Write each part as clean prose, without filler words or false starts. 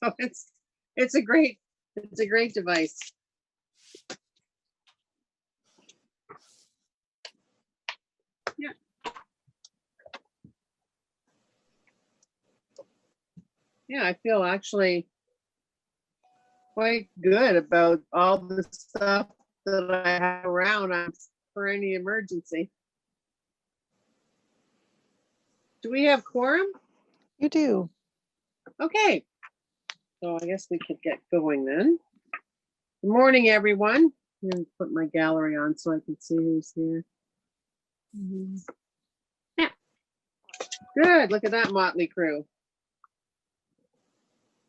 So it's a great device. Yeah. Yeah, I feel actually quite good about all the stuff that I have around for any emergency. Do we have quorum? You do. Okay. So I guess we could get going then. Good morning, everyone. I'm going to put my gallery on so I can see who's here. Yeah. Good. Look at that motley crew.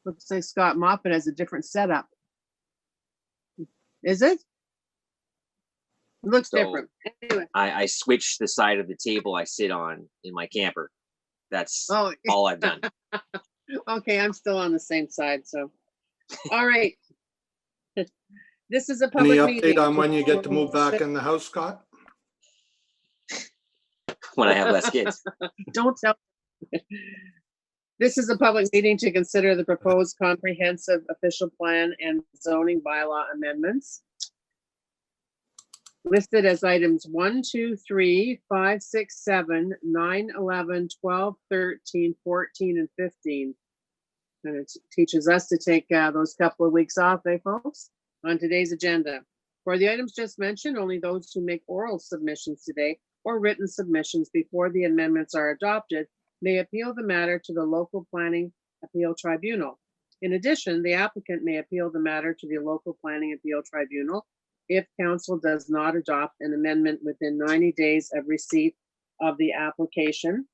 Looks like Scott Moffat has a different setup. Is it? It looks different. Anyway. I switched the side of the table I sit on in my camper. That's all I've done. Okay, I'm still on the same side, so. All right. This is a public Any meeting. update on when you get to move back in the house, Scott? When I have less kids. Don't tell. This is a public meeting to consider the proposed comprehensive official plan and zoning bylaw amendments. Listed as items 1, 2, 3, 5, 6, 7, 9, 11, 12, 13, 14, and 15. And it teaches us to take those couple of weeks off, folks? On today's agenda. For the items just mentioned, only those who make oral submissions today or written submissions before the amendments are adopted may appeal the matter to the local planning appeal tribunal. In addition, the applicant may appeal the matter to the local planning appeal tribunal if council does not adopt an amendment within 90 days of receipt of the application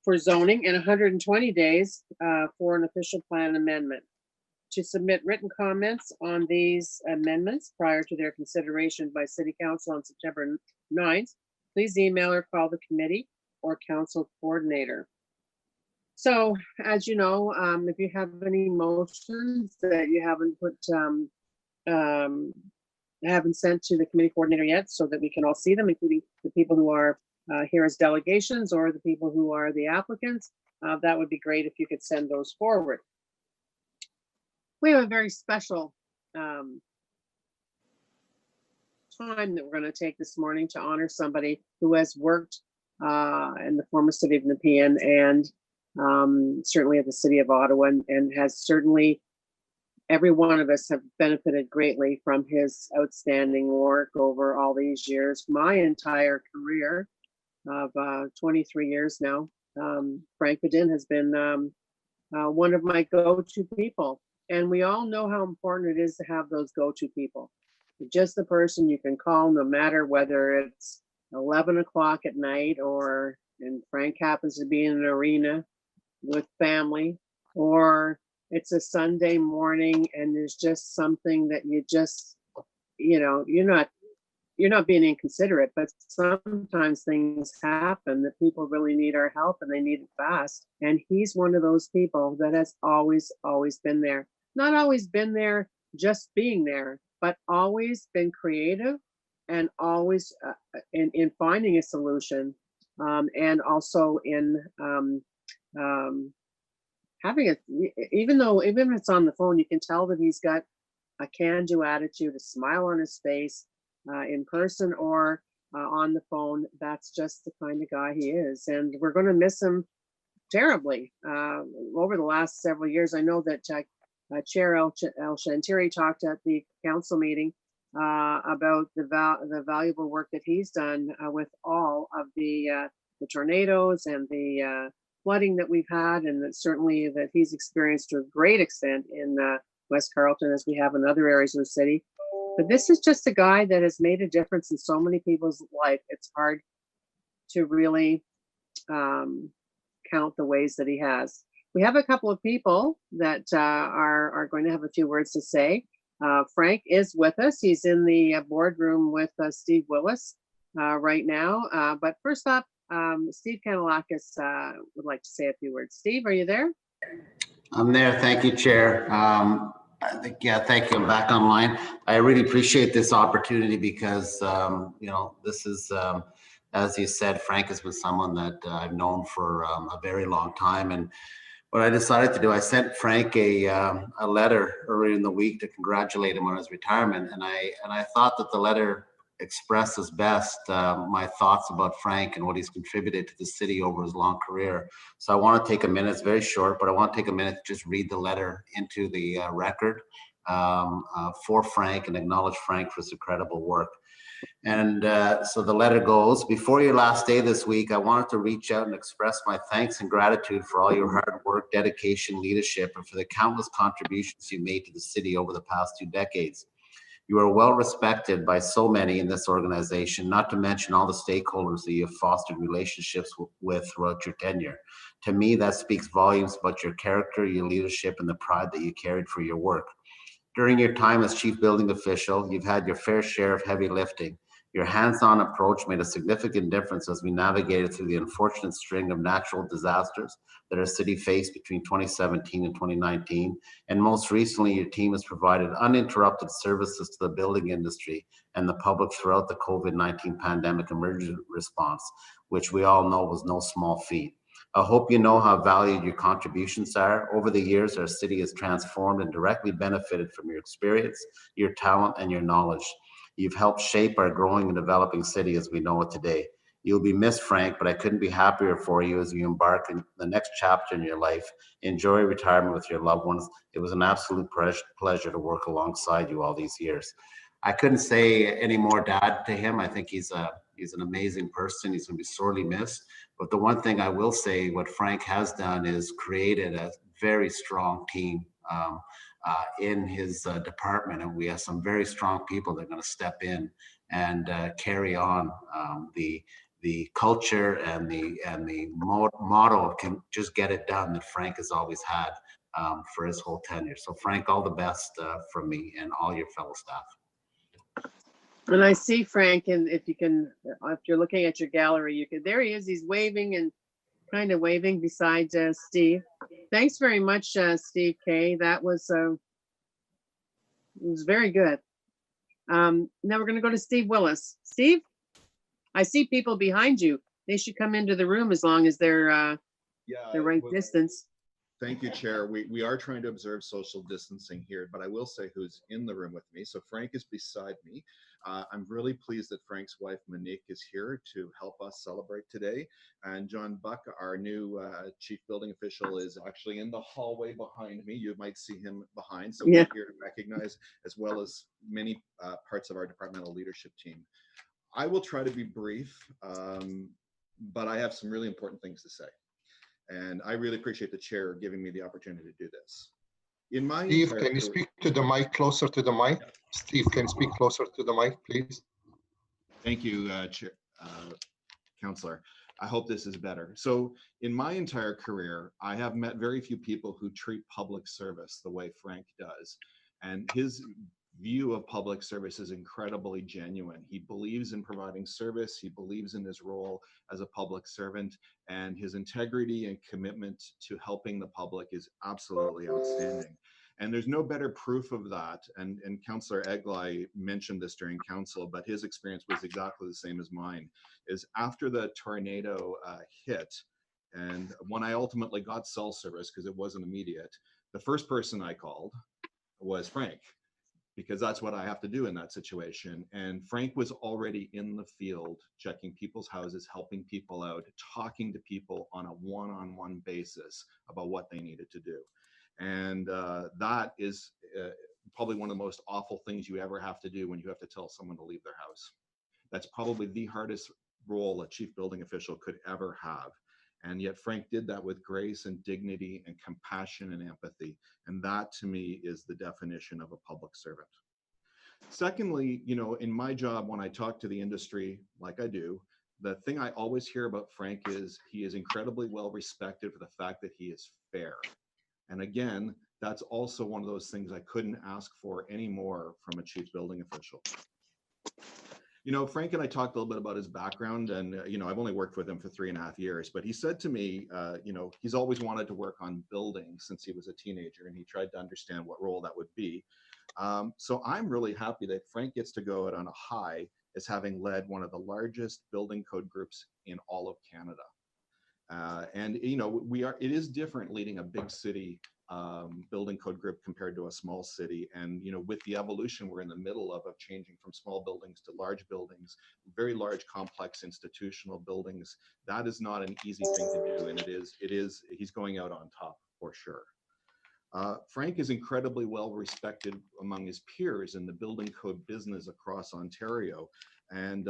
for zoning and 120 days for an official plan amendment. To submit written comments on these amendments prior to their consideration by City Council on September 9th, please email or call the committee or council coordinator. So, as you know, if you have any motions that you haven't put, haven't sent to the committee coordinator yet, so that we can all see them, including the people who are here as delegations or the people who are the applicants, that would be great if you could send those forward. We have a very special time that we're going to take this morning to honor somebody who has worked in the former city of Nepean and certainly at the city of Ottawa, and has certainly, every one of us have benefited greatly from his outstanding work over all these years. My entire career of 23 years now, Frank Bedin has been one of my go-to people. And we all know how important it is to have those go-to people. Just the person you can call no matter whether it's 11 o'clock at night and Frank happens to be in an arena with family, or it's a Sunday morning and there's just something that you just, you know, you're not being inconsiderate, but sometimes things happen that people really need our help and they need it fast. And he's one of those people that has always been there. Not always been there just being there, but always been creative and always in finding a solution, and also in having it, even if it's on the phone, you can tell that he's got a can-do attitude, a smile on his face, in person or on the phone. That's just the kind of guy he is, and we're going to miss him terribly over the last several years. I know that Chair El Shantiri talked at the council meeting about the valuable work that he's done with all of the tornadoes and the flooding that we've had, and that certainly that he's experienced to a great extent in West Carleton, as we have in other areas of the city. But this is just a guy that has made a difference in so many people's life. It's hard to really count the ways that he has. We have a couple of people that are going to have a few words to say. Frank is with us. He's in the boardroom with Steve Willis right now. But first up, Steve Kanalakis would like to say a few words. Steve, are you there? I'm there. Thank you, Chair. I think, yeah, thank you. I'm back online. I really appreciate this opportunity because, you know, this is, as you said, Frank has been someone that I've known for a very long time. And what I decided to do, I sent Frank a letter earlier in the week to congratulate him on his retirement, and I thought that the letter expresses best my thoughts about Frank and what he's contributed to the city over his long career. So I want to take a minute. It's very short, but I want to take a minute to just read the letter into the record for Frank and acknowledge Frank for his incredible work. And so the letter goes, before your last day this week, I wanted to reach out and express my thanks and gratitude for all your hard work, dedication, leadership, and for the countless contributions you made to the city over the past 2 decades. You are well respected by so many in this organization, not to mention all the stakeholders that you have fostered relationships with throughout your tenure. To me, that speaks volumes about your character, your leadership, and the pride that you carried for your work. During your time as chief building official, you've had your fair share of heavy lifting. Your hands-on approach made a significant difference as we navigated through the unfortunate string of natural disasters that our city faced between 2017 and 2019. And most recently, your team has provided uninterrupted services to the building industry and the public throughout the COVID-19 pandemic emergency response, which we all know was no small feat. I hope you know how valued your contributions are. Over the years, our city has transformed and directly benefited from your experience, your talent, and your knowledge. You've helped shape our growing and developing city as we know it today. You'll be missed, Frank, but I couldn't be happier for you as you embark on the next chapter in your life. Enjoy retirement with your loved ones. It was an absolute pleasure to work alongside you all these years. I couldn't say any more, Dad, to him. I think he's an amazing person. He's going to be sorely missed. But the one thing I will say, what Frank has done is created a very strong team in his department, and we have some very strong people that are going to step in and carry on the culture and the motto of can just get it done that Frank has always had for his whole tenure. So Frank, all the best from me and all your fellow staff. And I see Frank, and if you're looking at your gallery, there he is. He's waving and kind of waving beside Steve. Thanks very much, Steve K. That was it was very good. Now we're going to go to Steve Willis. Steve, I see people behind you. They should come into the room as long as they're the right distance. Thank you, Chair. We are trying to observe social distancing here, but I will say who's in the room with me. So Frank is beside me. I'm really pleased that Frank's wife, Monique, is here to help us celebrate today. And John Buck, our new chief building official, is actually in the hallway behind me. You might see him behind. So we're here to recognize, as well as many parts of our departmental leadership team. I will try to be brief, but I have some really important things to say. And I really appreciate the chair giving me the opportunity to do this. Steve, can you speak to the mic, closer to the mic? Steve, can you speak closer to the mic, please? Thank you, Councillor. I hope this is better. So in my entire career, I have met very few people who treat public service the way Frank does. And his view of public service is incredibly genuine. He believes in providing service. He believes in his role as a public servant, and his integrity and commitment to helping the public is absolutely outstanding. And there's no better proof of that. And Councillor Eglai mentioned this during council, but his experience was exactly the same as mine, is after the tornado hit, and when I ultimately got cell service, because it wasn't immediate, the first person I called was Frank, because that's what I have to do in that situation. And Frank was already in the field, checking people's houses, helping people out, talking to people on a one-on-one basis about what they needed to do. And that is probably one of the most awful things you ever have to do when you have to tell someone to leave their house. That's probably the hardest role a chief building official could ever have. And yet Frank did that with grace and dignity and compassion and empathy. And that to me is the definition of a public servant. Secondly, you know, in my job, when I talk to the industry, like I do, the thing I always hear about Frank is he is incredibly well respected for the fact that he is fair. And again, that's also one of those things I couldn't ask for any more from a chief building official. You know, Frank and I talked a little bit about his background, and, you know, I've only worked with him for 3.5 years, but he said to me, you know, he's always wanted to work on buildings since he was a teenager, and he tried to understand what role that would be. So I'm really happy that Frank gets to go out on a high as having led one of the largest building code groups in all of Canada. And you know, it is different leading a big city building code group compared to a small city. And you know, with the evolution we're in the middle of changing from small buildings to large buildings, very large complex institutional buildings, that is not an easy thing to do. And he's going out on top for sure. Frank is incredibly well respected among his peers in the building code business across Ontario. And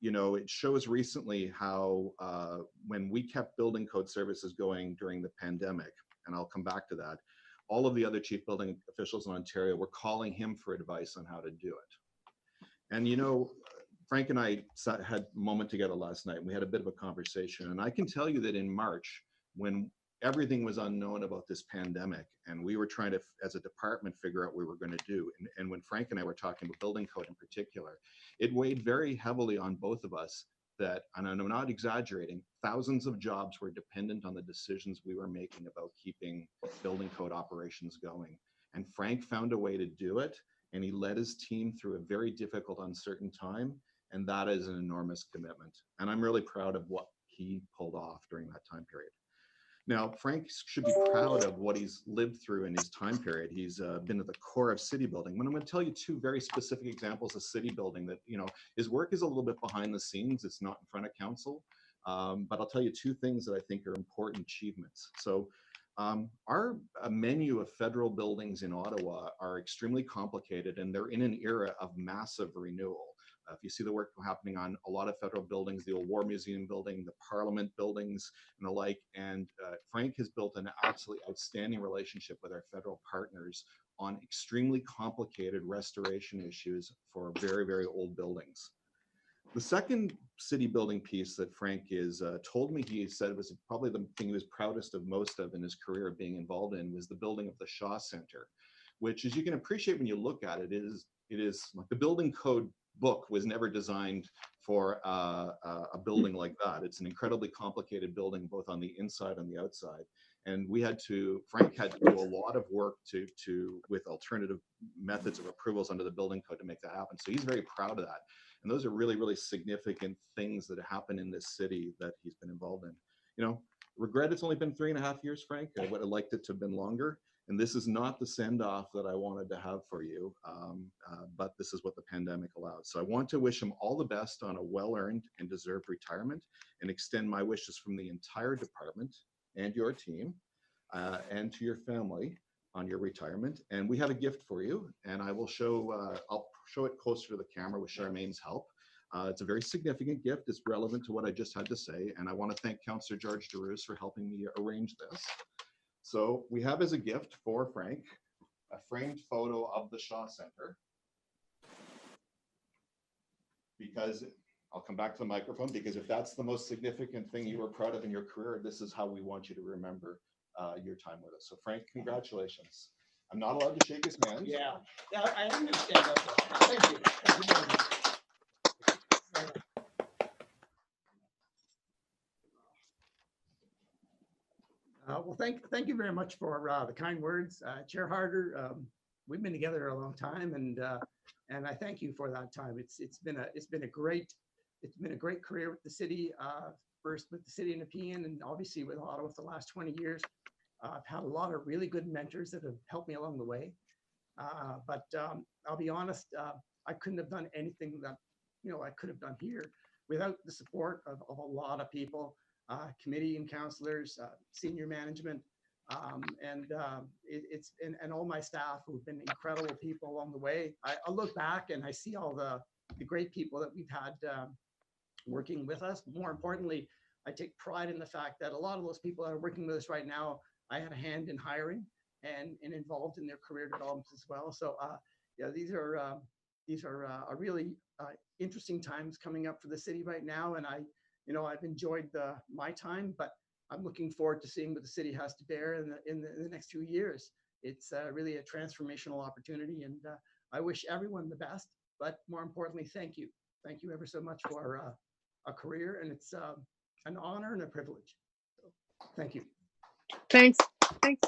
you know, it shows recently how when we kept building code services going during the pandemic, and I'll come back to that, all of the other chief building officials in Ontario were calling him for advice on how to do it. And you know, Frank and I had a moment together last night, and we had a bit of a conversation. And I can tell you that in March, when everything was unknown about this pandemic, and we were trying to, as a department, figure out what we were going to do. And when Frank and I were talking about building code in particular, it weighed very heavily on both of us that, and I'm not exaggerating, thousands of jobs were dependent on the decisions we were making about keeping building code operations going. And Frank found a way to do it, and he led his team through a very difficult, uncertain time. And that is an enormous commitment. And I'm really proud of what he pulled off during that time period. Now, Frank should be proud of what he's lived through in his time period. He's been at the core of city building. But I'm going to tell you two very specific examples of city building that, you know, his work is a little bit behind the scenes. It's not in front of council. But I'll tell you two things that I think are important achievements. So our menu of federal buildings in Ottawa are extremely complicated, and they're in an era of massive renewal. If you see the work happening on a lot of federal buildings, the old War Museum building, the Parliament buildings, and the like, and Frank has built an absolutely outstanding relationship with our federal partners on extremely complicated restoration issues for very, very old buildings. The second city building piece that Frank is told me he said was probably the thing he was proudest of most of in his career of being involved in was the building of the Shaw Center, which, as you can appreciate when you look at it, it is like the building code book was never designed for a building like that. It's an incredibly complicated building, both on the inside and the outside. And Frank had to do a lot of work with alternative methods of approvals under the building code to make that happen. So he's very proud of that. And those are really, really significant things that happen in this city that he's been involved in. You know, regret it's only been 3.5 years, Frank. I would have liked it to have been longer. And this is not the send-off that I wanted to have for you, but this is what the pandemic allowed. So I want to wish him all the best on a well-earned and deserved retirement, and extend my wishes from the entire department and your team and to your family on your retirement. And we have a gift for you, and I will I'll show it closer to the camera with Charmaine's help. It's a very significant gift. It's relevant to what I just had to say. And I want to thank Councillor George DeRoos for helping me arrange this. So we have as a gift for Frank, a framed photo of the Shaw Center. Because, I'll come back to the microphone, because if that's the most significant thing you were proud of in your career, this is how we want you to remember your time with us. So Frank, congratulations. I'm not allowed to shake his hand. Yeah, I understand that. Thank you. Thank you very much. Well, thank you very much for the kind words, Chair Harder. We've been together a long time, and I thank you for that time. It's been a great career with the city. First with the city in Nepean, and obviously with Ottawa for the last 20 years. I've had a lot of really good mentors that have helped me along the way. But I'll be honest, I couldn't have done anything that I could have done here without the support of a lot of people. Committee and councillors, senior management, and all my staff who've been incredible people along the way. I look back and I see all the great people that we've had working with us. More importantly, I take pride in the fact that a lot of those people that are working with us right now, I had a hand in hiring and involved in their career developments as well. So yeah, these are really interesting times coming up for the city right now, and I've enjoyed my time, but I'm looking forward to seeing what the city has to bear in the next few years. It's really a transformational opportunity, and I wish everyone the best, but more importantly, thank you. Thank you ever so much for a career, and it's an honor and a privilege. So, thank you. Thanks, Frank.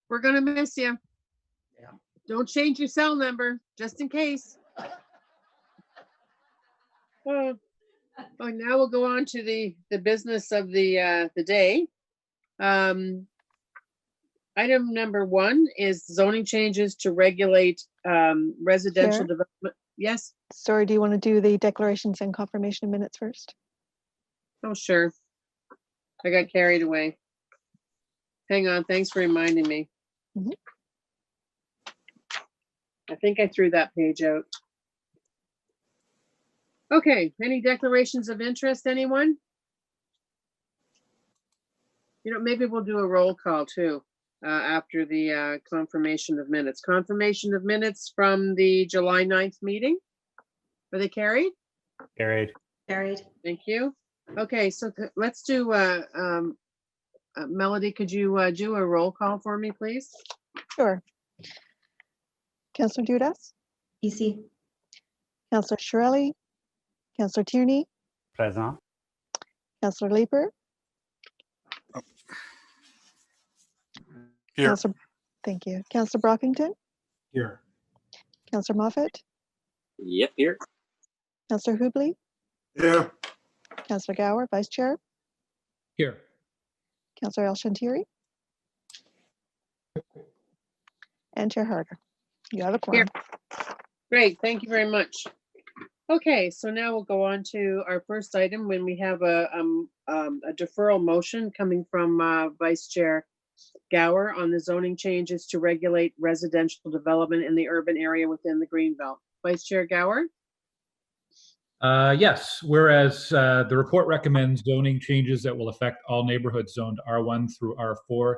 We're gonna miss you. Yeah. Don't change your cell number, just in case. Oh, now we'll go on to the business of the day. Item number 1 is zoning changes to regulate residential Chair? development. Yes. Sorry, do you want to do the declarations and confirmation of minutes first? Oh, sure. I got carried away. Hang on. Thanks for reminding me. Mhm. I think I threw that page out. Okay. Any declarations of interest, anyone? Maybe we'll do a roll call too after the confirmation of minutes. Confirmation of minutes from the July 9th meeting. Are they carried? Carried. Carried. Thank you. Okay, so let's do Melody, could you do a roll call for me, please? Sure. Councillor Dudas, EC. Councillor Shirelli, Councillor Tierney, Present. Councillor Leeper. Here. Councillor, thank you. Councillor Brockington, Here. Councillor Moffat, Yep, here. Councillor Hubley, Here. Councillor Gower, Vice Chair, Here. Councillor El Shantiri, and Chair Harder. You have a quorum. Great, thank you very much. Okay, so now we'll go on to our first item when we have a deferral motion coming from Vice Chair Gower on the zoning changes to regulate residential development in the urban area within the Greenbelt. Vice Chair Gower? Yes, whereas the report recommends zoning changes that will affect all neighborhoods zoned R1 through R4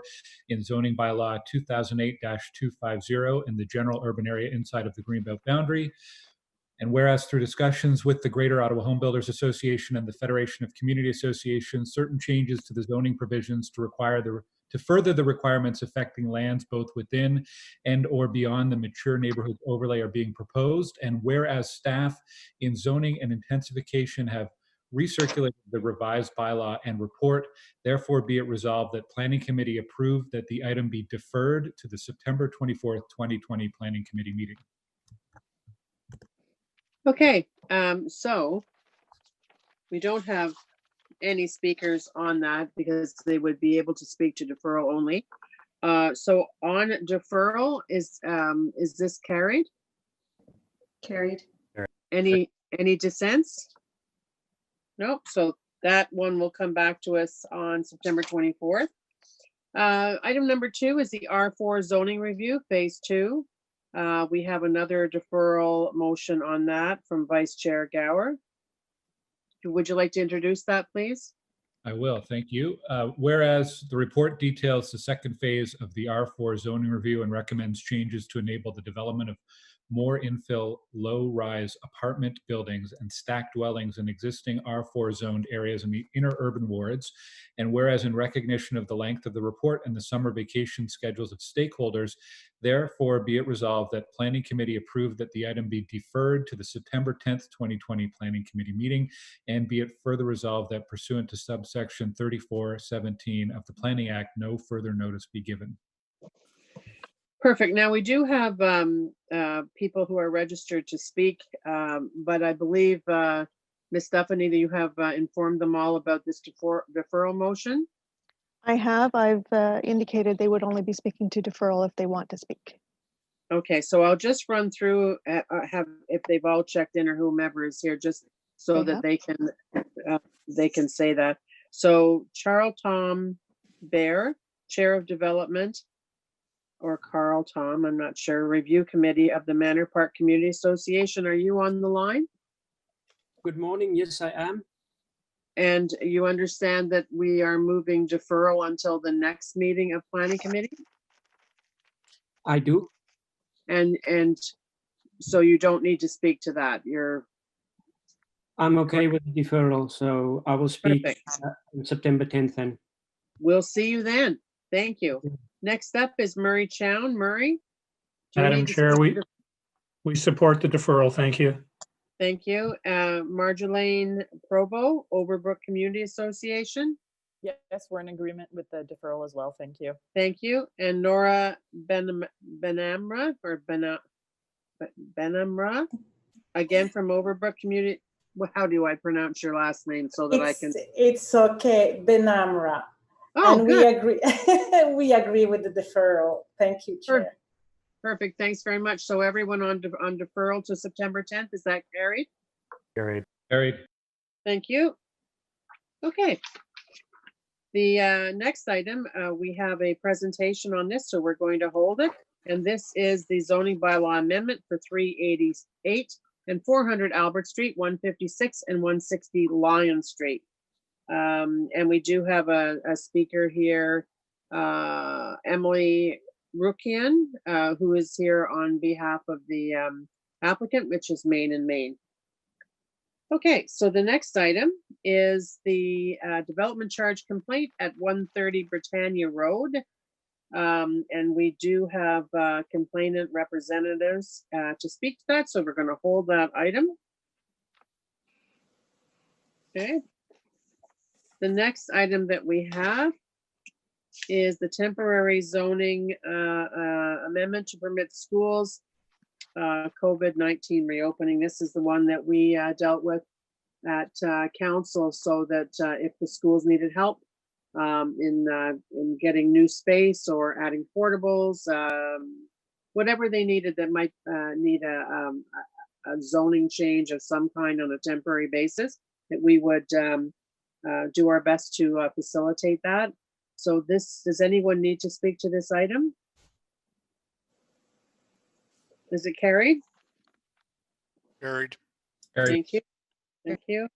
in zoning bylaw 2008-250 in the general urban area inside of the Greenbelt boundary. And whereas through discussions with the Greater Ottawa Home Builders Association and the Federation of Community Associations, certain changes to the zoning provisions to further the requirements affecting lands both within and or beyond the mature neighborhood overlay are being proposed. And whereas staff in zoning and intensification have recirculated the revised bylaw and report, therefore be it resolved that Planning Committee approved that the item be deferred to the September 24th, 2020 Planning Committee meeting. Okay, so we don't have any speakers on that because they would be able to speak to deferral only. So on deferral, is this carried? Carried. Any dissents? Nope, so that one will come back to us on September 24th. Item number 2 is the R4 zoning review, phase 2. We have another deferral motion on that from Vice Chair Gower. Would you like to introduce that, please? I will, thank you. Whereas the report details the second phase of the R4 zoning review and recommends changes to enable the development of more infill low-rise apartment buildings and stacked dwellings in existing R4 zoned areas in the inner urban wards. And whereas in recognition of the length of the report and the summer vacation schedules of stakeholders, therefore be it resolved that Planning Committee approved that the item be deferred to the September 10th, 2020 Planning Committee meeting, and be it further resolved that pursuant to subsection 3417 of the Planning Act, no further notice be given. Perfect. Now we do have people who are registered to speak, but I believe Ms. Stephanie, that you have informed them all about this deferral motion. I have. I've indicated they would only be speaking to deferral if they want to speak. Okay, so I'll just run through if they've all checked in or whomever is here, just so that they can say that. So Charles Tom Bear, Chair of Development, or Carl Tom, I'm not sure, Review Committee of the Manor Park Community Association. Are you on the line? Good morning. Yes, I am. And you understand that we are moving deferral until the next meeting of Planning Committee? I do. And so you don't need to speak to that. I'm okay with the deferral, so I will speak on September 10th then. We'll see you then. Thank you. Next up is Murray Chown. Murray? Madam Chair, we support the deferral. Thank you. Thank you. Marjolaine Provo, Overbrook Community Association. Yes, we're in agreement with the deferral as well. Thank you. Thank you. And Nora Benamra, again from Overbrook Community. how do I pronounce your last name so that I can? It's okay, Benamra. Oh, and good. we agree. We agree with the deferral. Thank you, Chair. Perfect. Thanks very much. So everyone on deferral to September 10th, is that carried? Carried. Thank you. Okay. The next item, we have a presentation on this, so we're going to hold it. And this is the zoning bylaw amendment for 388 and 400 Albert Street, 156 and 160 Lion Street. And we do have a speaker here, Emily Rukian, who is here on behalf of the applicant, which is Main and Main. Okay, so the next item is the development charge complaint at 130 Britannia Road. And we do have complainant representatives to speak to that, so we're going to hold that item. Okay. The next item that we have is the temporary zoning amendment to permit schools COVID-19 reopening. This is the one that we dealt with at council, so that if the schools needed help in getting new space or adding portables, whatever they needed that might need a zoning change of some kind on a temporary basis, that we would do our best to facilitate that. So does anyone need to speak to this item? Is it carried? Carried. Thank you. Thank you.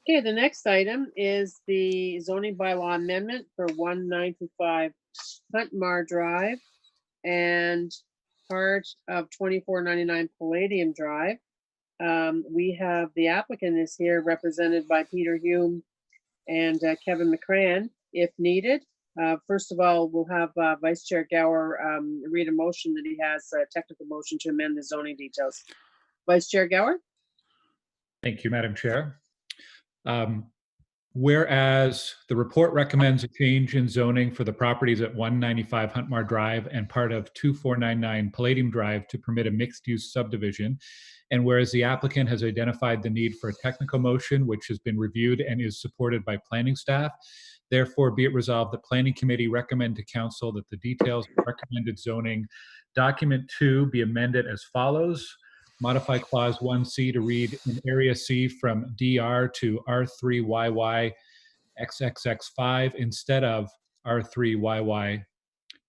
Okay, the next item is the zoning bylaw amendment for 195 Huntmar Drive and part of 2499 Palladium Drive. We have the applicant is here represented by Peter Hume and Kevin McCran, if needed. First of all, we'll have Vice Chair Gower read a motion that he has, a technical motion to amend the zoning details. Vice Chair Gower. Thank you, Madam Chair. Whereas the report recommends a change in zoning for the properties at 195 Huntmar Drive and part of 2499 Palladium Drive to permit a mixed-use subdivision, and whereas the applicant has identified the need for a technical motion which has been reviewed and is supported by planning staff, therefore be it resolved, the Planning Committee recommend to Council that the details of recommended zoning document 2 be amended as follows. Modify clause 1C to read in area C from DR to R3YY XXX5 instead of R3YY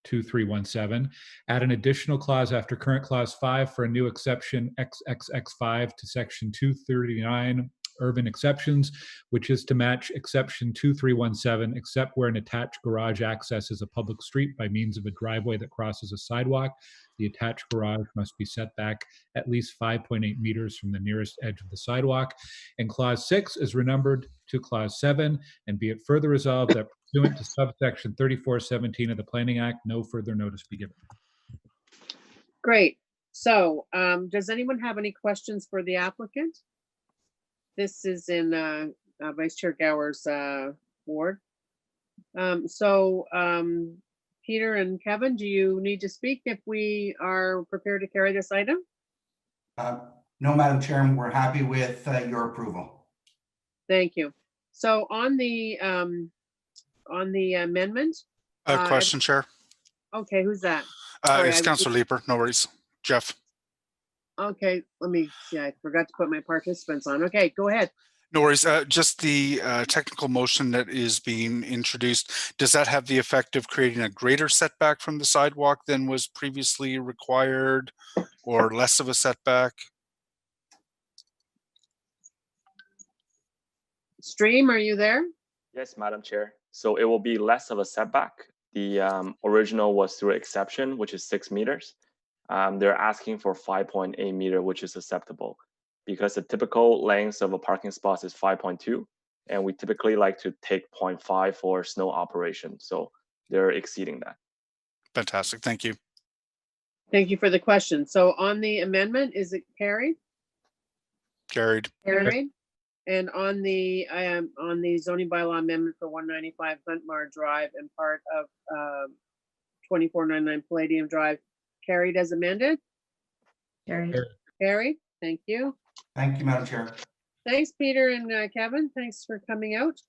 2317. Add an additional clause after current clause 5 for a new exception XXX5 to section 239 urban exceptions, which is to match exception 2317, except where an attached garage accesses a public street by means of a driveway that crosses a sidewalk. The attached garage must be set back at least 5.8 meters from the nearest edge of the sidewalk. And clause 6 is renumbered to clause 7, and be it further resolved that pursuant to subsection 3417 of the Planning Act, no further notice be given. Great. So does anyone have any questions for the applicant? This is in Vice Chair Gower's ward. Peter and Kevin, do you need to speak if we are prepared to carry this item? No, Madam Chairman, we're happy with your approval. Thank you. So on the amendment. Question, Chair. Okay, who's that? It's Councilor Leeper. No worries. Jeff. Okay, let me see. I forgot to put my participants on. Okay, go ahead. No worries. Just the technical motion that is being introduced, does that have the effect of creating a greater setback from the sidewalk than was previously required, or less of a setback? Stream, are you there? Yes, Madam Chair. So it will be less of a setback. The original was through exception, which is 6 meters. They're asking for 5.8 meter, which is acceptable, because the typical length of a parking spot is 5.2, and we typically like to take 0.5 for snow operation. So they're exceeding that. Fantastic. Thank you. Thank you for the question. So on the amendment, is it carried? Carried. Carried. And on the zoning bylaw amendment for 195 Huntmar Drive and part of 2499 Palladium Drive, carried as amended? Carried. Carried. Thank you. Thank you, Madam Chair. Thanks, Peter and Kevin. Thanks for coming out.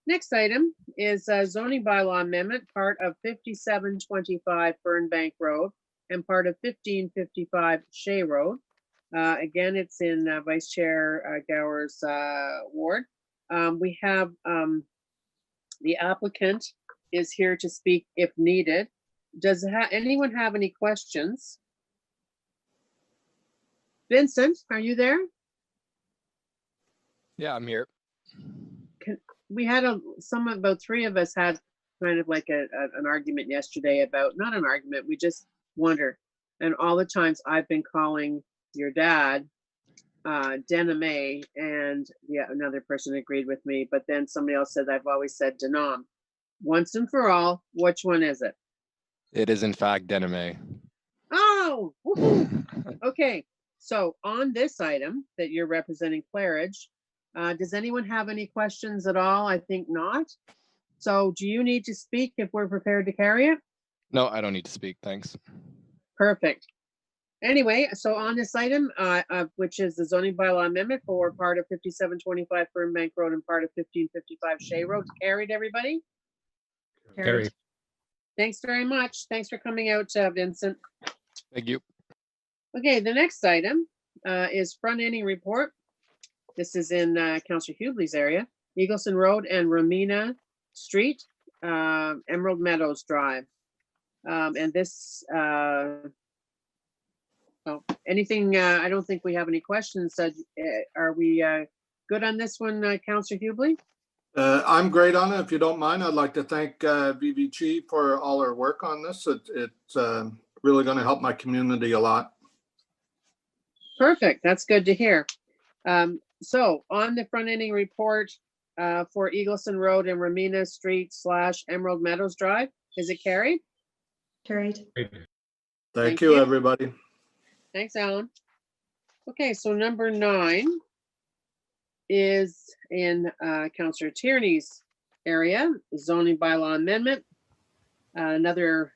Next item is zoning bylaw amendment, part of 5725 Fernbank Road and part of 1555 Shea Road. Again, it's in Vice Chair Gower's ward. We have the applicant is here to speak if needed. Does anyone have any questions? Vincent, are you there? Yeah, I'm here. We had about three of us had kind of like an argument yesterday about, not an argument, we just wonder. And all the times I've been calling your dad, Denham, and yeah, another person agreed with me, but then somebody else said I've always said Denom. Once and for all, which one is it? It is in fact Denham. Oh, woohoo. Okay. So on this item that you're representing Claridge, does anyone have any questions at all? I think not. So do you need to speak if we're prepared to carry it? No, I don't need to speak. Thanks. Perfect. Anyway, so on this item, which is the zoning bylaw amendment for part of 5725 Fernbank Road and part of 1555 Shea Road, carried, everybody? Carried. Thanks very much. Thanks for coming out, Vincent. Thank you. Okay, the next item is front-ending report. This is in Councillor Hughley's area, Eagleson Road and Romina Street, Emerald Meadows Drive. And this, anything, I don't think we have any questions. Are we good on this one, Councillor Hughley? I'm great on it. If you don't mind, I'd like to thank VVG for all our work on this. It's really going to help my community a lot. Perfect. That's good to hear. So on the front-ending report for Eagleson Road and Romina Street / Emerald Meadows Drive, is it carried? Carried. Thank you, everybody. Thanks, Alan. Okay, so number 9 is in Councillor Tierney's area, zoning bylaw amendment. Another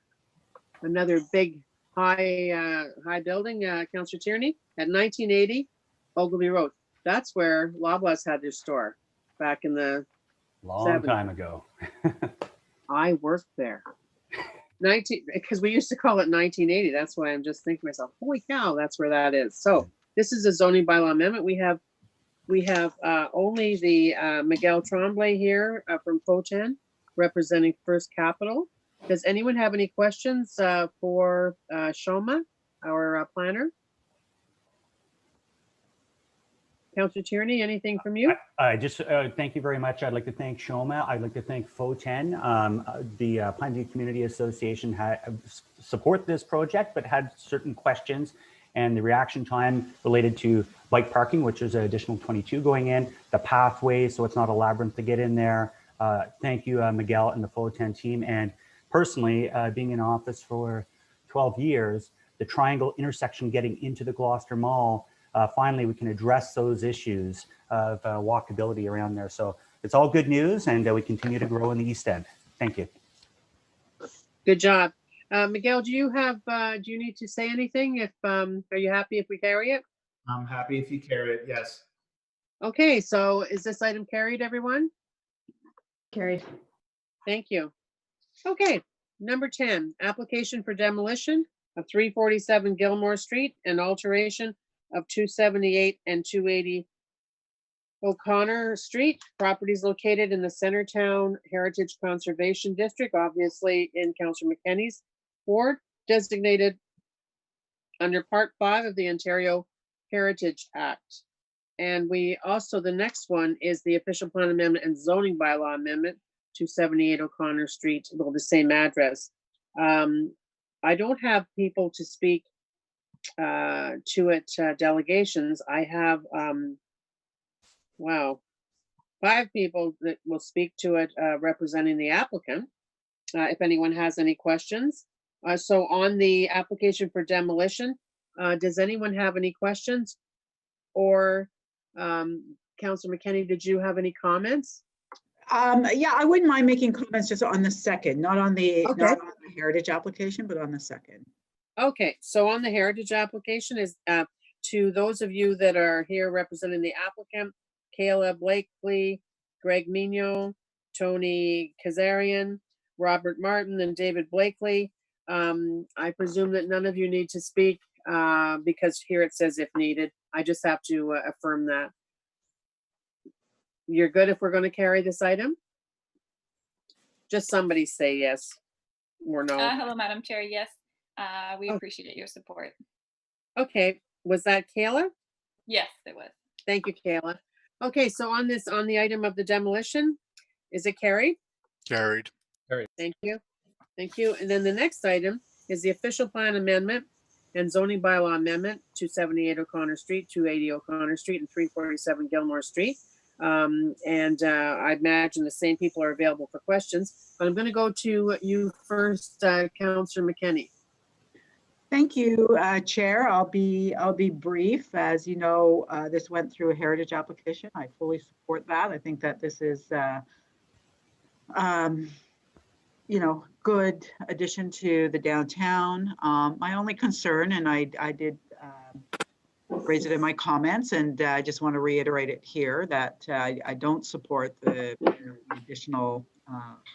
big high building, Councillor Tierney, at 1980 Ogilvy Road. That's where Loblaws had their store back in the long 70s. Time ago. I worked there. Because we used to call it 1980. That's why I'm just thinking to myself, holy cow, that's where that is. So this is a zoning bylaw amendment. We have only the Miguel Tremblay here from Poten representing First Capital. Does anyone have any questions for Shoma, our planner? Councillor Tierney, anything from you? Just thank you very much. I'd like to thank Shoma. I'd like to thank FOTEN. The Pine Community Association support this project, but had certain questions, and the reaction time related to bike parking, which is an additional 22 going in, the pathway, so it's not a labyrinth to get in there. Thank you, Miguel and the FOTEN team. And personally, being in office for 12 years, the triangle intersection getting into the Gloucester Mall, finally, we can address those issues of walkability around there. So it's all good news, and we continue to grow in the East End. Thank you. Good job. Miguel, do you need to say anything? Are you happy if we carry it? I'm happy if you carry it, yes. Okay, so is this item carried, everyone? Carried. Thank you. Okay, number 10, application for demolition of 347 Gilmore Street and alteration of 278 and 280 O'Connor Street. Properties located in the Centertown Heritage Conservation District, obviously in Councillor McKenney's ward, designated under Part 5 of the Ontario Heritage Act. And we also, the next one is the official plan amendment and zoning bylaw amendment, 278 O'Connor Street, well, the same address. I don't have people to speak to it, delegations. I have, 5 people that will speak to it representing the applicant, if anyone has any questions. So on the application for demolition, does anyone have any questions? Or Councillor McKenney, did you have any comments? Yeah, I wouldn't mind making comments just on the second, not on the heritage application, but on the second. Okay, so on the heritage application is to those of you that are here representing the applicant, Kayla Blakely, Greg Mignon, Tony Kazarian, Robert Martin, and David Blakely. I presume that none of you need to speak because here it says if needed. I just have to affirm that. You're good if we're going to carry this item? Just somebody say yes or no. Hello, Madam Chair. Yes, we appreciate your support. Okay, was that Kayla? Yes, it was. Thank you, Kayla. Okay, so on the item of the demolition, is it carried? Carried. Carried. Thank you. Thank you. And then the next item is the official plan amendment and zoning bylaw amendment, 278 O'Connor Street, 280 O'Connor Street, and 347 Gilmore Street. I imagine the same people are available for questions, but I'm going to go to you first, Councillor McKenney. Thank you, Chair. I'll be brief. As you know, this went through a heritage application. I fully support that. I think that this is, good addition to the downtown. My only concern, and I did raise it in my comments, and I just want to reiterate it here, that I don't support the additional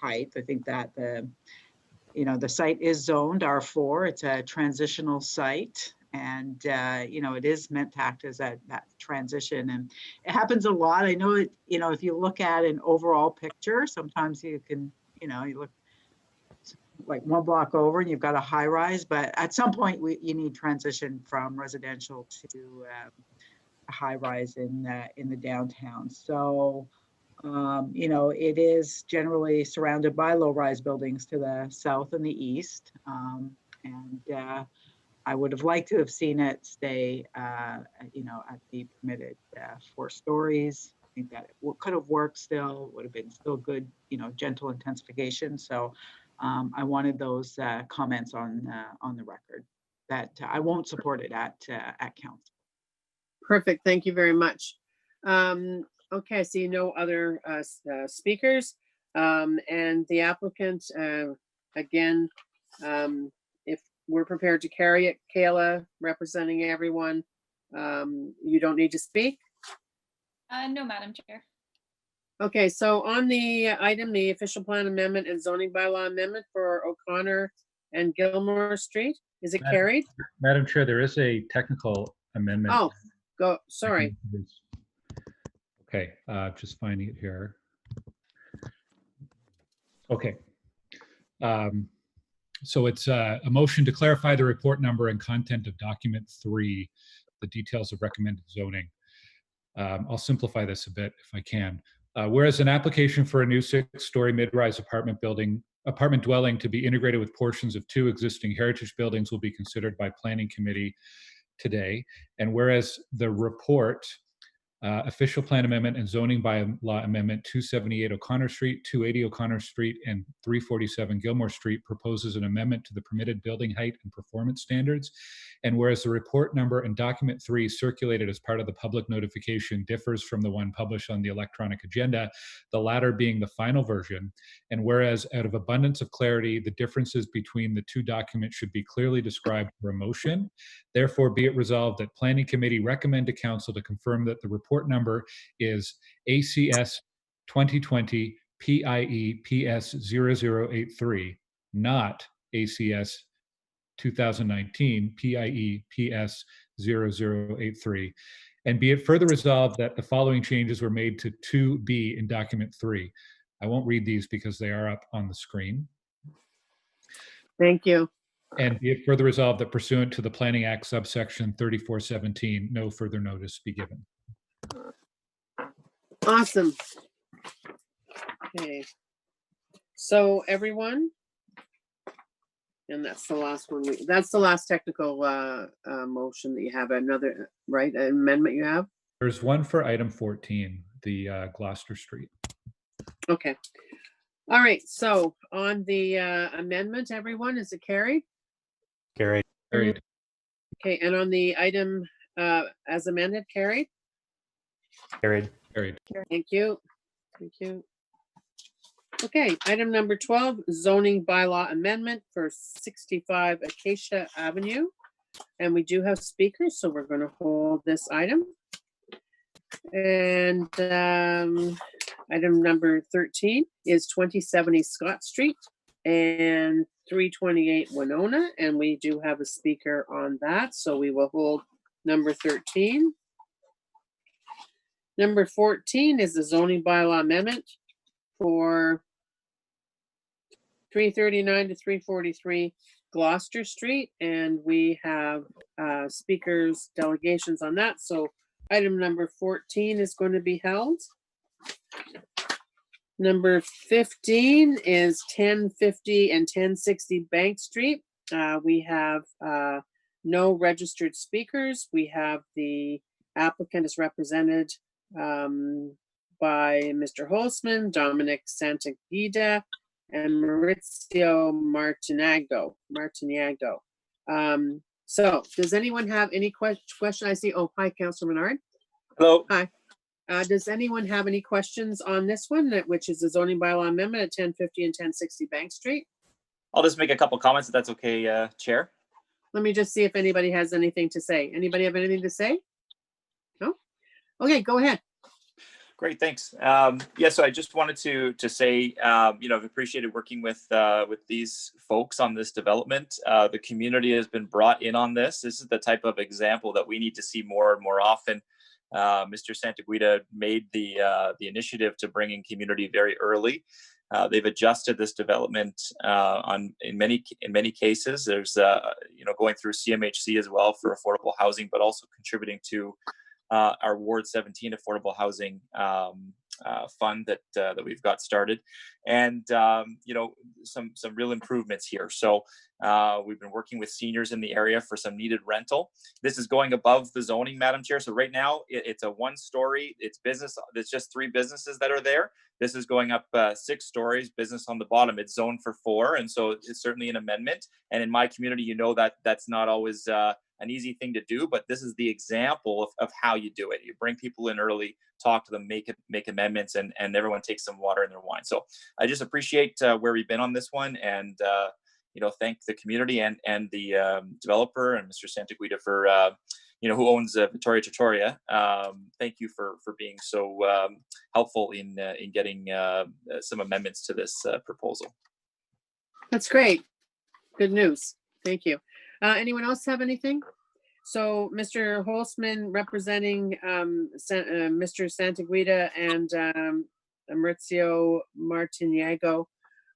height. I think that the site is zoned R4. It's a transitional site, and it is meant to act as that transition. And it happens a lot. I know it. If you look at an overall picture, sometimes you can, you look like one block over and you've got a high rise, but at some point you need transition from residential to a high rise in the downtown. So. It is generally surrounded by low-rise buildings to the south and the east. I would have liked to have seen it stay, at the permitted 4 stories. I think that it could have worked still, would have been still good, gentle intensification. So I wanted those comments on the record that I won't support it at council. Perfect. Thank you very much. Okay, I see no other speakers. And the applicant, again, if we're prepared to carry it, Kayla, representing everyone, you don't need to speak? No, Madam Chair. Okay, so on the item, the official plan amendment and zoning bylaw amendment for O'Connor and Gilmore Street, is it carried? Madam Chair, there is a technical amendment. Oh, go, sorry. Okay, just finding it here. Okay. So it's a motion to clarify the report number and content of document 3, the details of recommended zoning. I'll simplify this a bit if I can. Whereas an application for a new 6-story mid-rise apartment dwelling to be integrated with portions of 2 existing heritage buildings will be considered by Planning Committee today. And whereas the report, official plan amendment and zoning bylaw amendment 278 O'Connor Street, 280 O'Connor Street, and 347 Gilmore Street proposes an amendment to the permitted building height and performance standards. And whereas the report number and document 3 circulated as part of the public notification differs from the one published on the electronic agenda, the latter being the final version. And whereas out of abundance of clarity, the differences between the 2 documents should be clearly described for a motion. Therefore, be it resolved that Planning Committee recommend to Council to confirm that the report number is ACS 2020 PIE PS 0083, not ACS 2019 PIE PS 0083. And be it further resolved that the following changes were made to 2B in document 3. I won't read these because they are up on the screen. Thank you. And be it further resolved that pursuant to the Planning Act subsection 3417, no further notice be given. Awesome. Okay. So everyone, and that's the last one. That's the last technical motion that you have. Another, right, amendment you have? There's one for item 14, the Gloucester Street. Okay. All right. So on the amendment, everyone, is it carried? Carried. Carried. Okay. And on the item as amended, carried? Carried. Carried. Thank you. Thank you. Okay, item number 12, zoning bylaw amendment for 65 Acacia Avenue. And we do have speakers, so we're going to hold this item. And item number 13 is 2070 Scott Street and 328 Winona. And we do have a speaker on that, so we will hold number 13. Number 14 is the zoning bylaw amendment for 339 to 343 Gloucester Street. And we have speakers, delegations on that. So item number 14 is going to be held. Number 15 is 1050 and 1060 Bank Street. We have no registered speakers. We have the applicant is represented by Mr. Holzman, Dominic Santaguida, and Maurizio Martiniago. So does anyone have any question? I see, oh, hi, Councilor Menard. Hello. Hi. Does anyone have any questions on this one, which is the zoning bylaw amendment at 1050 and 1060 Bank Street? I'll just make a couple comments if that's okay, Chair. Let me just see if anybody has anything to say. Anybody have anything to say? No? Okay, go ahead. Great, thanks. Yeah, so I just wanted to say, you know, I've appreciated working with these folks on this development. The community has been brought in on this. This is the type of example that we need to see more and more often. Mr. Santaguida made the initiative to bring in community very early. They've adjusted this development in many cases. There's you know, going through CMHC as well for affordable housing, but also contributing to our Ward 17 affordable housing fund that we've got started, and you know, some real improvements here. So we've been working with seniors in the area for some needed rental. This is going above the zoning, Madam Chair. So right now it's a 1-story. It's business. There's just 3 businesses that are there. This is going up 6 stories, business on the bottom. It's zoned for 4, and so it's certainly an amendment. And in my community, you know that that's not always an easy thing to do, but this is the example of how you do it. You bring people in early, talk to them, make amendments, and everyone takes some water in their wine. So I just appreciate where we've been on this one, and you know, thank the community and the developer and Mr. Santaguida for you know, who owns Victoria Trattoria. Thank you for being so helpful in getting some amendments to this proposal. That's great. Good news. Thank you. Anyone else have anything? So Mr. Holzman representing Mr. Santaguida and Maurizio Martiniago.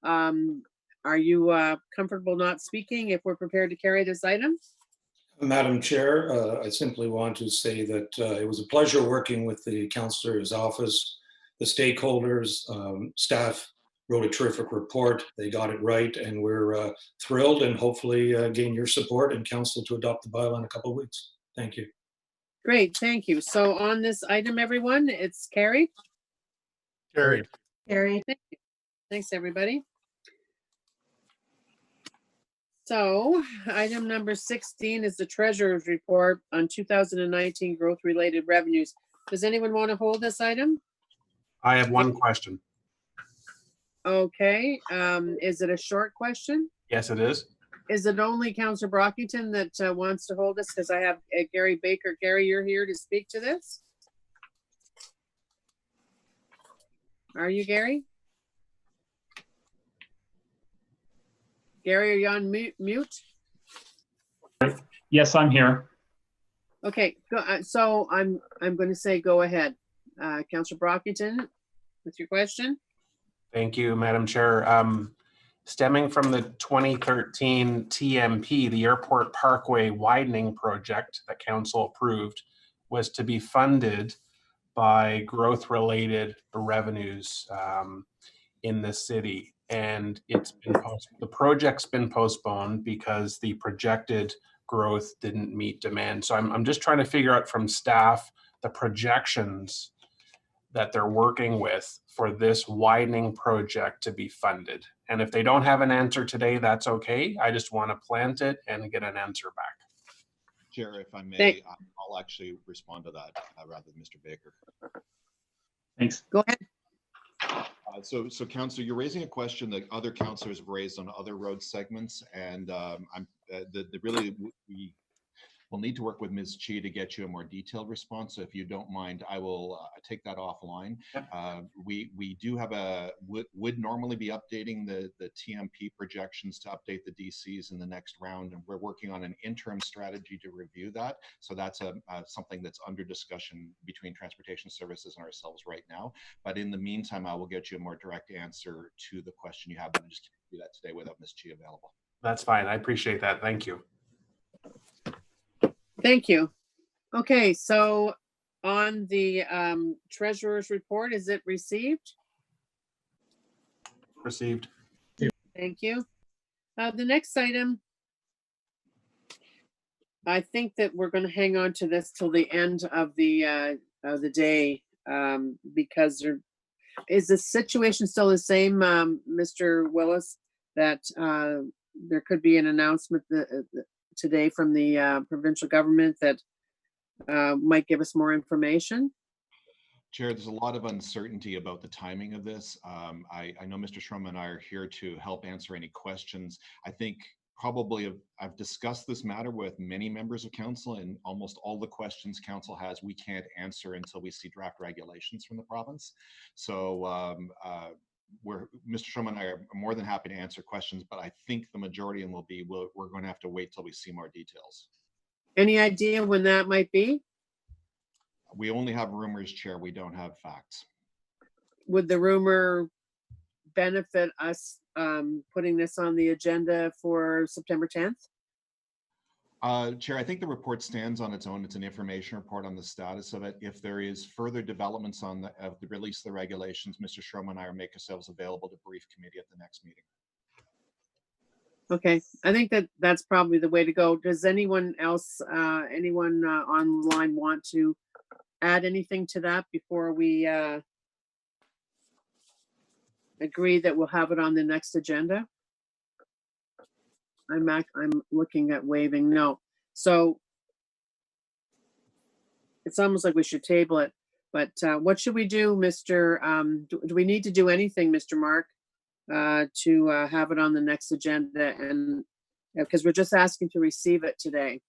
Are you comfortable not speaking if we're prepared to carry this item? Madam Chair, I simply want to say that it was a pleasure working with the councillor's office, the stakeholders, staff wrote a terrific report. They got it right, and we're thrilled and hopefully gain your support and council to adopt the bylaw in a couple of weeks. Thank you. Great, thank you. So on this item, everyone, it's carried? Carried. Carried. Thank you. Thanks, everybody. So item number 16 is the treasurer's report on 2019 growth-related revenues. Does anyone want to hold this item? I have one question. Okay, is it a short question? Yes, it is. Is it only Councillor Brockington that wants to hold this? Because I have Gary Baker. Gary, you're here to speak to this? Are you, Gary? Gary, are you on mute? Yes, I'm here. Okay, so I'm going to say go ahead. Councillor Brockington, with your question. Thank you, Madam Chair. Stemming from the 2013 TMP, the Airport Parkway widening project that council approved was to be funded by growth-related revenues in the city. And the project's been postponed because the projected growth didn't meet demand. So I'm just trying to figure out from staff the projections that they're working with for this widening project to be funded. And if they don't have an answer today, that's okay. I just want to plant it and get an answer back. Chair, if I may, I'll actually respond to that rather than Mr. Baker. Thanks. Go ahead. So Councillor, you're raising a question that other councillors have raised on other road segments, and We'll need to work with Ms. Chi to get you a more detailed response. So if you don't mind, I will take that offline. We do have would normally be updating the TMP projections to update the DCs in the next round, and we're working on an interim strategy to review that. So that's something that's under discussion between Transportation Services and ourselves right now. But in the meantime, I will get you a more direct answer to the question you have, but I just can't do that today without Ms. Chi available. That's fine. I appreciate that. Thank you. Thank you. Okay, so on the treasurer's report, is it received? Received. Thank you. The next item, I think that we're going to hang on to this till the end of the day because there is the situation still the same, Mr. Willis, that there could be an announcement today from the provincial government that might give us more information. Chair, there's a lot of uncertainty about the timing of this. I know Mr. Schroman and I are here to help answer any questions. I think probably I've discussed this matter with many members of council, and almost all the questions council has, we can't answer until we see draft regulations from the province. So Mr. Schroman and I are more than happy to answer questions, but I think the majority of them will be, we're going to have to wait till we see more details. Any idea when that might be? We only have rumors, Chair. We don't have facts. Would the rumor benefit us putting this on the agenda for September 10th? Chair, I think the report stands on its own. It's an information report on the status of it. If there is further developments on the release of the regulations, Mr. Schroman and I will make ourselves available to brief committee at the next meeting. Okay, I think that's probably the way to go. Does anyone else, anyone online want to add anything to that before we agree that we'll have it on the next agenda? I'm looking at waving no. So it's almost like we should table it, but what should we do, Mr. Do we need to do anything, Mr. Mark, to have it on the next agenda? And because we're just asking to receive it today.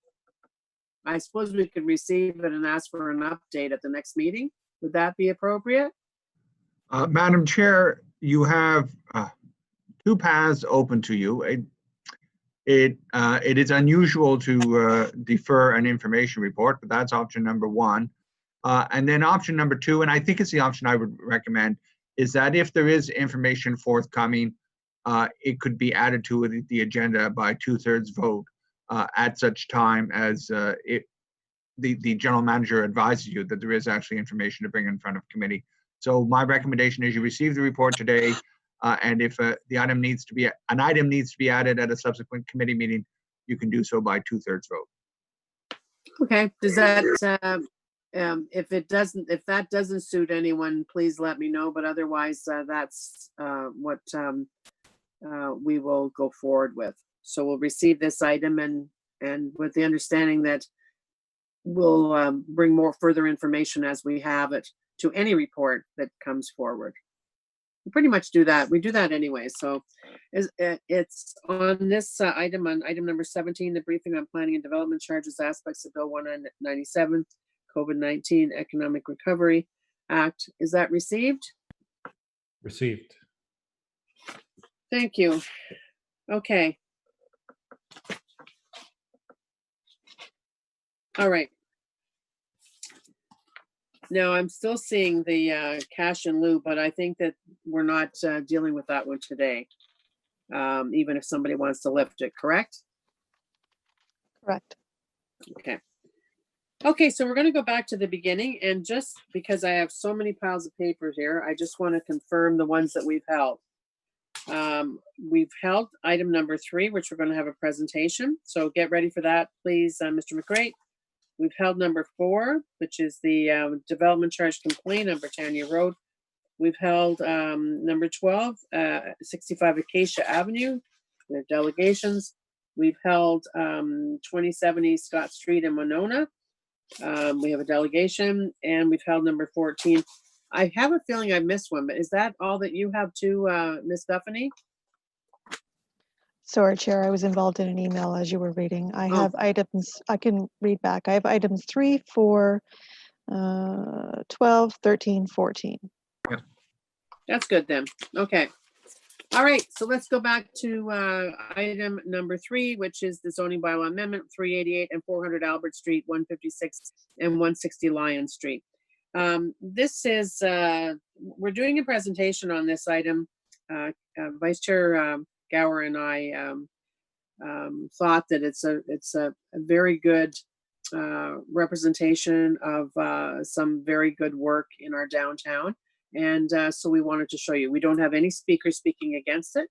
I suppose we could receive it and ask for an update at the next meeting. Would that be appropriate? Madam Chair, you have two paths open to you. It is unusual to defer an information report, but that's option number one. And then option number two, and I think it's the option I would recommend, is that if there is information forthcoming, it could be added to the agenda by 2/3 vote at such time as the general manager advises you that there is actually information to bring in front of committee. So my recommendation is you receive the report today, and if an item needs to be added at a subsequent committee meeting, you can do so by 2/3 vote. Okay. Does that if that doesn't suit anyone, please let me know. But otherwise, that's what we will go forward with. So we'll receive this item and with the understanding that we'll bring more further information as we have it to any report that comes forward. We pretty much do that. We do that anyway. So it's on this item, on item number 17, the briefing on planning and development charges aspects of Bill 197, COVID-19 Economic Recovery Act. Is that received? Received. Thank you. Okay. All right. No, I'm still seeing the cash in lieu, but I think that we're not dealing with that one today. Even if somebody wants to lift it, correct? Correct. Okay. Okay, so we're going to go back to the beginning, and just because I have so many piles of papers here, I just want to confirm the ones that we've held. We've held item number 3, which we're going to have a presentation. So get ready for that, please, Mr. McCrate. We've held number 4, which is the development charge complaint on Britannia Road. We've held number 12, 65 Acacia Avenue, their delegations. We've held 2070 Scott Street in Winona. We have a delegation, and we've held number 14. I have a feeling I missed one, but is that all that you have too, Ms. Duffany? Sorry, Chair, I was involved in an email as you were reading. I Oh. have items, I can read back. I have items 3, 4, 12, 13, 14. That's good then. Okay. All right, so let's go back to item number 3, which is the zoning bylaw amendment, 388 and 400 Albert Street, 156 and 160 Lion Street. This is, we're doing a presentation on this item. Vice Chair Gower and I thought that it's a very good representation of some very good work in our downtown. And so we wanted to show you. We don't have any speakers speaking against it,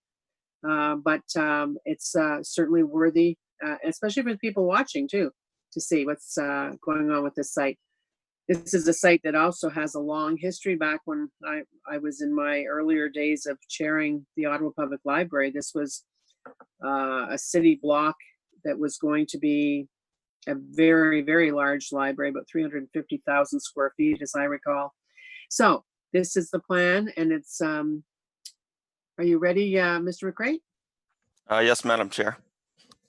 but it's certainly worthy, especially for people watching too, to see what's going on with this site. This is a site that also has a long history. Back when I was in my earlier days of chairing the Ottawa Public Library, this was a city block that was going to be a very, very large library, about 350,000 square feet, as I recall. So this is the plan, and it's, are you ready, Mr. McCrate? Yes, Madam Chair.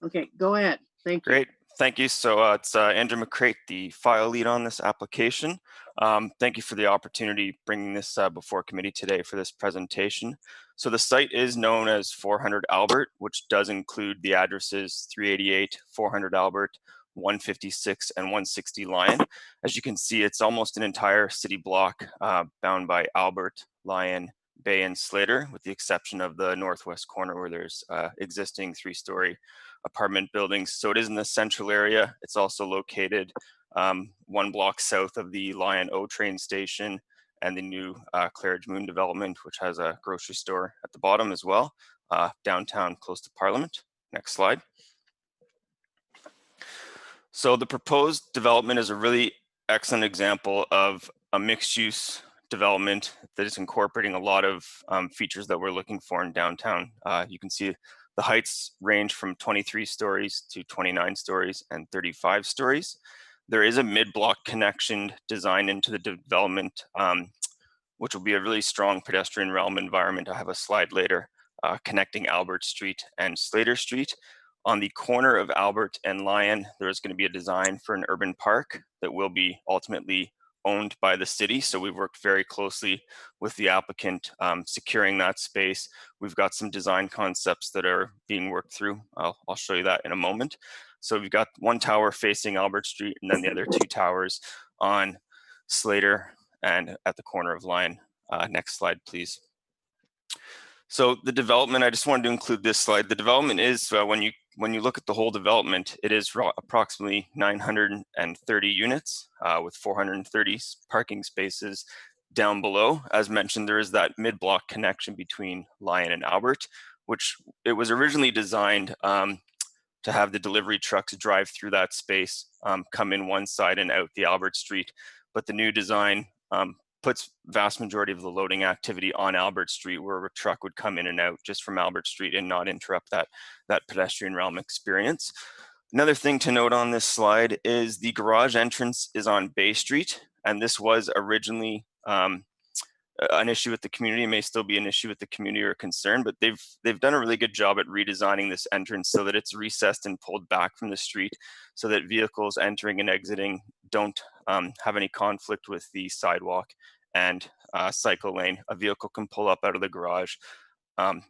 Okay, go ahead. Thank you. Great. Thank you. So it's Andrew McCrate, the file lead on this application. Thank you for the opportunity bringing this before committee today for this presentation. So the site is known as 400 Albert, which does include the addresses 388, 400 Albert, 156 and 160 Lion. As you can see, it's almost an entire city block bound by Albert, Lion, Bay, and Slater, with the exception of the northwest corner where there's existing 3-story apartment buildings. So it is in the central area. It's also located 1 block south of the Lion O train station and the new Claridge Moon development, which has a grocery store at the bottom as well, downtown close to Parliament. Next slide. So the proposed development is a really excellent example of a mixed-use development that is incorporating a lot of features that we're looking for in downtown. You can see the heights range from 23 stories to 29 stories and 35 stories. There is a mid-block connection designed into the development, which will be a really strong pedestrian realm environment. I have a slide later connecting Albert Street and Slater Street. On the corner of Albert and Lion, there is going to be a design for an urban park that will be ultimately owned by the city. So we've worked very closely with the applicant securing that space. We've got some design concepts that are being worked through. I'll show you that in a moment. So we've got 1 tower facing Albert Street and then the other 2 towers on Slater and at the corner of Lion. Next slide, please. So the development, I just wanted to include this slide. The development is, when you look at the whole development, it is approximately 930 units with 430 parking spaces down below. As mentioned, there is that mid-block connection between Lion and Albert, which it was originally designed to have the delivery trucks drive through that space, come in one side and out the Albert Street. But the new design puts vast majority of the loading activity on Albert Street, where a truck would come in and out just from Albert Street and not interrupt that pedestrian realm experience. Another thing to note on this slide is the garage entrance is on Bay Street, and this was originally an issue with the community. It may still be an issue with the community or concern, but they've done a really good job at redesigning this entrance so that it's recessed and pulled back from the street so that vehicles entering and exiting don't have any conflict with the sidewalk and cycle lane. A vehicle can pull up out of the garage,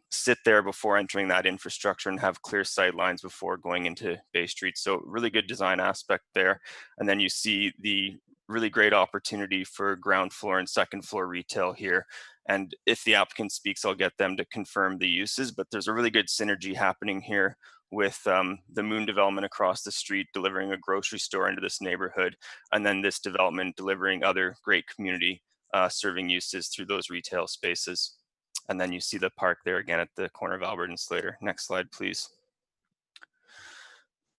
sit there before entering that infrastructure and have clear sight lines before going into Bay Street. So really good design aspect there. And then you see the really great opportunity for ground floor and second floor retail here. And if the applicant speaks, I'll get them to confirm the uses, but there's a really good synergy happening here with the Moon development across the street, delivering a grocery store into this neighborhood, and then this development delivering other great community serving uses through those retail spaces. And then you see the park there again at the corner of Albert and Slater. Next slide, please.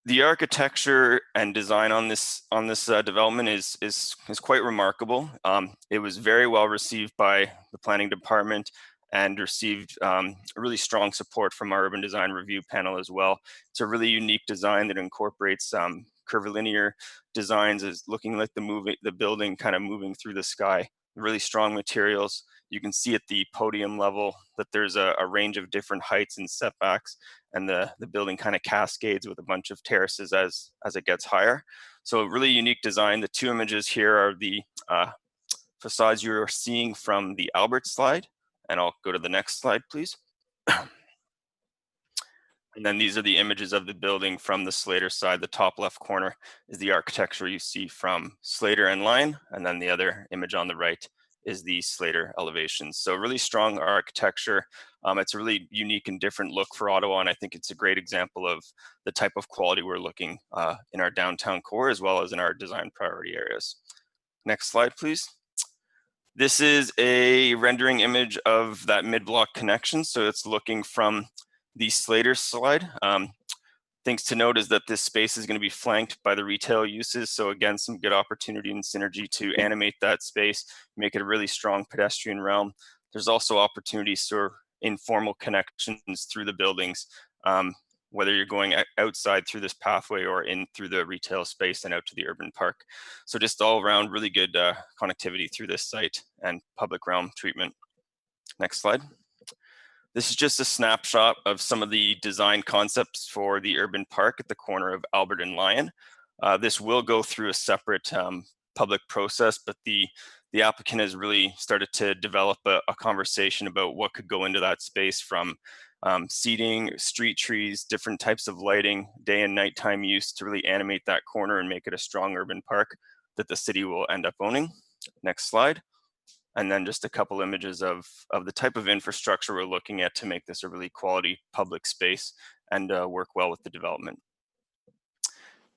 The architecture and design on this development is quite remarkable. It was very well received by the planning department and received really strong support from our urban design review panel as well. It's a really unique design that incorporates curvilinear designs, as looking like the building kind of moving through the sky. Really strong materials. You can see at the podium level that there's a range of different heights and setbacks, and the building kind of cascades with a bunch of terraces as it gets higher. So a really unique design. The two images here are the facades you're seeing from the Albert slide, and I'll go to the next slide, please. And then these are the images of the building from the Slater side. The top left corner is the architecture you see from Slater and Lyon, and then the other image on the right is the Slater elevations. So really strong architecture. It's a really unique and different look for Ottawa, and I think it's a great example of the type of quality we're looking in our downtown core as well as in our design priority areas. Next slide, please. This is a rendering image of that mid-block connection. So it's looking from the Slater slide. Things to note is that this space is going to be flanked by the retail uses. So again, some good opportunity and synergy to animate that space, make it a really strong pedestrian realm. There's also opportunities for informal connections through the buildings, whether you're going outside through this pathway or in through the retail space and out to the urban park. So just all around really good connectivity through this site and public realm treatment. Next slide. This is just a snapshot of some of the design concepts for the urban park at the corner of Albert and Lyon. This will go through a separate public process, but the applicant has really started to develop a conversation about what could go into that space, from seating, street trees, different types of lighting, day and nighttime use to really animate that corner and make it a strong urban park that the city will end up owning. Next slide. And then just a couple images of the type of infrastructure we're looking at to make this a really quality public space and work well with the development.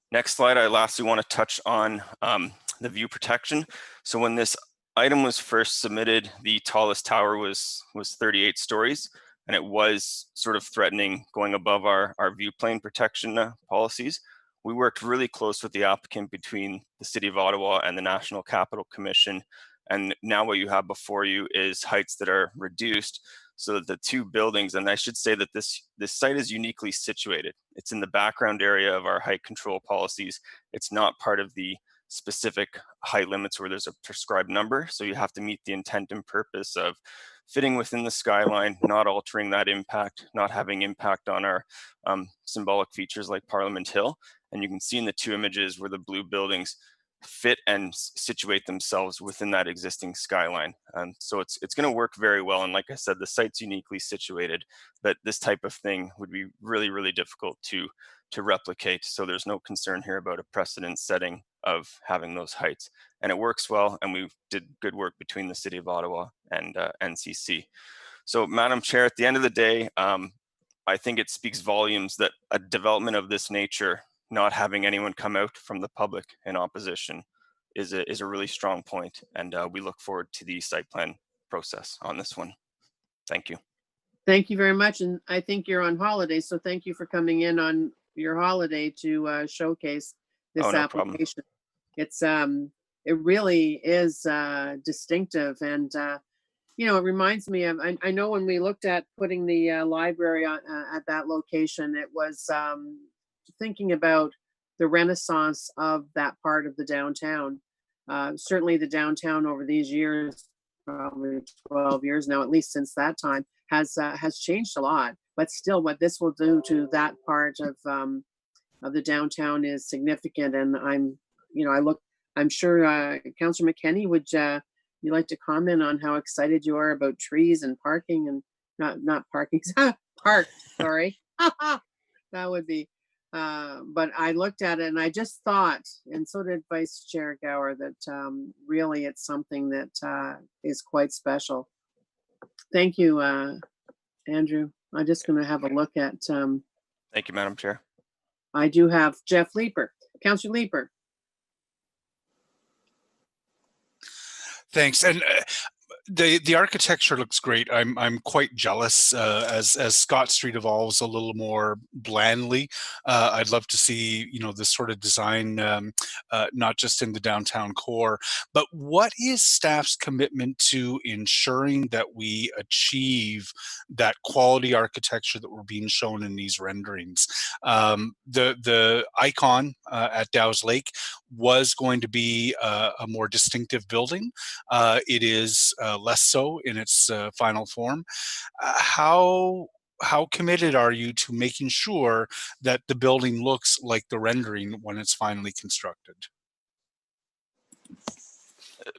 Next slide, I lastly want to touch on the view protection. So when this item was first submitted, the tallest tower was 38 stories, and it was sort of threatening going above our view plane protection policies. We worked really close with the applicant between the City of Ottawa and the National Capital Commission. And now what you have before you is heights that are reduced so that the two buildings, and I should say that this site is uniquely situated. It's in the background area of our height control policies. It's not part of the specific height limits where there's a prescribed number. So you have to meet the intent and purpose of fitting within the skyline, not altering that impact, not having impact on our symbolic features like Parliament Hill. And you can see in the two images where the blue buildings fit and situate themselves within that existing skyline. So it's going to work very well. And like I said, the site's uniquely situated, but this type of thing would be really, really difficult to replicate. So there's no concern here about a precedent setting of having those heights. And it works well, and we did good work between the City of Ottawa and NCC. So Madam Chair, at the end of the day, I think it speaks volumes that a development of this nature, not having anyone come out from the public in opposition, is a really strong point, and we look forward to the site plan process on this one. Thank you. Thank you very much, and I think you're on holiday, so thank you for coming in on your holiday to showcase this application. It's it really is distinctive, and you know, it reminds me of, I know when we looked at putting the library at that location, it was thinking about the renaissance of that part of the downtown. Certainly the downtown over these years, probably 12 years now, at least since that time, has changed a lot. But still, what this will do to that part of the downtown is significant. And I'm sure Councillor McKenney, would you like to comment on how excited you are about trees and parking and not parking, park, sorry. That would be. But I looked at it and I just thought, and so did Vice Chair Gower, that really it's something that is quite special. Thank you, Andrew. I'm just going to have a look at. Thank you, Madam Chair. I do have Jeff Leeper, Councillor Leeper. Thanks. And the architecture looks great. I'm quite jealous as Scott Street evolves a little more blandly. I'd love to see, you know, this sort of design, not just in the downtown core. But what is staff's commitment to ensuring that we achieve that quality architecture that we're being shown in these renderings? The icon, at Dow's Lake was going to be a more distinctive building. It is less so in its final form. How committed are you to making sure that the building looks like the rendering when it's finally constructed?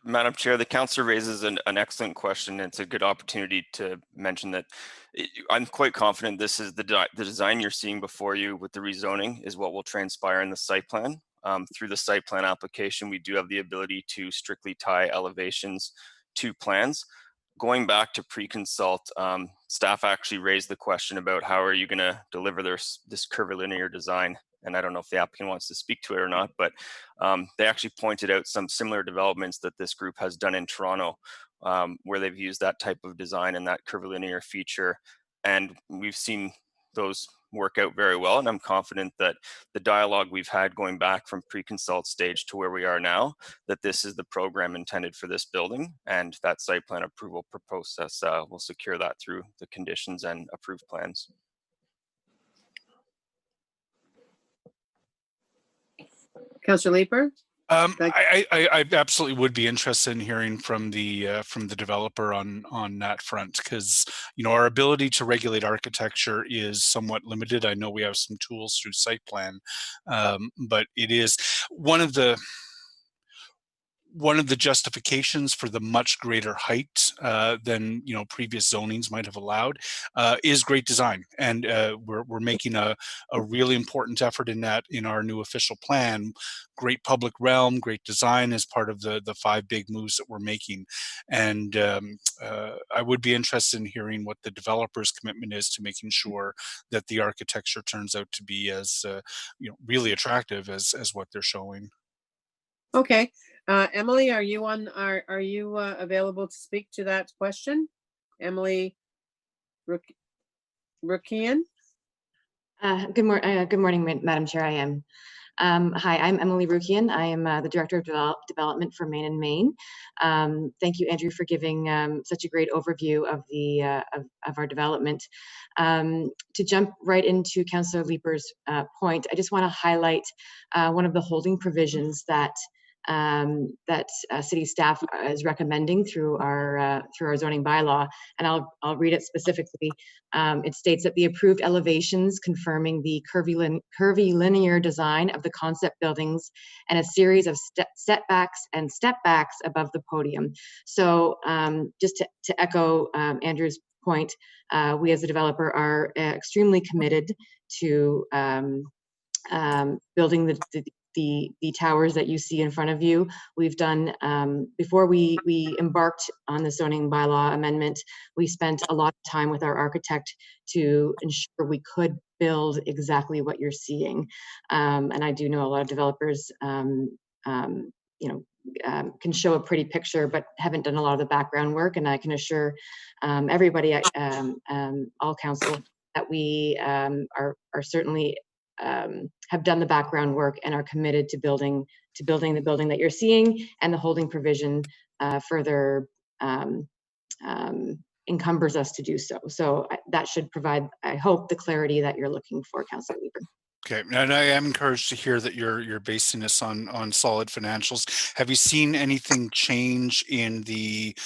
Madam Chair, the councillor raises an excellent question. It's a good opportunity to mention that I'm quite confident this is the design you're seeing before you with the rezoning is what will transpire in the site plan. Through the site plan application, we do have the ability to strictly tie elevations to plans. Going back to pre-consult, staff actually raised the question about how are you going to deliver this curvilinear design? And I don't know if the applicant wants to speak to it or not, but they actually pointed out some similar developments that this group has done in Toronto, where they've used that type of design and that curvilinear feature. And we've seen those work out very well. And I'm confident that the dialogue we've had going back from pre-consult stage to where we are now, that this is the program intended for this building, and that site plan approval process will secure that through the conditions and approved plans. Councillor Leeper? I absolutely would be interested in hearing from the developer on that front, because our ability to regulate architecture is somewhat limited. I know we have some tools through site plan, but it is one of the justifications for the much greater height than previous zonings might have allowed is great design, and we're making a really important effort in that in our new official plan. Great public realm, great design as part of the 5 big moves that we're making, and I would be interested in hearing what the developer's commitment is to making sure that the architecture turns out to be as really attractive as what they're showing. Okay. Emily, are you available to speak to that question? Emily Rookian? Good morning, Madam Chair. I am. Hi, I'm Emily Rookian. I am the Director of Development for Main and Main. Thank you, Andrew, for giving such a great overview of the of our development. To jump right into Councillor Leeper's point, I just want to highlight one of the holding provisions that city staff is recommending through our zoning bylaw, and I'll read it specifically. It states that the approved elevations confirming the curvilinear design of the concept buildings and a series of setbacks and stepbacks above the podium. So just to echo Andrew's point, we as a developer are extremely committed to building the towers that you see in front of you. We've done, before we embarked on the zoning bylaw amendment, we spent a lot of time with our architect to ensure we could build exactly what you're seeing. And I do know a lot of developers, can show a pretty picture, but haven't done a lot of the background work. And I can assure everybody, all council, that we are certainly have done the background work and are committed to building the building that you're seeing, and the holding provision further encumbers us to do so. So that should provide, I hope, the clarity that you're looking for, Councillor Weaver. Okay, and I am encouraged to hear that you're basing this on solid financials. Have you seen anything change in the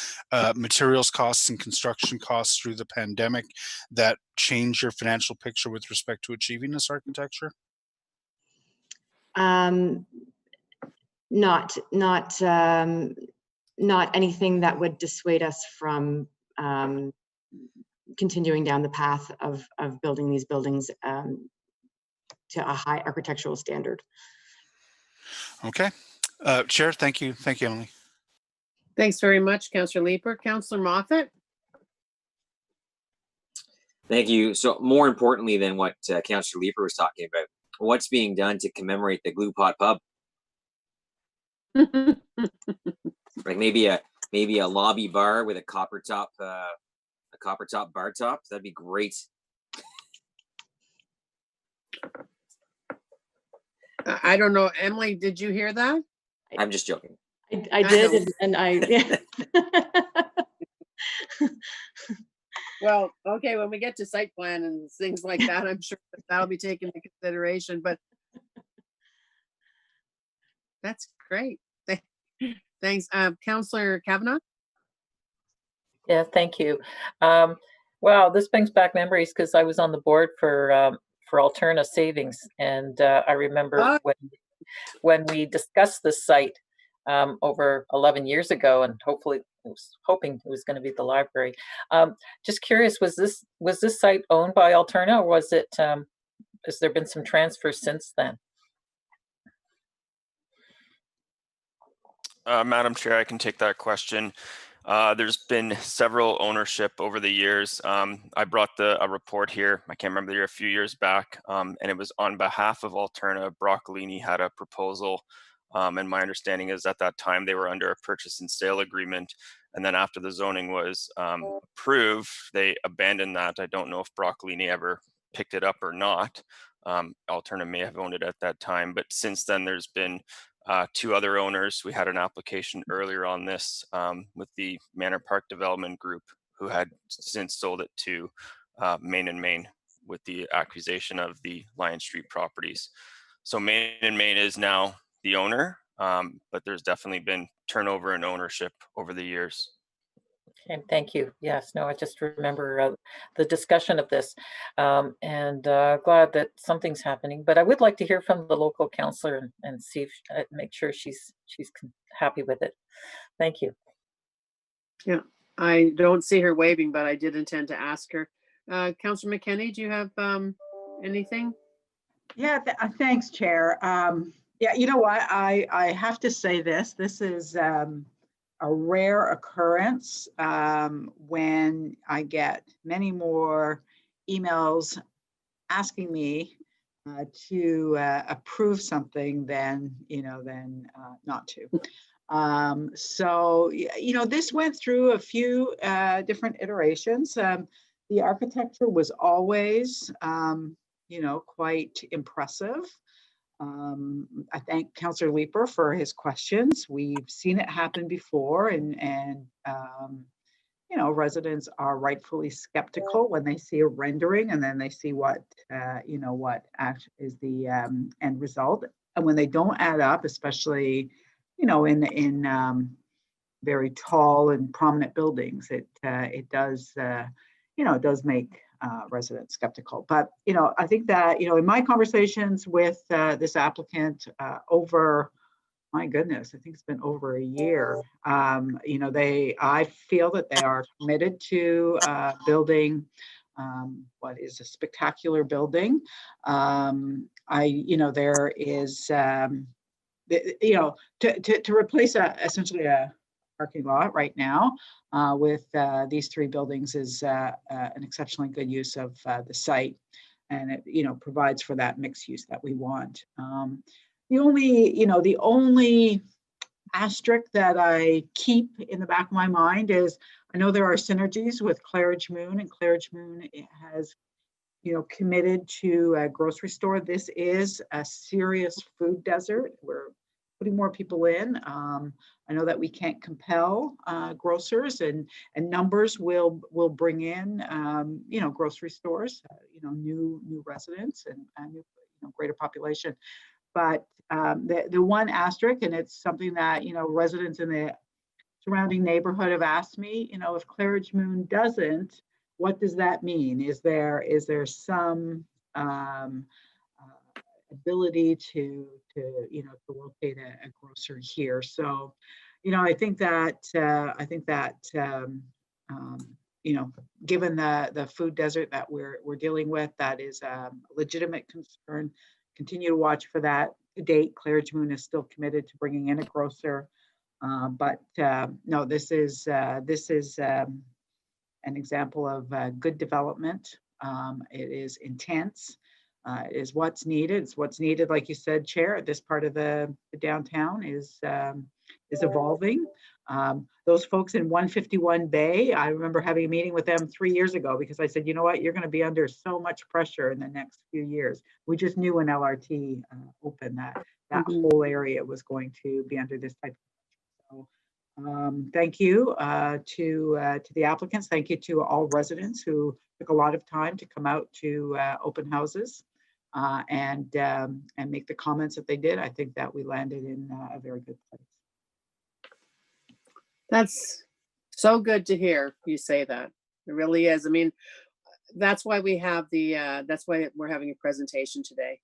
materials costs and construction costs through the pandemic that change your financial picture with respect to achieving this architecture? Not anything that would dissuade us from continuing down the path of building these buildings to a high architectural standard. Okay. Chair, thank you. Thank you, Emily. Thanks very much, Councillor Leeper. Councillor Moffat? Thank you. So more importantly than what Councillor Leeper was talking about, what's being done to commemorate the Glue Pot Pub? Like maybe a lobby bar with a copper top bar top. That'd be great. I don't know, Emily, did you hear that? I'm just joking. I did, and I. Yeah. Well, okay, when we get to site plan and things like that, I'm sure that'll be taken into consideration. But That's great. Thanks. Councillor Kavanagh? Yeah, thank you. Wow, this brings back memories because I was on the board for Alterna Savings, and I remember when we discussed this site over 11 years ago, and hopefully was hoping it was going to be the library. Just curious, was this site owned by Alterna, or was it? Has there been some transfers since then? Madam Chair, I can take that question. There's been several ownership over the years. I brought a report here, I can't remember the year, a few years back, and it was on behalf of Alterna. Broccolini had a proposal, and my understanding is at that time they were under a purchase and sale agreement, and then after the zoning was approved, they abandoned that. I don't know if Broccolini ever picked it up or not. Alterna may have owned it at that time, but since then there's been two other owners. We had an application earlier on this with the Manor Park Development Group, who had since sold it to Main and Main with the acquisition of the Lion Street properties. So Main and Main is now the owner, but there's definitely been turnover in ownership over the years. Okay, thank you. Yes, no, I just remember the discussion of this, and glad that something's happening. But I would like to hear from the local councillor and see if make sure she's happy with it. Thank you. Yeah, I don't see her waving, but I did intend to ask her. Councillor McKenney, do you have anything? Yeah, thanks, Chair. Yeah, you know what? I have to say this. This is a rare occurrence when I get many more emails asking me to approve something than not to. So this went through a few different iterations. The architecture was always quite impressive. I thank Councillor Leeper for his questions. We've seen it happen before, and residents are rightfully skeptical when they see a rendering and then they see what is the end result. And when they don't add up, especially in very tall and prominent buildings, it does make residents skeptical. But I think that in my conversations with this applicant over, my goodness, I think it's been over a year. I feel that they are committed to building what is a spectacular building. There is to replace essentially a parking lot right now with these three buildings is an exceptionally good use of the site, and it provides for that mixed use that we want. The only asterisk that I keep in the back of my mind is I know there are synergies with Claridge Moon, and Claridge Moon has committed to a grocery store. This is a serious food desert. We're putting more people in. I know that we can't compel grocers, and numbers will bring in grocery stores, new residents and new greater population. But the one asterisk, and it's something that residents in the surrounding neighborhood have asked me, if Claridge Moon doesn't, what does that mean? Is there some ability to locate a grocer here? So I think that given the food desert that we're dealing with, that is a legitimate concern. Continue to watch for that. To date, Claridge Moon is still committed to bringing in a grocer, but no, this is an example of good development. It is intense. It is what's needed. It's what's needed, like you said, Chair. This part of the downtown is evolving. Those folks in 151 Bay, I remember having a meeting with them 3 years ago because I said, you know what, you're going to be under so much pressure in the next few years. We just knew when LRT opened that whole area was going to be under this type of pressure. So thank you to the applicants. Thank you to all residents who took a lot of time to come out to open houses. and make the comments that they did, I think that we landed in a very good place. That's so good to hear you say that. It really is. I mean, that's why we have that's why we're having a presentation today.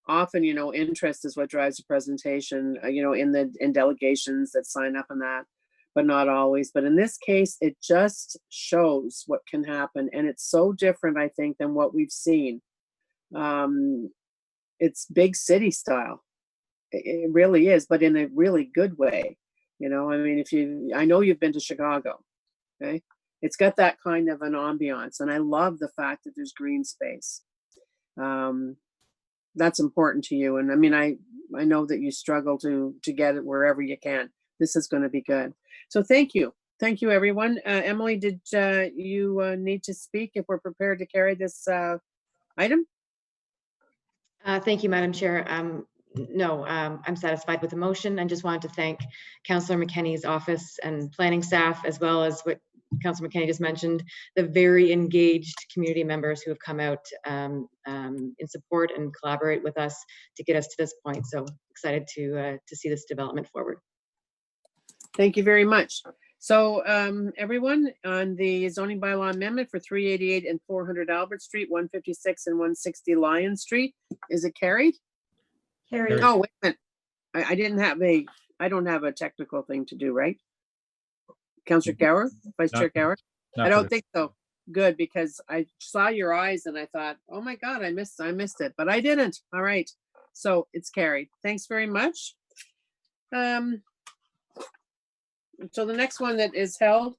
Often, you know, interest is what drives the presentation, you know, in delegations that sign up on that, but not always. But in this case, it just shows what can happen. And it's so different, I think, than what we've seen. It's big city style. It really is, but in a really good way. You know, I mean, I know you've been to Chicago, okay? It's got that kind of an ambiance. And I love the fact that there's green space. That's important to you. And I mean, I know that you struggle to get it wherever you can. This is going to be good. So thank you. Thank you, everyone. Emily, did you need to speak if we're prepared to carry this item? Thank you, Madam Chair. No, I'm satisfied with the motion and just wanted to thank Councillor McKenney's office and planning staff, as well as what Councillor McKenney just mentioned, the very engaged community members who have come out in support and collaborate with us to get us to this point. So excited to see this development forward. Thank you very much. So everyone, on the zoning bylaw amendment for 388 and 400 Albert Street, 156 and 160 Lion Street, is it carried? Carried. Oh, wait a minute. I don't have a technical thing to do, right? Councillor Gower, Vice Chair Gower? I don't think so. Good, because I saw your eyes and I thought, oh my God, I missed it, but I didn't. All right. So it's carried. Thanks very much. So the next one that is held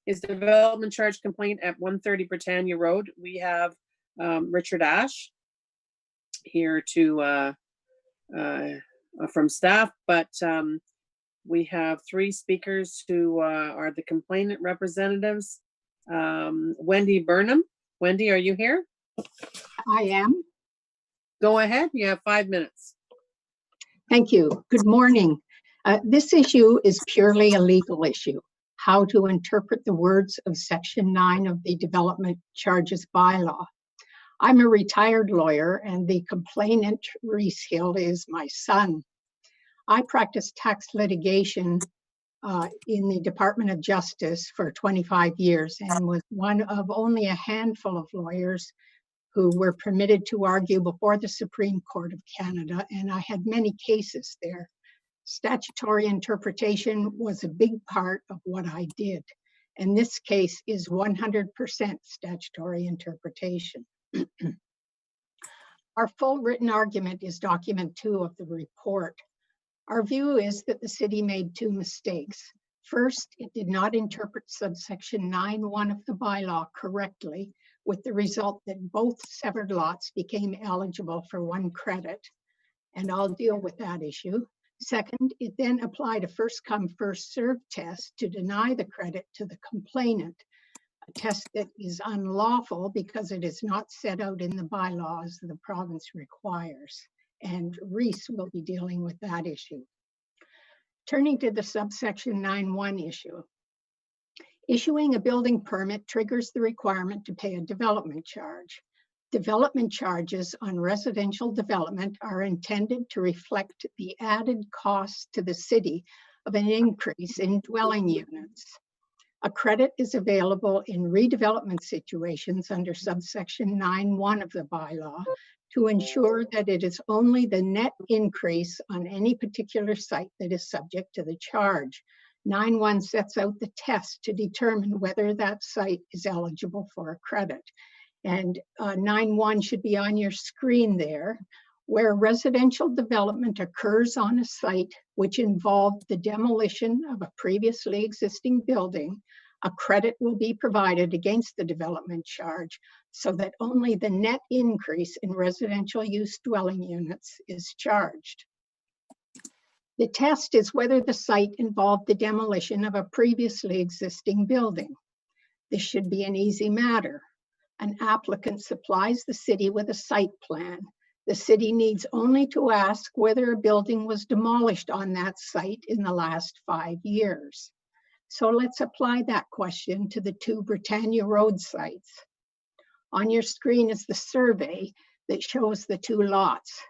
is the development charge complaint at 130 Britannia Road. We have Richard Ash here to from staff, but we have three speakers who are the complainant representatives. Wendy Burnham. Wendy, are you here? I am. Go ahead. You have 5 minutes. Thank you. Good morning. This issue is purely a legal issue. How to interpret the words of Section 9 of the Development Charges Bylaw. I'm a retired lawyer and the complainant, Reese Hill, is my son. I practiced tax litigation in the Department of Justice for 25 years and was one of only a handful of lawyers who were permitted to argue before the Supreme Court of Canada, and I had many cases there. Statutory interpretation was a big part of what I did, and this case is 100% statutory interpretation. Our full written argument is document 2 of the report. Our view is that the city made 2 mistakes. First, it did not interpret subsection 9(1) of the bylaw correctly, with the result that both severed lots became eligible for 1 credit, and I'll deal with that issue. Second, it then applied a first-come, first-served test to deny the credit to the complainant, a test that is unlawful because it is not set out in the bylaws the province requires, and Reese will be dealing with that issue. Turning to the subsection 9(1) issue. Issuing a building permit triggers the requirement to pay a development charge. Development charges on residential development are intended to reflect the added cost to the city of an increase in dwelling units. A credit is available in redevelopment situations under subsection 9(1) of the bylaw to ensure that it is only the net increase on any particular site that is subject to the charge. 9(1) sets out the test to determine whether that site is eligible for a credit. And 9(1) should be on your screen there. Where residential development occurs on a site which involved the demolition of a previously existing building, a credit will be provided against the development charge so that only the net increase in residential use dwelling units is charged. The test is whether the site involved the demolition of a previously existing building. This should be an easy matter. An applicant supplies the city with a site plan. The city needs only to ask whether a building was demolished on that site in the last 5 years. So let's apply that question to the 2 Britannia Road sites. On your screen is the survey that shows the two lots.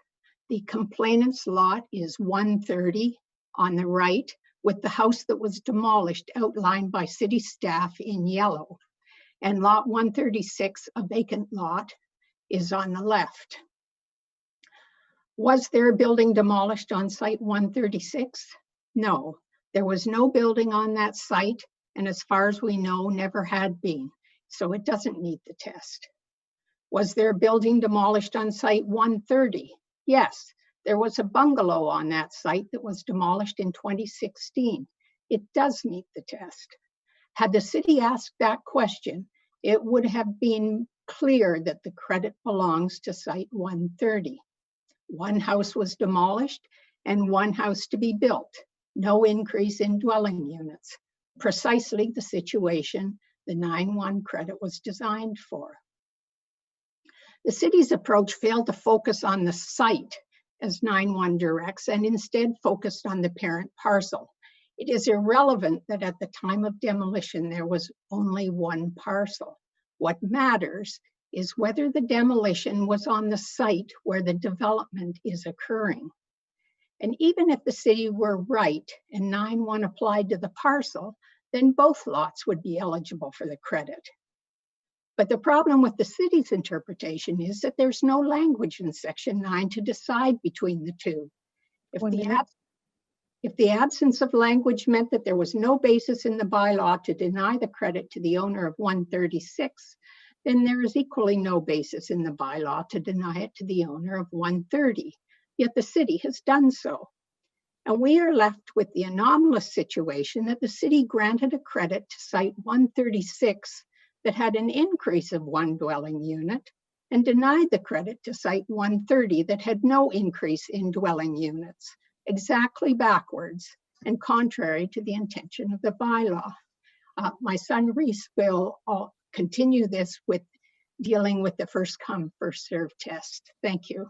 The complainant's lot is 130 on the right, with the house that was demolished outlined by city staff in yellow. And lot 136, a vacant lot, is on the left. Was there a building demolished on site 136? No, there was no building on that site, and as far as we know, never had been, so it doesn't meet the test. Was there a building demolished on site 130? Yes, there was a bungalow on that site that was demolished in 2016. It does meet the test. Had the city asked that question, it would have been clear that the credit belongs to site 130. One house was demolished and one house to be built. No increase in dwelling units. Precisely the situation the 9-1 credit was designed for. The city's approach failed to focus on the site as 9-1 directs and instead focused on the parent parcel. It is irrelevant that at the time of demolition there was only one parcel. What matters is whether the demolition was on the site where the development is occurring. And even if the city were right and 9-1 applied to the parcel, then both lots would be eligible for the credit. But the problem with the city's interpretation is that there's no language in Section 9 to decide between the two. If the absence of language meant that there was no basis in the bylaw to deny the credit to the owner of 136, then there is equally no basis in the bylaw to deny it to the owner of 130, yet the city has done so. And we are left with the anomalous situation that the city granted a credit to site 136 that had an increase of one dwelling unit and denied the credit to site 130 that had no increase in dwelling units, exactly backwards and contrary to the intention of the bylaw. My son Reese will continue this with dealing with the first come, first served test. Thank you.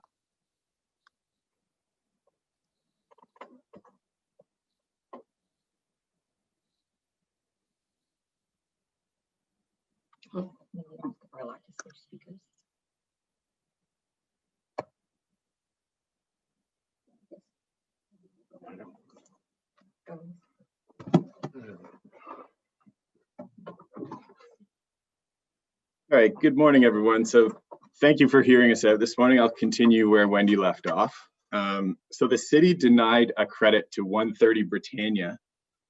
All right, good morning, everyone. So thank you for hearing us out this morning. I'll continue where Wendy left off. So the city denied a credit to 130 Britannia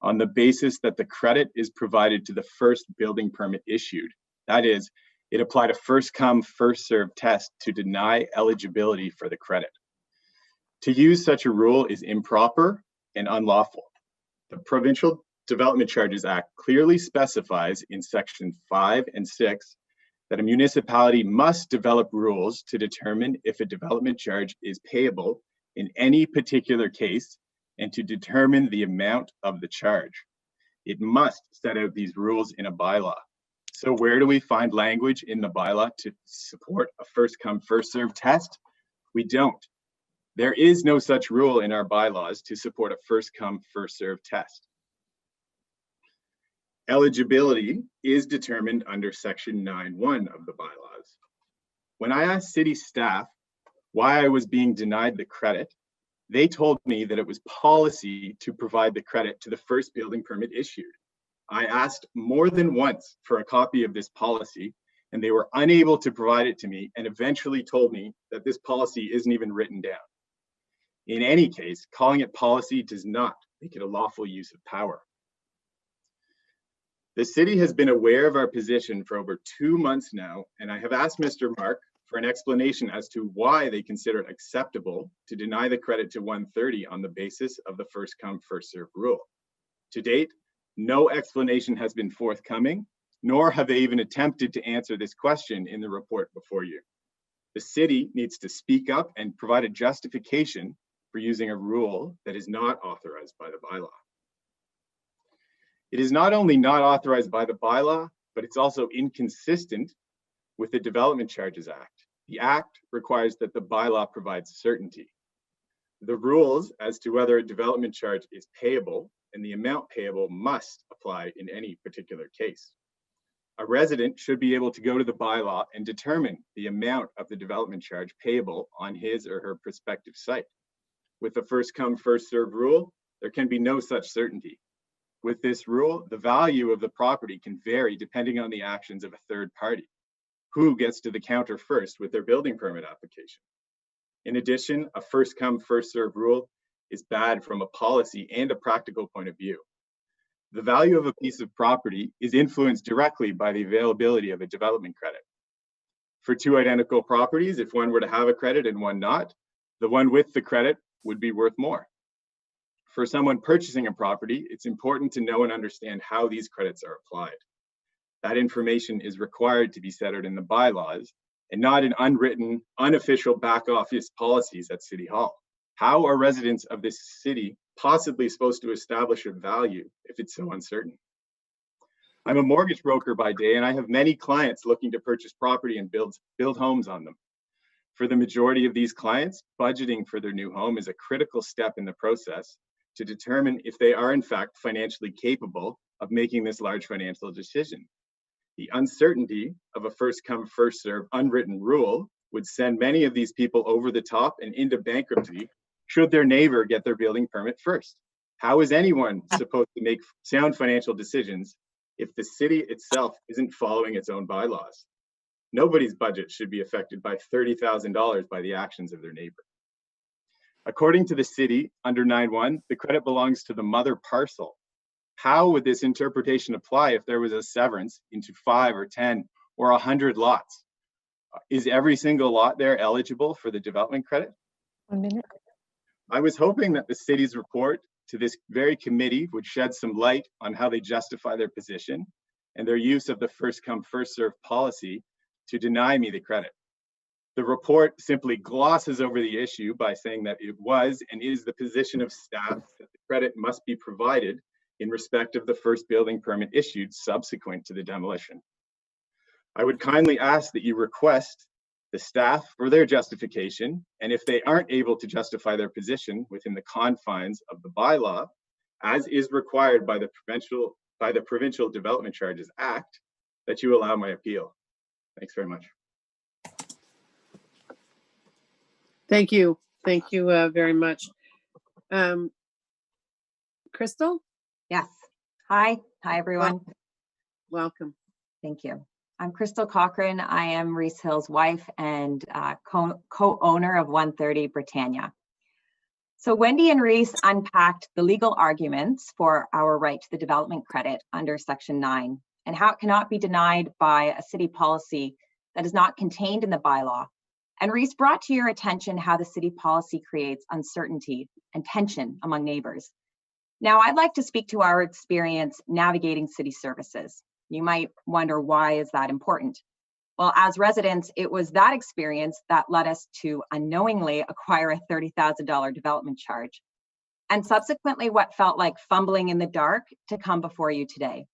on the basis that the credit is provided to the first building permit issued. That is, it applied a first come, first served test to deny eligibility for the credit. To use such a rule is improper and unlawful. The Provincial Development Charges Act clearly specifies in Section 5 and 6 that a municipality must develop rules to determine if a development charge is payable in any particular case and to determine the amount of the charge. It must set out these rules in a bylaw. So where do we find language in the bylaw to support a first come, first served test? We don't. There is no such rule in our bylaws to support a first come, first served test. Eligibility is determined under Section 9(1) of the bylaws. When I asked city staff why I was being denied the credit, they told me that it was policy to provide the credit to the first building permit issued. I asked more than once for a copy of this policy, and they were unable to provide it to me and eventually told me that this policy isn't even written down. In any case, calling it policy does not make it a lawful use of power. The city has been aware of our position for over 2 months now, and I have asked Mr. Mark for an explanation as to why they consider it acceptable to deny the credit to 130 on the basis of the first come, first served rule. To date, no explanation has been forthcoming, nor have they even attempted to answer this question in the report before you. The city needs to speak up and provide a justification for using a rule that is not authorized by the bylaw. It is not only not authorized by the bylaw, but it's also inconsistent with the Development Charges Act. The Act requires that the bylaw provides certainty. The rules as to whether a development charge is payable and the amount payable must apply in any particular case. A resident should be able to go to the bylaw and determine the amount of the development charge payable on his or her prospective site. With the first come, first served rule, there can be no such certainty. With this rule, the value of the property can vary depending on the actions of a third party, who gets to the counter first with their building permit application. In addition, a first come, first served rule is bad from a policy and a practical point of view. The value of a piece of property is influenced directly by the availability of a development credit. For two identical properties, if one were to have a credit and one not, the one with the credit would be worth more. For someone purchasing a property, it's important to know and understand how these credits are applied. That information is required to be set out in the bylaws and not in unwritten, unofficial back office policies at City Hall. How are residents of this city possibly supposed to establish a value if it's so uncertain? I'm a mortgage broker by day, and I have many clients looking to purchase property and build homes on them. For the majority of these clients, budgeting for their new home is a critical step in the process to determine if they are in fact financially capable of making this large financial decision. The uncertainty of a first come, first served unwritten rule would send many of these people over the top and into bankruptcy should their neighbor get their building permit first. How is anyone supposed to make sound financial decisions if the city itself isn't following its own bylaws? Nobody's budget should be affected by $30,000 by the actions of their neighbor. According to the city, under 9.1, the credit belongs to the mother parcel. How would this interpretation apply if there was a severance into 5 or 10 or 100 lots? Is every single lot there eligible for the development credit? 1 minute. I was hoping that the city's report to this very committee would shed some light on how they justify their position and their use of the first come, first served policy to deny me the credit. The report simply glosses over the issue by saying that it was and is the position of staff that the credit must be provided in respect of the first building permit issued subsequent to the demolition. I would kindly ask that you request the staff for their justification, and if they aren't able to justify their position within the confines of the bylaw, as is required by the Provincial Development Charges Act, that you allow my appeal. Thanks very much. Thank you. Thank you very much. Crystal? Yes. Hi, everyone. Welcome. Thank you. I'm Crystal Cochran. I am Reese Hill's wife and co-owner of 130 Britannia. So Wendy and Reese unpacked the legal arguments for our right to the development credit under Section 9 and how it cannot be denied by a city policy that is not contained in the bylaw. And Reese brought to your attention how the city policy creates uncertainty and tension among neighbors. Now, I'd like to speak to our experience navigating city services. You might wonder, why is that important? Well, as residents, it was that experience that led us to unknowingly acquire a $30,000 development charge, and subsequently what felt like fumbling in the dark to come before you today.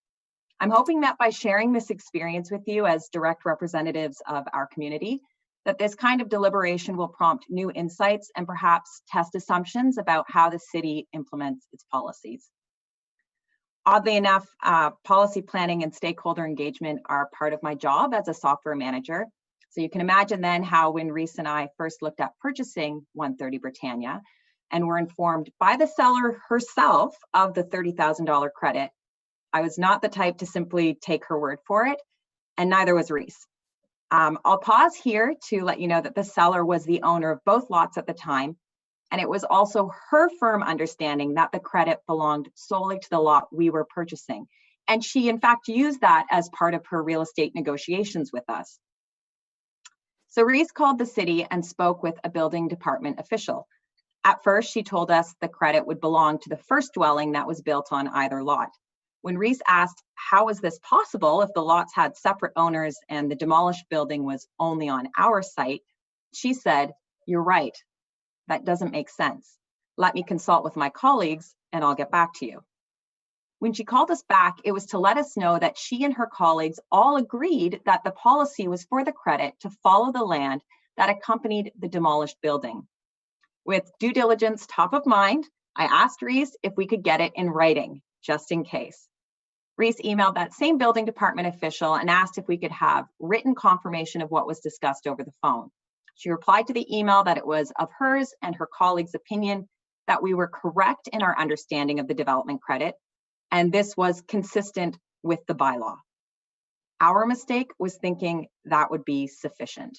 I'm hoping that by sharing this experience with you as direct representatives of our community, that this kind of deliberation will prompt new insights and perhaps test assumptions about how the city implements its policies. Oddly enough, policy planning and stakeholder engagement are part of my job as a software manager. So you can imagine then how when Reese and I first looked at purchasing 130 Britannia and were informed by the seller herself of the $30,000 credit, I was not the type to simply take her word for it, and neither was Reese. I'll pause here to let you know that the seller was the owner of both lots at the time, and it was also her firm understanding that the credit belonged solely to the lot we were purchasing. And she, in fact, used that as part of her real estate negotiations with us. So Reese called the city and spoke with a building department official. At first, she told us the credit would belong to the first dwelling that was built on either lot. When Reese asked, how is this possible if the lots had separate owners and the demolished building was only on our site, she said, "You're right. That doesn't make sense. Let me consult with my colleagues and I'll get back to you." When she called us back, it was to let us know that she and her colleagues all agreed that the policy was for the credit to follow the land that accompanied the demolished building. With due diligence top of mind, I asked Reese if we could get it in writing, just in case. Reese emailed that same building department official and asked if we could have written confirmation of what was discussed over the phone. She replied to the email that it was of hers and her colleague's opinion that we were correct in our understanding of the development credit, and this was consistent with the bylaw. Our mistake was thinking that would be sufficient.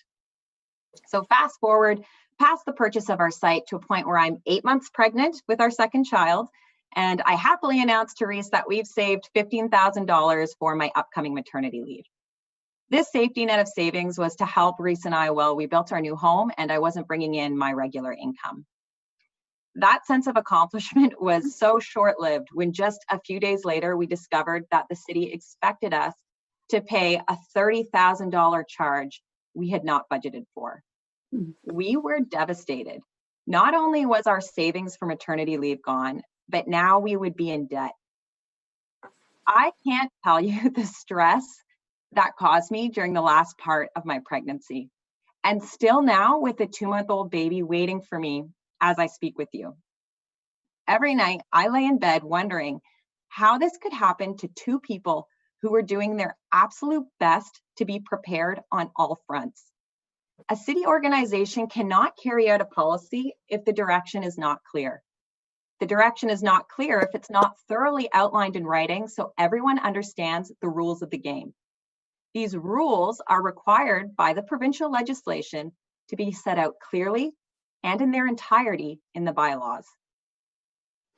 So fast forward past the purchase of our site to a point where I'm 8 months pregnant with our second child, and I happily announced to Reese that we've saved $15,000 for my upcoming maternity leave. This safety net of savings was to help Reese and I while we built our new home and I wasn't bringing in my regular income. That sense of accomplishment was so short-lived when just a few days later, we discovered that the city expected us to pay a $30,000 charge we had not budgeted for. We were devastated. Not only was our savings for maternity leave gone, but now we would be in debt. I can't tell you the stress that caused me during the last part of my pregnancy. And still now with a 2-month-old baby waiting for me as I speak with you. Every night I lay in bed wondering how this could happen to two people who were doing their absolute best to be prepared on all fronts. A city organization cannot carry out a policy if the direction is not clear. The direction is not clear if it's not thoroughly outlined in writing so everyone understands the rules of the game. These rules are required by the provincial legislation to be set out clearly and in their entirety in the bylaws.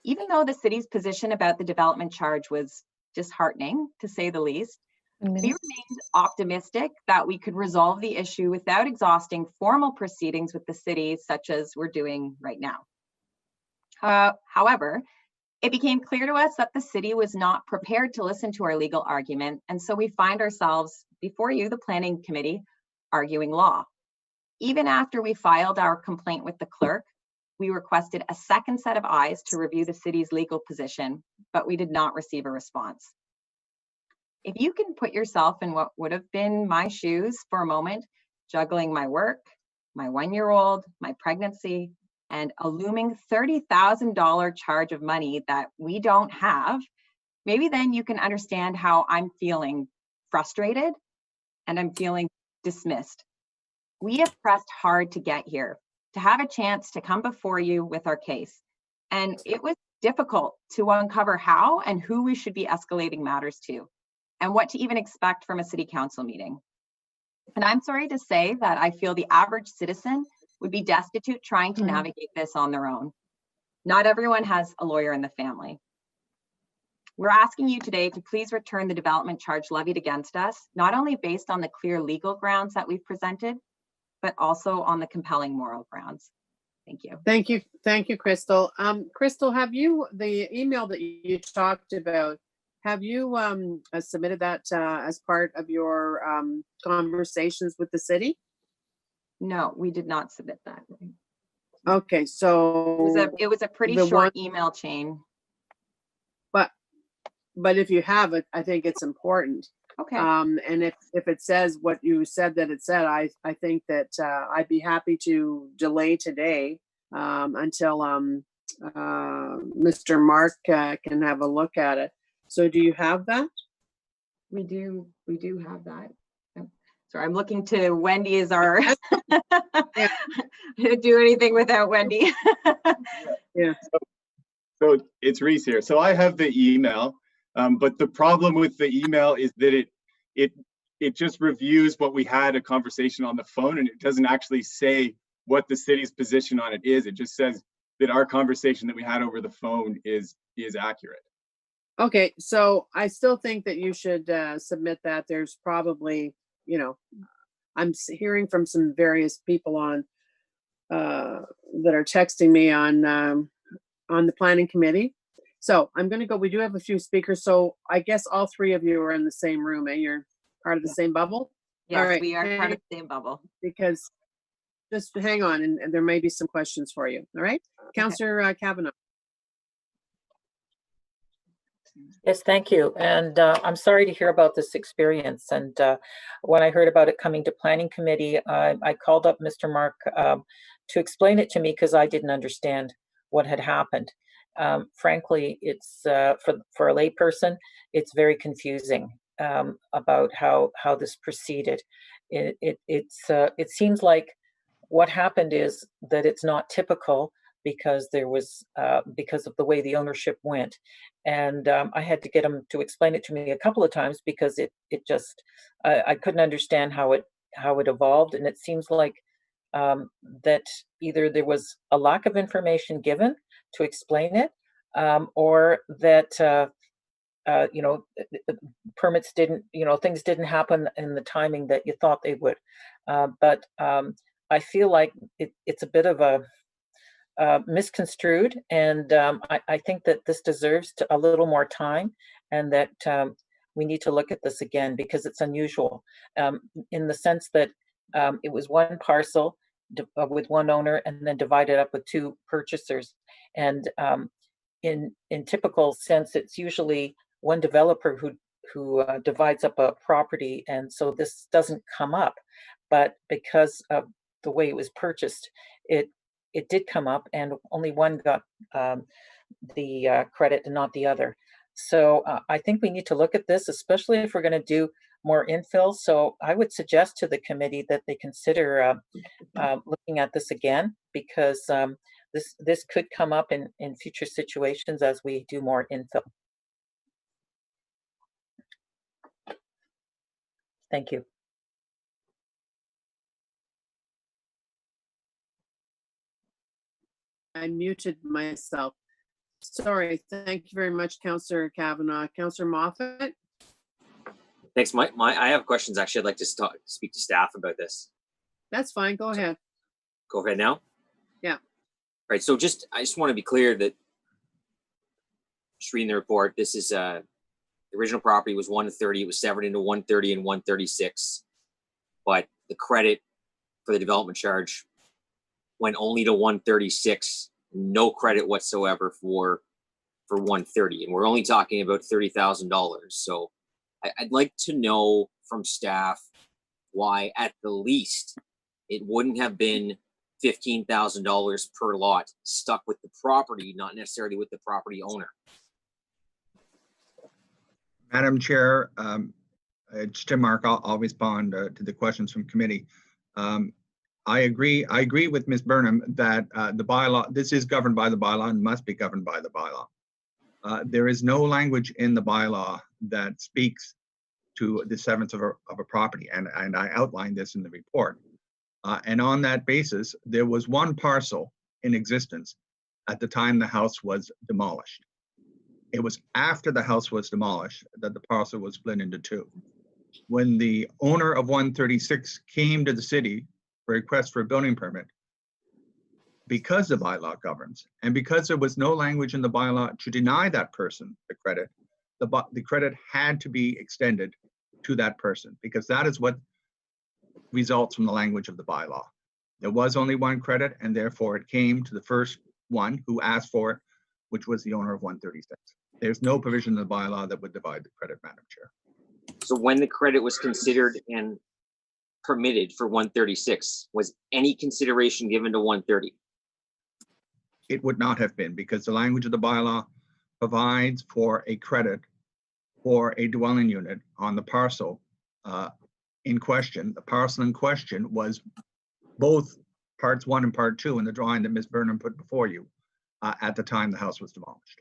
Even though the city's position about the development charge was disheartening, to say the least, we remained optimistic that we could resolve the issue without exhausting formal proceedings with the city, such as we're doing right now. However, it became clear to us that the city was not prepared to listen to our legal argument, and so we find ourselves before you, the planning committee, arguing law. Even after we filed our complaint with the clerk, we requested a second set of eyes to review the city's legal position, but we did not receive a response. If you can put yourself in what would have been my shoes for a moment, juggling my work, my 1-year-old, my pregnancy, and a looming $30,000 charge of money that we don't have, maybe then you can understand how I'm feeling frustrated and I'm feeling dismissed. We have pressed hard to get here, to have a chance to come before you with our case. And it was difficult to uncover how and who we should be escalating matters to, and what to even expect from a city council meeting. And I'm sorry to say that I feel the average citizen would be destitute trying to navigate this on their own. Not everyone has a lawyer in the family. We're asking you today to please return the development charge levied against us, not only based on the clear legal grounds that we've presented, but also on the compelling moral grounds. Thank you. Thank you. Thank you, Crystal. Crystal, have you, the email that you talked about, have you submitted that as part of your conversations with the city? No, we did not submit that. Okay, so it was a pretty short email chain. But if you have it, I think it's important. Okay. And if it says what you said that it said, I think that I'd be happy to delay today until Mr. Mark can have a look at it. So do you have that? We do have that. Sorry, I'm looking to Wendy as our do anything without Wendy. Yeah. So it's Reese here. So I have the email, but the problem with the email is that it just reviews what we had a conversation on the phone, and it doesn't actually say what the city's position on it is. It just says that our conversation that we had over the phone is accurate. Okay, so I still think that you should submit that. There's probably, you know, I'm hearing from some various people on that are texting me on the planning committee. So I'm going to go. We do have a few speakers, so I guess all three of you are in the same room, and you're part of the same bubble. Yes, all right, we are part of the same bubble. Because just hang on, and there may be some questions for you. All right, Councillor Kavanaugh. Yes, thank you. And I'm sorry to hear about this experience. And when I heard about it coming to planning committee, I called up Mr. Mark to explain it to me because I didn't understand what had happened. frankly, it's for a layperson, it's very confusing about how this proceeded. It seems like what happened is that it's not typical because there was because of the way the ownership went, and I had to get him to explain it to me a couple of times because it just I couldn't understand how it evolved, and it seems like that either there was a lack of information given to explain it, or that permits didn't, things didn't happen in the timing that you thought they would. But I feel like it's a bit of a misconstrued, and I think that this deserves a little more time, and that we need to look at this again because it's unusual in the sense that it was one parcel with one owner and then divided up with two purchasers. And in typical sense, it's usually one developer who divides up a property, and so this doesn't come up. But because of the way it was purchased, it did come up, and only one got the credit and not the other. So I think we need to look at this, especially if we're going to do more infill. So I would suggest to the committee that they consider looking at this again, because this could come up in future situations as we do more infill. Thank you. I muted myself. Sorry. Thank you very much, Councillor Kavanagh. Councillor Moffat. Thanks, I have questions. Actually, I'd like to speak to staff about this. That's fine. Go ahead. Go ahead now. Yeah. All right. So I just want to be clear that just reading the report, this is the original property was 130. It was severed into 130 and 136, but the credit for the development charge went only to 136, no credit whatsoever for 130, and we're only talking about $30,000. So I'd like to know from staff why, at the least, it wouldn't have been $15,000 per lot stuck with the property, not necessarily with the property owner. Madam Chair, it's Tim Mark. I'll respond to the questions from committee. I agree with Ms. Burnham that the bylaw, this is governed by the bylaw and must be governed by the bylaw. There is no language in the bylaw that speaks to the severance of a property, and I outlined this in the report. And on that basis, there was one parcel in existence at the time the house was demolished. It was after the house was demolished that the parcel was split into two. When the owner of 136 came to the city for a request for a building permit, because the bylaw governs, and because there was no language in the bylaw to deny that person the credit, the credit had to be extended to that person, because that is what results from the language of the bylaw. There was only one credit, and therefore it came to the first one who asked for it, which was the owner of 136. There's no provision in the bylaw that would divide the credit, Madam Chair. So when the credit was considered and permitted for 136, was any consideration given to 130? It would not have been, because the language of the bylaw provides for a credit for a dwelling unit on the parcel in question. The parcel in question was both parts 1 and part 2 in the drawing that Ms. Burnham put before you at the time the house was demolished.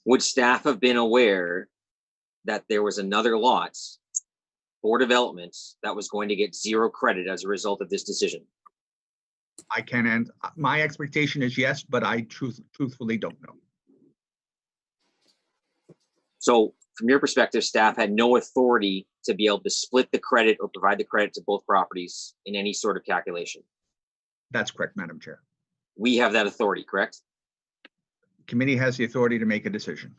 Would staff have been aware that there was another lot for development that was going to get 0 credit as a result of this decision? I can, and my expectation is yes, but I truthfully don't know. So from your perspective, staff had no authority to be able to split the credit or provide the credit to both properties in any sort of calculation? That's correct, Madam Chair. We have that authority, correct? Committee has the authority to make a decision.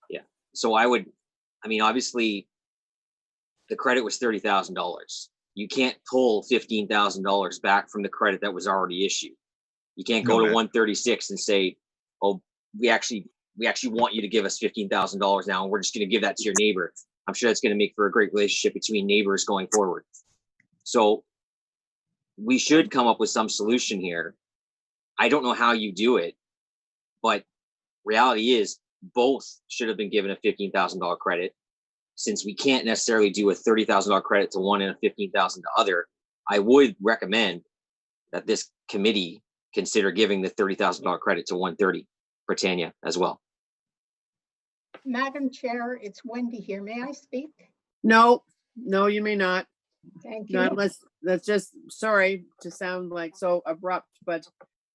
Yeah. So I mean, obviously, the credit was $30,000. You can't pull $15,000 back from the credit that was already issued. You can't go to 136 and say, oh, we actually want you to give us $15,000 now, and we're just going to give that to your neighbor. I'm sure that's going to make for a great relationship between neighbors going forward. So we should come up with some solution here I don't know how you do it, but reality is both should have been given a $15,000 credit. Since we can't necessarily do a $30,000 credit to one and a $15,000 to other, I would recommend that this committee consider giving the $30,000 credit to 130 Britannia as well. Madam Chair, it's Wendy here. May I speak? No, no, you may not. Thank you. Not unless, that's just, sorry to sound like so abrupt, but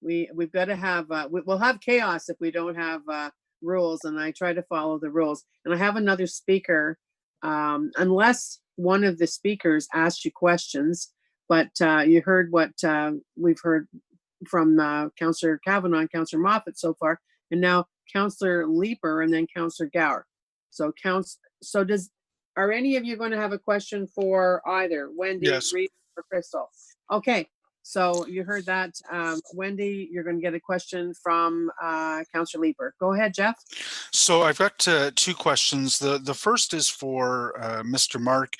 we've got to have, we'll have chaos if we don't have rules, and I try to follow the rules. And I have another speaker, unless one of the speakers asked you questions, but you heard what we've heard from Councillor Kavanaugh and Councillor Moffat so far, and now Councillor Leeper and then Councillor Gower. So are any of you going to have a question for either Wendy, Yes. Reed, or Crystal? Okay, so you heard that. Wendy, you're going to get a question from Councillor Leeper. Go ahead, Jeff. So I've got two questions. The first is for Mr. Mark.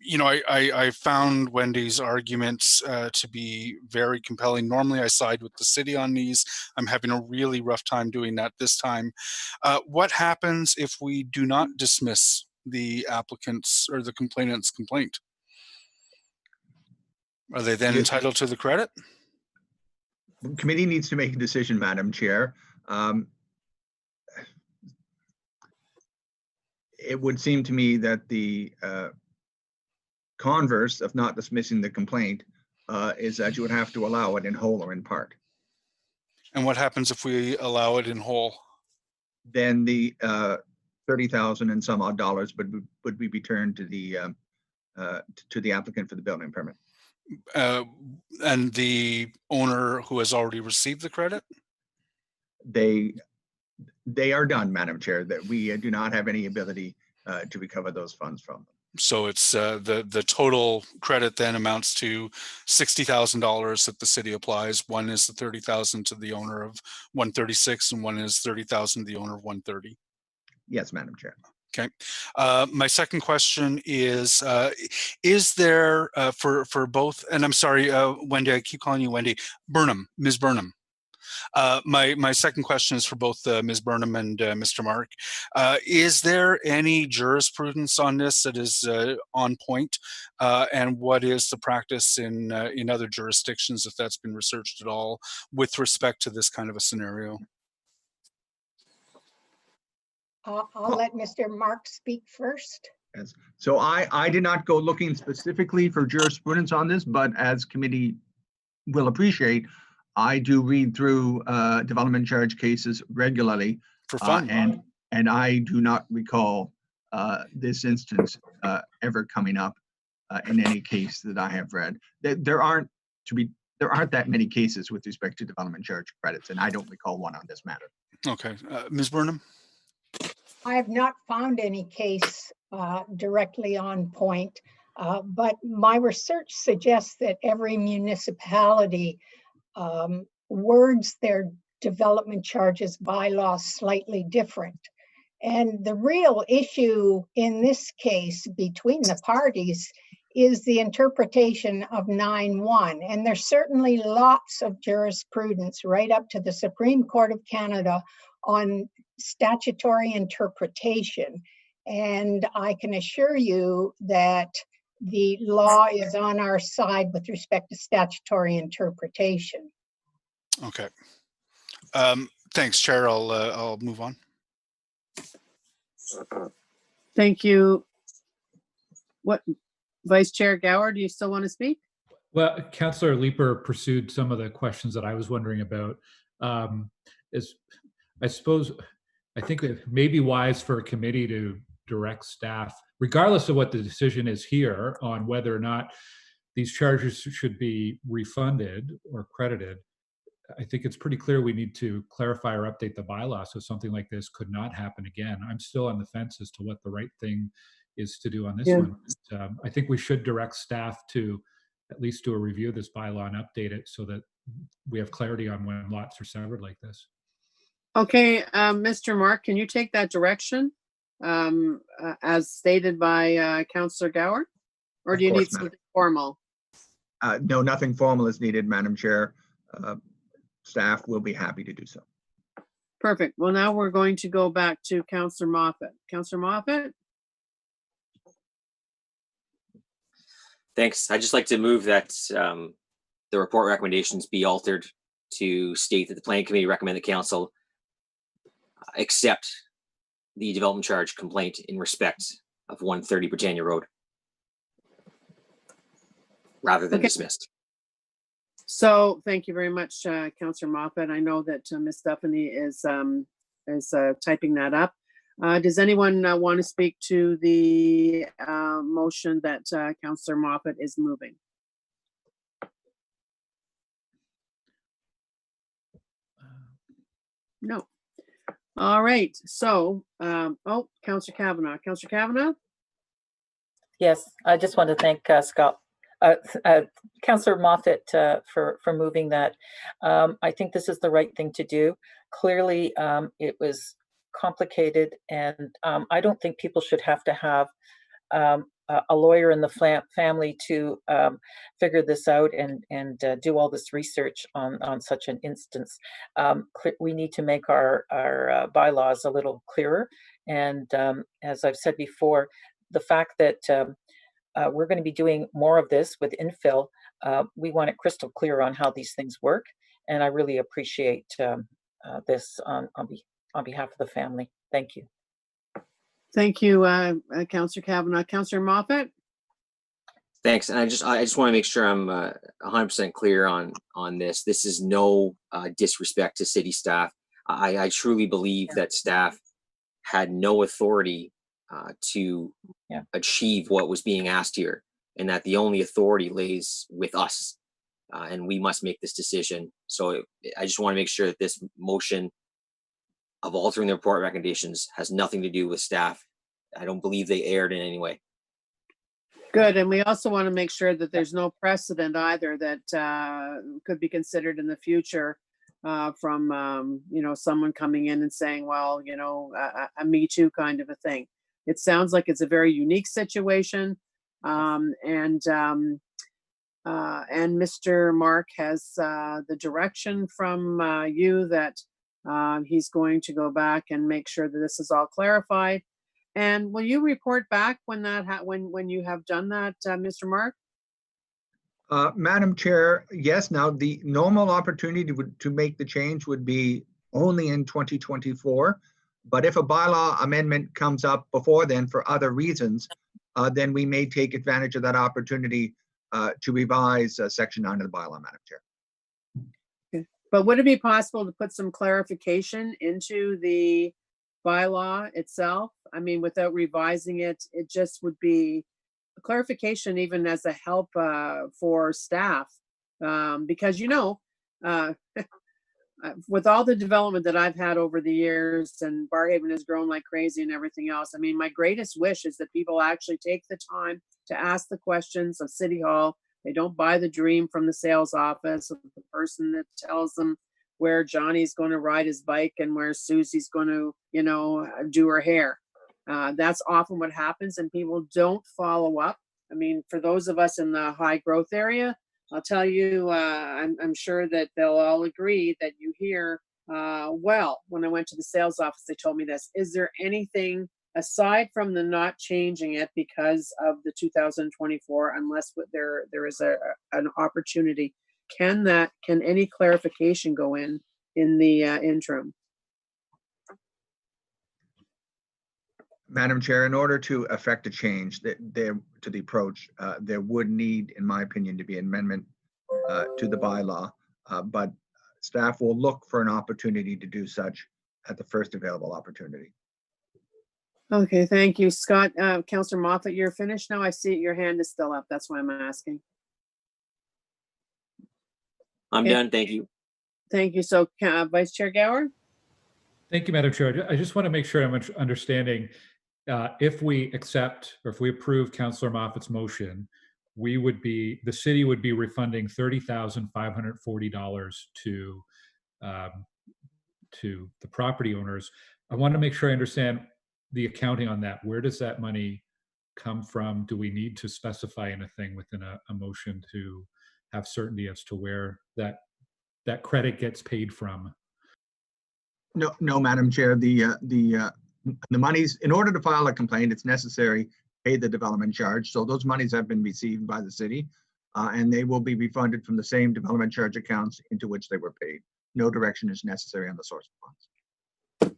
You know, I found Wendy's arguments to be very compelling. Normally I side with the city on these. I'm having a really rough time doing that this time. What happens if we do not dismiss the applicant's or the complainant's complaint? Are they then entitled to the credit? The committee needs to make a decision, Madam Chair. It would seem to me that the converse of not dismissing the complaint is that you would have to allow it in whole or in part. And what happens if we allow it in whole? Then the $30,000 and some odd dollars would be returned to the applicant for the building permit. And the owner who has already received the credit? They are done, Madam Chair, that we do not have any ability to recover those funds from them. So it's the total credit then amounts to $60,000 that the city applies. One is the $30,000 to the owner of 136, and one is $30,000 to the owner of 130. Yes, Madam Chair. Okay. My second question is there for both, and I'm sorry, Wendy, I keep calling you Wendy, Burnham, Ms. Burnham. My second question is for both Ms. Burnham and Mr. Mark. Is there any jurisprudence on this that is on point? And what is the practice in other jurisdictions, if that's been researched at all, with respect to this kind of a scenario? I'll let Mr. Mark speak first. Yes. So I did not go looking specifically for jurisprudence on this, but as committee will appreciate, I do read through development charge cases regularly. For fun. And I do not recall this instance ever coming up in any case that I have read. There aren't that many cases with respect to development charge credits, and I don't recall one on this matter. Okay, Ms. Burnham? I have not found any case directly on point, but my research suggests that every municipality words their development charges bylaws slightly different. And the real issue in this case between the parties is the interpretation of 9(1). And there's certainly lots of jurisprudence right up to the Supreme Court of Canada on statutory interpretation. And I can assure you that the law is on our side with respect to statutory interpretation. Okay. Thanks, Chair. I'll move on. Thank you. What, Vice Chair Gower, do you still want to speak? Well, Councillor Leeper pursued some of the questions that I was wondering about. I think it may be wise for a committee to direct staff, regardless of what the decision is here on whether or not these charges should be refunded or credited. I think it's pretty clear we need to clarify or update the bylaw so something like this could not happen again. I'm still on the fence as to what the right thing is to do on this one. But, I think we should direct staff to at least do a review of this bylaw and update it so that we have clarity on when lots are severed like this. Okay, Mr. Mark, can you take that direction as stated by Councillor Gower? Or do you need something formal? No, nothing formal is needed, Madam Chair. staff will be happy to do so. Perfect. Well, now we're going to go back to Councillor Moffat. Councillor Moffat? Thanks. I'd just like to move that the report recommendations be altered to state that the planning committee recommend the council accept the development charge complaint in respect of 130 Britannia Road rather than dismissed. So thank you very much, Councillor Moffat. I know that Ms. Stephanie is typing that up. Does anyone want to speak to the motion that Councillor Moffat is moving? No. All right. So, oh, Councillor Kavanagh. Councillor Kavanagh? Yes, I just want to thank Councillor Moffat for moving that. I think this is the right thing to do. Clearly, it was complicated, and I don't think people should have to have a lawyer in the family to figure this out and do all this research on such an instance. We need to make our bylaws a little clearer. And as I've said before, the fact that we're going to be doing more of this with infill, we want it crystal clear on how these things work. And I really appreciate this on behalf of the family. Thank you. Thank you, Councillor Kavanagh. Councillor Moffat? Thanks. And I just want to make sure I'm 100% clear on this. This is no disrespect to city staff. I truly believe that staff had no authority to achieve what was being asked here, and that the only authority lays with us, and we must make this decision. So I just want to make sure that this motion of altering the report recommendations has nothing to do with staff. I don't believe they erred in any way. Good. And we also want to make sure that there's no precedent either that could be considered in the future from, someone coming in and saying, well, a Me Too kind of a thing. It sounds like it's a very unique situation. And Mr. Mark has the direction from you that he's going to go back and make sure that this is all clarified. And will you report back when that when you have done that, Mr. Mark? Madam Chair, yes. Now, the normal opportunity to make the change would be only in 2024. But if a bylaw amendment comes up before then for other reasons, then we may take advantage of that opportunity to revise Section 9 of the bylaw, Madam Chair. Okay. But would it be possible to put some clarification into the bylaw itself? I mean, without revising it, it just would be a clarification, even as a help for staff, because with all the development that I've had over the years, and Barhaven has grown like crazy and everything else. I mean, my greatest wish is that people actually take the time to ask the questions of City Hall. They don't buy the dream from the sales office of the person that tells them where Johnny's going to ride his bike and where Susie's going to, do her hair. That's often what happens, and people don't follow up. I mean, for those of us in the high growth area, I'll tell you, I'm sure that they'll all agree that you hear, well, when I went to the sales office, they told me this. Is there anything aside from the not changing it because of the 2024, unless there is an opportunity? Can any clarification go in the interim? Madam Chair, in order to affect a change to the approach, there would need, in my opinion, to be an amendment to the bylaw, but staff will look for an opportunity to do such at the first available opportunity. Okay, thank you, Scott. Councillor Moffat, you're finished now. I see your hand is still up. That's why I'm asking. I'm done. Thank you. Thank you. So, Vice Chair Gower? Thank you, Madam Chair. I just want to make sure I'm understanding. If we accept or if we approve Councillor Moffat's motion, the city would be refunding $30,540 to the property owners. I want to make sure I understand the accounting on that. Where does that money come from? Do we need to specify anything within a motion to have certainty as to where that that credit gets paid from? No, Madam Chair, the monies, in order to file a complaint, it's necessary to pay the development charge. So those monies have been received by the city and they will be refunded from the same development charge accounts into which they were paid. No direction is necessary on the source of funds.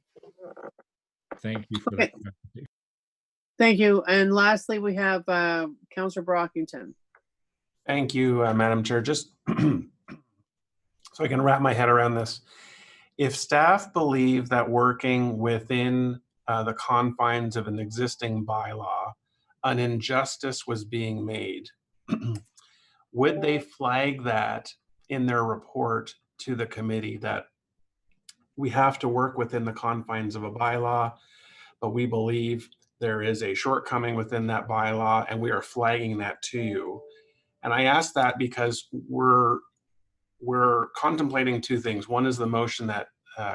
Thank you for that. Thank you. And lastly, we have Councillor Brockington. Thank you, Madam Chair. Just so I can wrap my head around this. If staff believe that working within the confines of an existing bylaw, an injustice was being made, would they flag that in their report to the committee that we have to work within the confines of a bylaw, but we believe there is a shortcoming within that bylaw and we are flagging that to you? And I ask that because we're contemplating two things. One is the motion that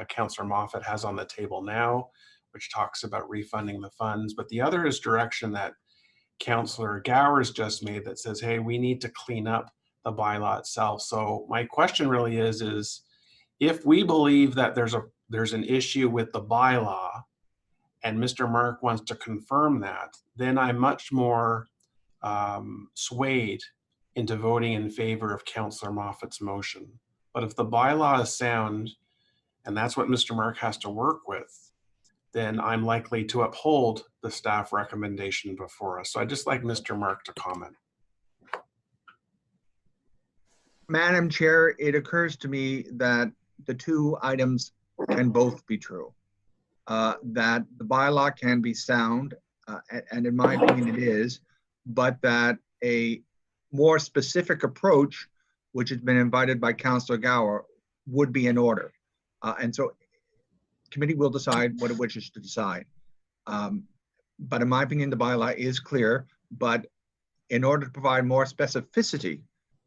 Councillor Moffat has on the table now, which talks about refunding the funds. But the other is direction that Councillor Gowers just made that says, hey, we need to clean up the bylaw itself. So my question really is if we believe that there's an issue with the bylaw and Mr. Mark wants to confirm that, then I'm much more swayed into voting in favor of Councillor Moffat's motion. But if the bylaw is sound, and that's what Mr. Mark has to work with, then I'm likely to uphold the staff recommendation before us. So I'd just like Mr. Mark to comment. Madam Chair, it occurs to me that the two items can both be true. That the bylaw can be sound, and in my opinion it is, but that a more specific approach, which has been invited by Councillor Gower, would be in order. And so committee will decide what it wishes to decide. But in my opinion, the bylaw is clear, but in order to provide more specificity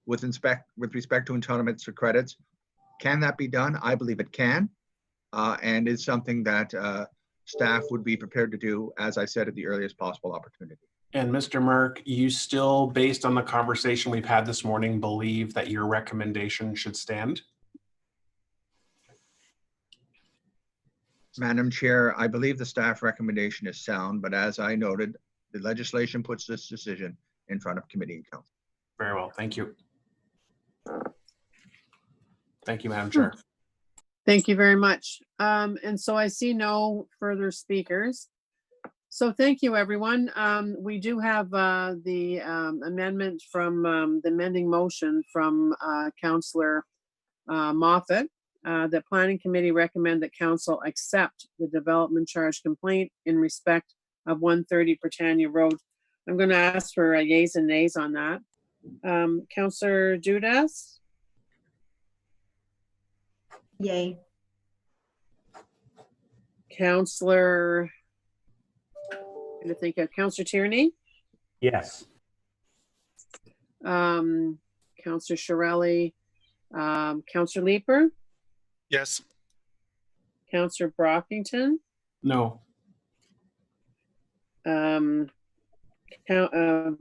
with respect to entitlements or credits, can that be done? I believe it can, and is something that staff would be prepared to do, as I said, at the earliest possible opportunity. And Mr. Mark, you still, based on the conversation we've had this morning, believe that your recommendation should stand? Madam Chair, I believe the staff recommendation is sound, but as I noted, the legislation puts this decision in front of committee and council. Very well, thank you. Thank you, Madam Chair. Thank you very much. And so I see no further speakers. So thank you, everyone. We do have the amendment from the amending motion from Councillor Moffat. The Planning Committee recommend that Council accept the development charge complaint in respect of 130 Britannia Road. I'm going to ask for yeas and nays on that. Councillor Dudas? Yay. Councillor, I'm going to think of Councillor Tierney? Yes. Councillor Shirelli, Councillor Leeper? Yes. Councillor Brockington? No.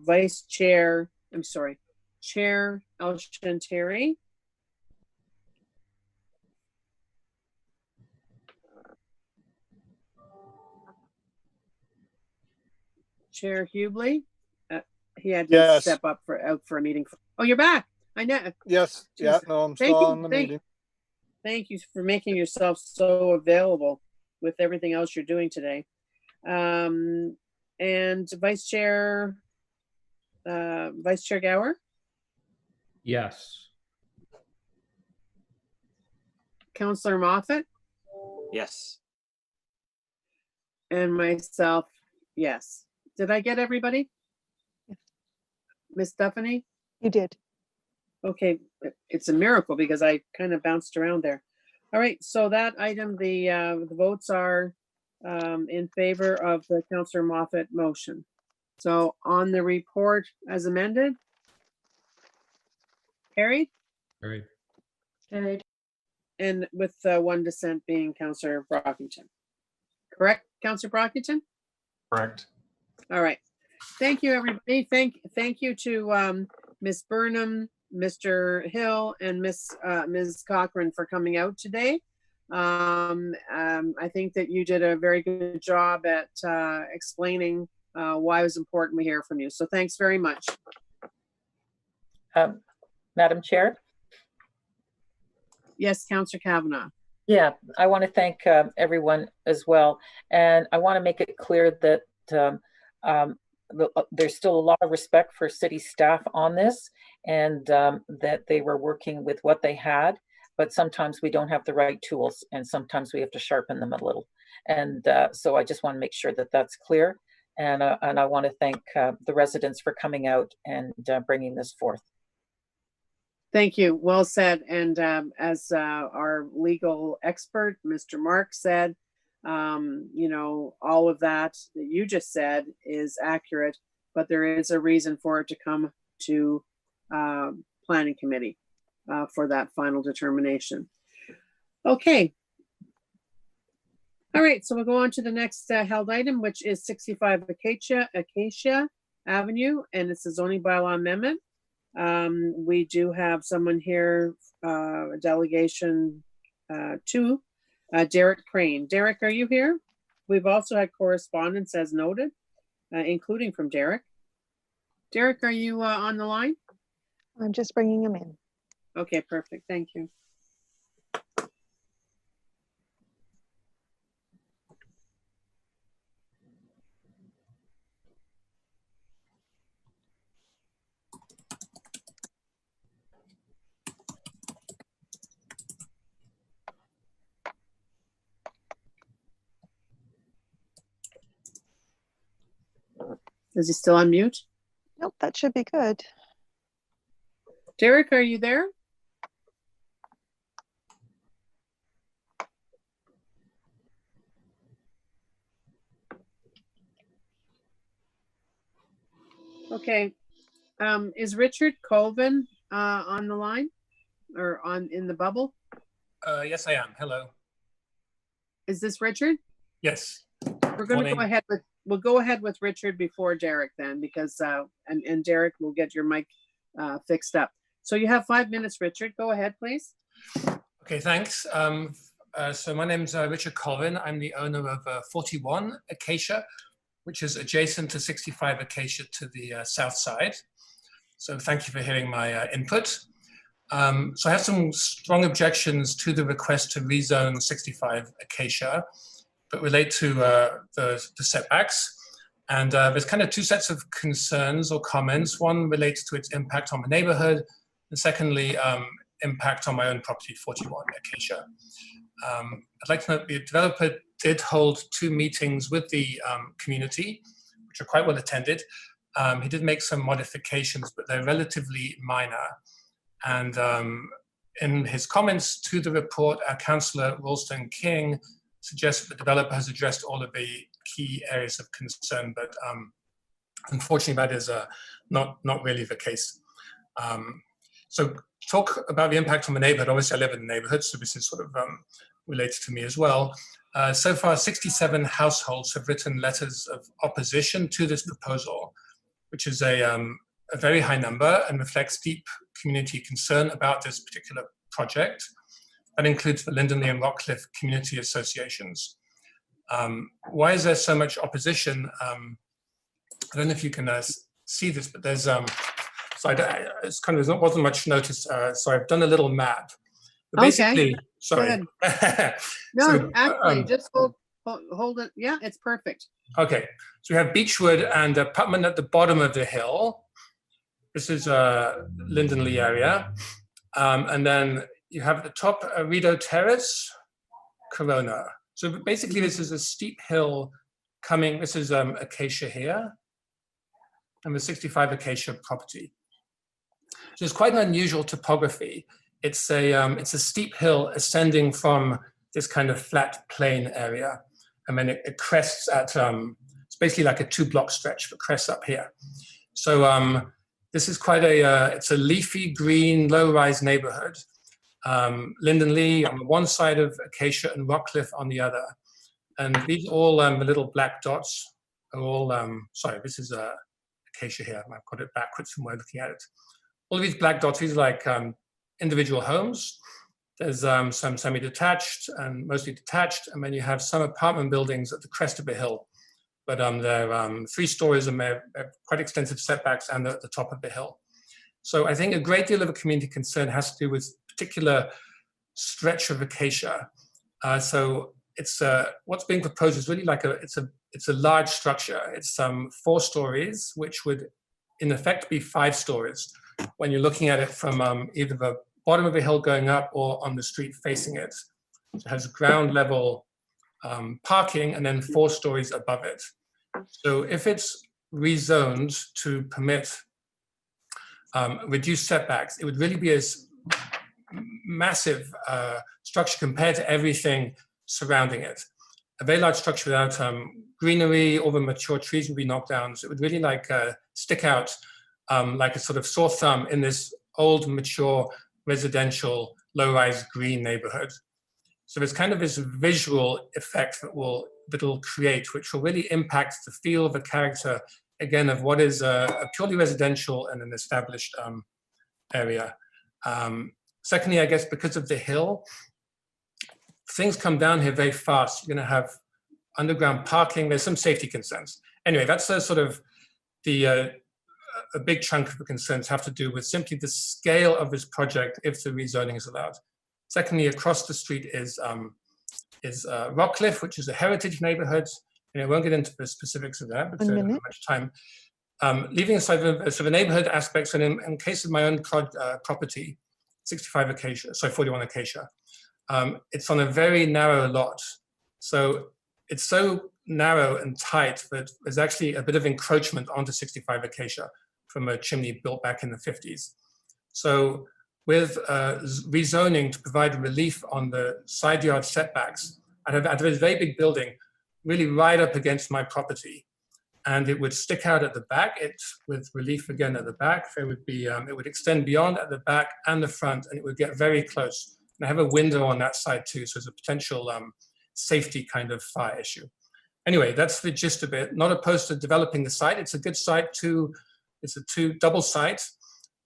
Vice Chair, I'm sorry, Chair Elshantari? Chair Hubley? He had to step up out for a meeting. Oh, you're back. I know. Yes. Yeah, no, I'm still on the meeting. Thank you for making yourself so available with everything else you're doing today. And Vice Chair Gower? Yes. Councillor Moffat? Yes. And myself, yes. Did I get everybody? Miss Stephanie? You did. Okay, it's a miracle because I kind of bounced around there. All right, so that item, the votes are in favor of the Councillor Moffat motion. So on the report as amended, carried? Carried. Carried. And with one dissent being Councillor Brockington. Correct, Councillor Brockington? Correct. All right. Thank you, everybody. Thank you to Ms. Burnham, Mr. Hill and Ms. Cochran for coming out today. I think that you did a very good job at explaining why it was important we hear from you. So thanks very much. Madam Chair? Yes, Councillor Kavanagh. Yeah, I want to thank everyone as well. And I want to make it clear that there's still a lot of respect for city staff on this, and that they were working with what they had, but sometimes we don't have the right tools, and sometimes we have to sharpen them a little. And so I just want to make sure that that's clear. And I want to thank the residents for coming out and bringing this forth. Thank you. Well said. And as our legal expert, Mr. Mark, said, you know, all of that you just said is accurate, but there is a reason for it to come to planning committee for that final determination. Okay. All right, so we'll go on to the next held item, which is 65 Acacia Avenue, and it's a zoning bylaw amendment. We do have someone here, a delegation to Derek Crane. Derek, are you here? We've also had correspondence as noted, including from Derek. Derek, are you on the line? I'm just bringing him in. Okay, perfect. Thank you. Is he still on mute? Nope, that should be good. Derek, are you there? Okay. Is Richard Colvin on the line or in the bubble? Yes, I am. Hello. Is this Richard? Yes. We're going to go ahead with, we'll go ahead with Richard before Derek then, because, and Derek will get your mic fixed up. So you have 5 minutes, Richard. Go ahead, please. Okay, thanks. So my name's Richard Colvin. I'm the owner of 41 Acacia, which is adjacent to 65 Acacia to the south side. So thank you for hearing my input. So I have some strong objections to the request to rezone 65 Acacia, but relate to the setbacks. And there's kind of two sets of concerns or comments. One relates to its impact on the neighborhood, and secondly, impact on my own property, 41 Acacia. I'd like to note the developer did hold 2 meetings with the community, which are quite well attended. He did make some modifications, but they're relatively minor. And in his comments to the report, our councillor Ralston King suggests that the developer has addressed all of the key areas of concern, but unfortunately that is not really the case. So talk about the impact on the neighborhood. Obviously I live in the neighborhood, so this is sort of related to me as well. So far 67 households have written letters of opposition to this proposal, which is a very high number and reflects deep community concern about this particular project. That includes the Lindonley and Rockcliffe community associations. Why is there so much opposition? I don't know if you can see this, but there's, so it's kind of, there wasn't much notice, so I've done a little map. But basically, okay. Sorry. No, So, actually, just hold it. Yeah, it's perfect. Okay, so we have Beechwood and Putman at the bottom of the hill. This is Lindonley area. And then you have at the top Rideau Terrace, Corona. So basically this is a steep hill coming, this is Acacia here, and the 65 Acacia property. So it's quite an unusual topography. It's a steep hill ascending from this kind of flat plain area. And then it crests at, it's basically like a 2-block stretch, but crests up here. So this is quite it's a leafy green, low-rise neighborhood. Lindonley on the one side of Acacia and Rockcliffe on the other. And these all, the little black dots are all, sorry, this is Acacia here. I've got it backwards from where I'm looking at it. all of these black dots, these are like individual homes. There's some semi-detached and mostly detached, and then you have some apartment buildings at the crest of a hill. But they're 3 stories and they have quite extensive setbacks and they're at the top of the hill. So I think a great deal of a community concern has to do with particular stretch of acacia. So it's what's being proposed is really like it's a large structure. It's 4 stories, which would in effect be 5 stories when you're looking at it from either the bottom of a hill going up or on the street facing it. It has ground level parking and then 4 stories above it. So if it's rezoned to permit reduced setbacks, it would really be a massive structure compared to everything surrounding it. A very large structure without greenery, all the mature trees would be knocked down. So it would really like stick out like a sort of sore thumb in this old, mature, residential, low-rise green neighborhood. So there's kind of this visual effect that will create, which will really impact the feel, the character, again, of what is a purely residential and an established area. Secondly, I guess because of the hill, things come down here very fast. You're going to have underground parking. There's some safety concerns. Anyway, that's sort of a big chunk of the concerns have to do with simply the scale of this project if the rezoning is allowed. Secondly, across the street is Rockcliffe, which is a heritage neighborhood. And I won't get into the specifics of that because I don't have much time. Leaving aside the neighborhood aspects, and in case of my own property, 65 Acacia, sorry, 41 Acacia, it's on a very narrow lot. So it's so narrow and tight that there's actually a bit of encroachment onto 65 Acacia from a chimney built back in the 50s. So with rezoning to provide relief on the side yard setbacks, I'd have a very big building really right up against my property. And it would stick out at the back, with relief again at the back. There would be, it would extend beyond at the back and the front, and it would get very close. And I have a window on that side too, so there's a potential safety kind of fire issue. Anyway, that's the gist of it. Not opposed to developing the site. It's a good site it's a double site,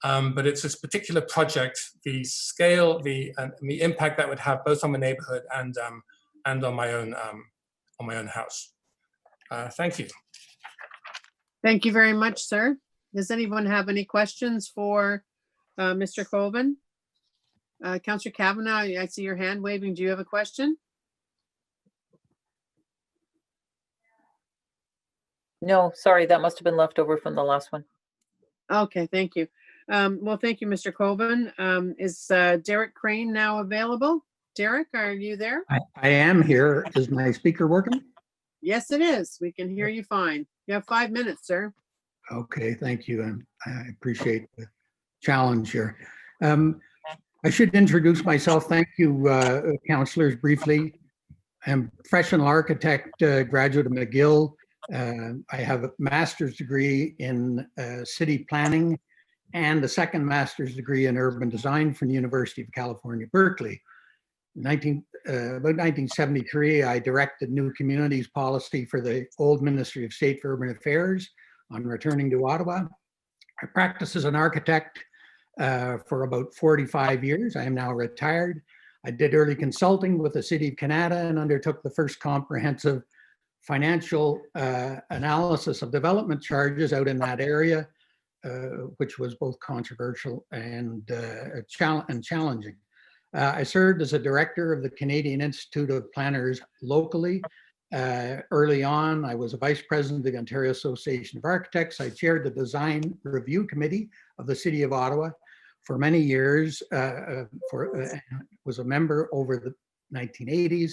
but it's this particular project, the scale, the impact that would have both on the neighborhood and on my own house. Thank you. Thank you very much, sir. Does anyone have any questions for Mr. Colvin? Councillor Kavanaugh, I see your hand waving. Do you have a question? No, sorry, that must have been left over from the last one. Okay, thank you. Well, thank you, Mr. Colvin. Is Derek Crane now available? Derek, are you there? I am here. Is my speaker working? Yes, it is. We can hear you fine. You have 5 minutes, sir. Okay, thank you. And I appreciate the challenge here. I should introduce myself. Thank you, councillors, briefly. I'm a professional architect, graduate of McGill. I have a master's degree in city planning and a second master's degree in urban design from the University of California, Berkeley. About 1973, I directed new communities policy for the old Ministry of State for Urban Affairs on returning to Ottawa. I practiced as an architect for about 45 years. I am now retired. I did early consulting with the City of Canada and undertook the first comprehensive financial analysis of development charges out in that area, which was both controversial and challenging. I served as a director of the Canadian Institute of Planners locally. Early on, I was a vice president of the Ontario Association of Architects. I chaired the design review committee of the City of Ottawa for many years, was a member over the 1980s.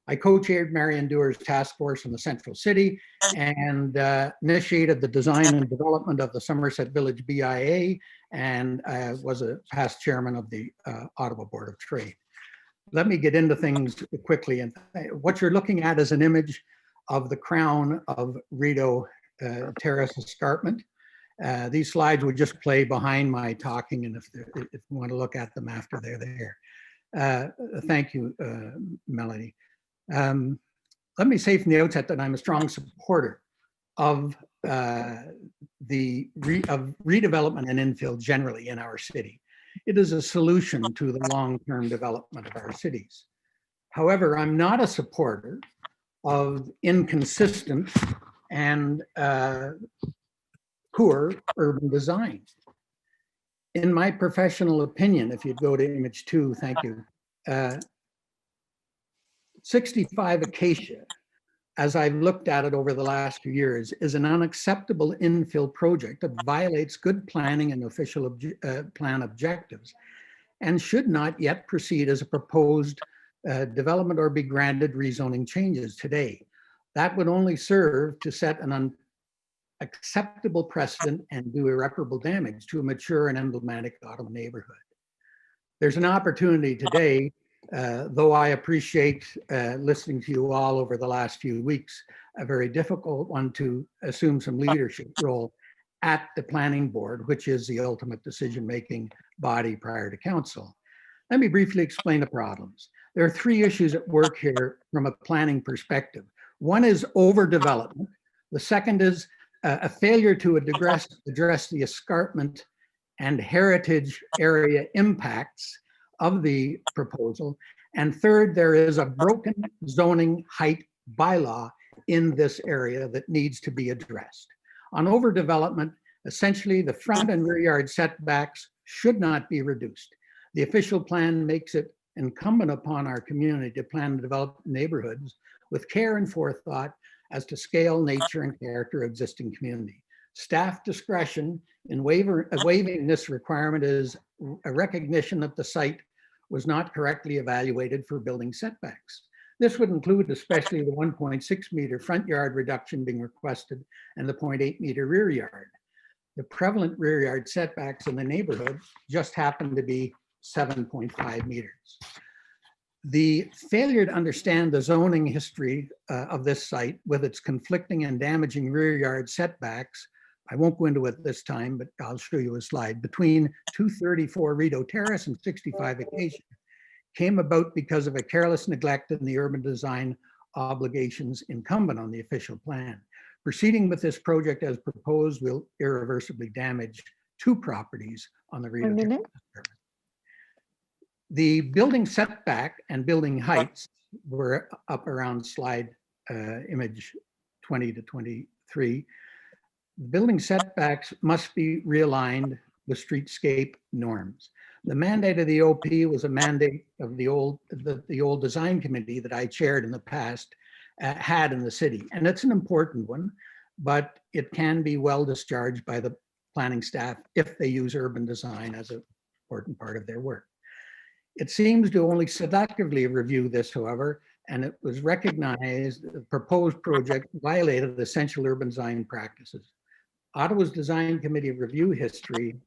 I co-chaired Marion Dewar's task force in the Central City and initiated the design and development of the Somerset Village BIA and was a past chairman of the Ottawa Board of Trade. Let me get into things quickly. And what you're looking at is an image of the crown of Rideau Terrace Escarpment. These slides would just play behind my talking, and if you want to look at them after they're there. Thank you, Melanie. Let me say from the outset that I'm a strong supporter of of redevelopment and infill generally in our city. It is a solution to the long-term development of our cities. However, I'm not a supporter of inconsistent and poor urban design. In my professional opinion, if you'd go to image 2, thank you. 65 Acacia, as I've looked at it over the last few years, is an unacceptable infill project that violates good planning and official plan objectives and should not yet proceed as a proposed development or be granted rezoning changes today. That would only serve to set an unacceptable precedent and do irreparable damage to a mature and emblematic Ottawa neighborhood. There's an opportunity today, though I appreciate listening to you all over the last few weeks, a very difficult one to assume some leadership role at the planning board, which is the ultimate decision-making body prior to council. Let me briefly explain the problems. There are 3 issues at work here from a planning perspective. One is overdevelopment. The second is a failure to address the escarpment and heritage area impacts of the proposal. And third, there is a broken zoning height bylaw in this area that needs to be addressed. On overdevelopment, essentially the front and rear yard setbacks should not be reduced. The official plan makes it incumbent upon our community to plan and develop neighborhoods with care and forethought as to scale, nature, and character of existing community. Staff discretion in waiving this requirement is a recognition that the site was not correctly evaluated for building setbacks. This would include especially the 1.6 meter front yard reduction being requested and the 0.8 meter rear yard. The prevalent rear yard setbacks in the neighborhood just happen to be 7.5 meters. The failure to understand the zoning history of this site with its conflicting and damaging rear yard setbacks, I won't go into it this time, but I'll show you a slide, between 234 Rideau Terrace and 65 Acacia came about because of a careless neglect in the urban design obligations incumbent on the official plan. Proceeding with this project as proposed will irreversibly damage 2 properties on the Rideau Terrace. The building setback and building heights were up around slide image 20 to 23. Building setbacks must be realigned with streetscape norms. The mandate of the OP was a mandate of the old design committee that I chaired in the past had in the city. And it's an important one, but it can be well discharged by the planning staff if they use urban design as an important part of their work. It seems to only selectively review this, however, and it was recognized the proposed project violated essential urban design practices. Ottawa's Design Committee review history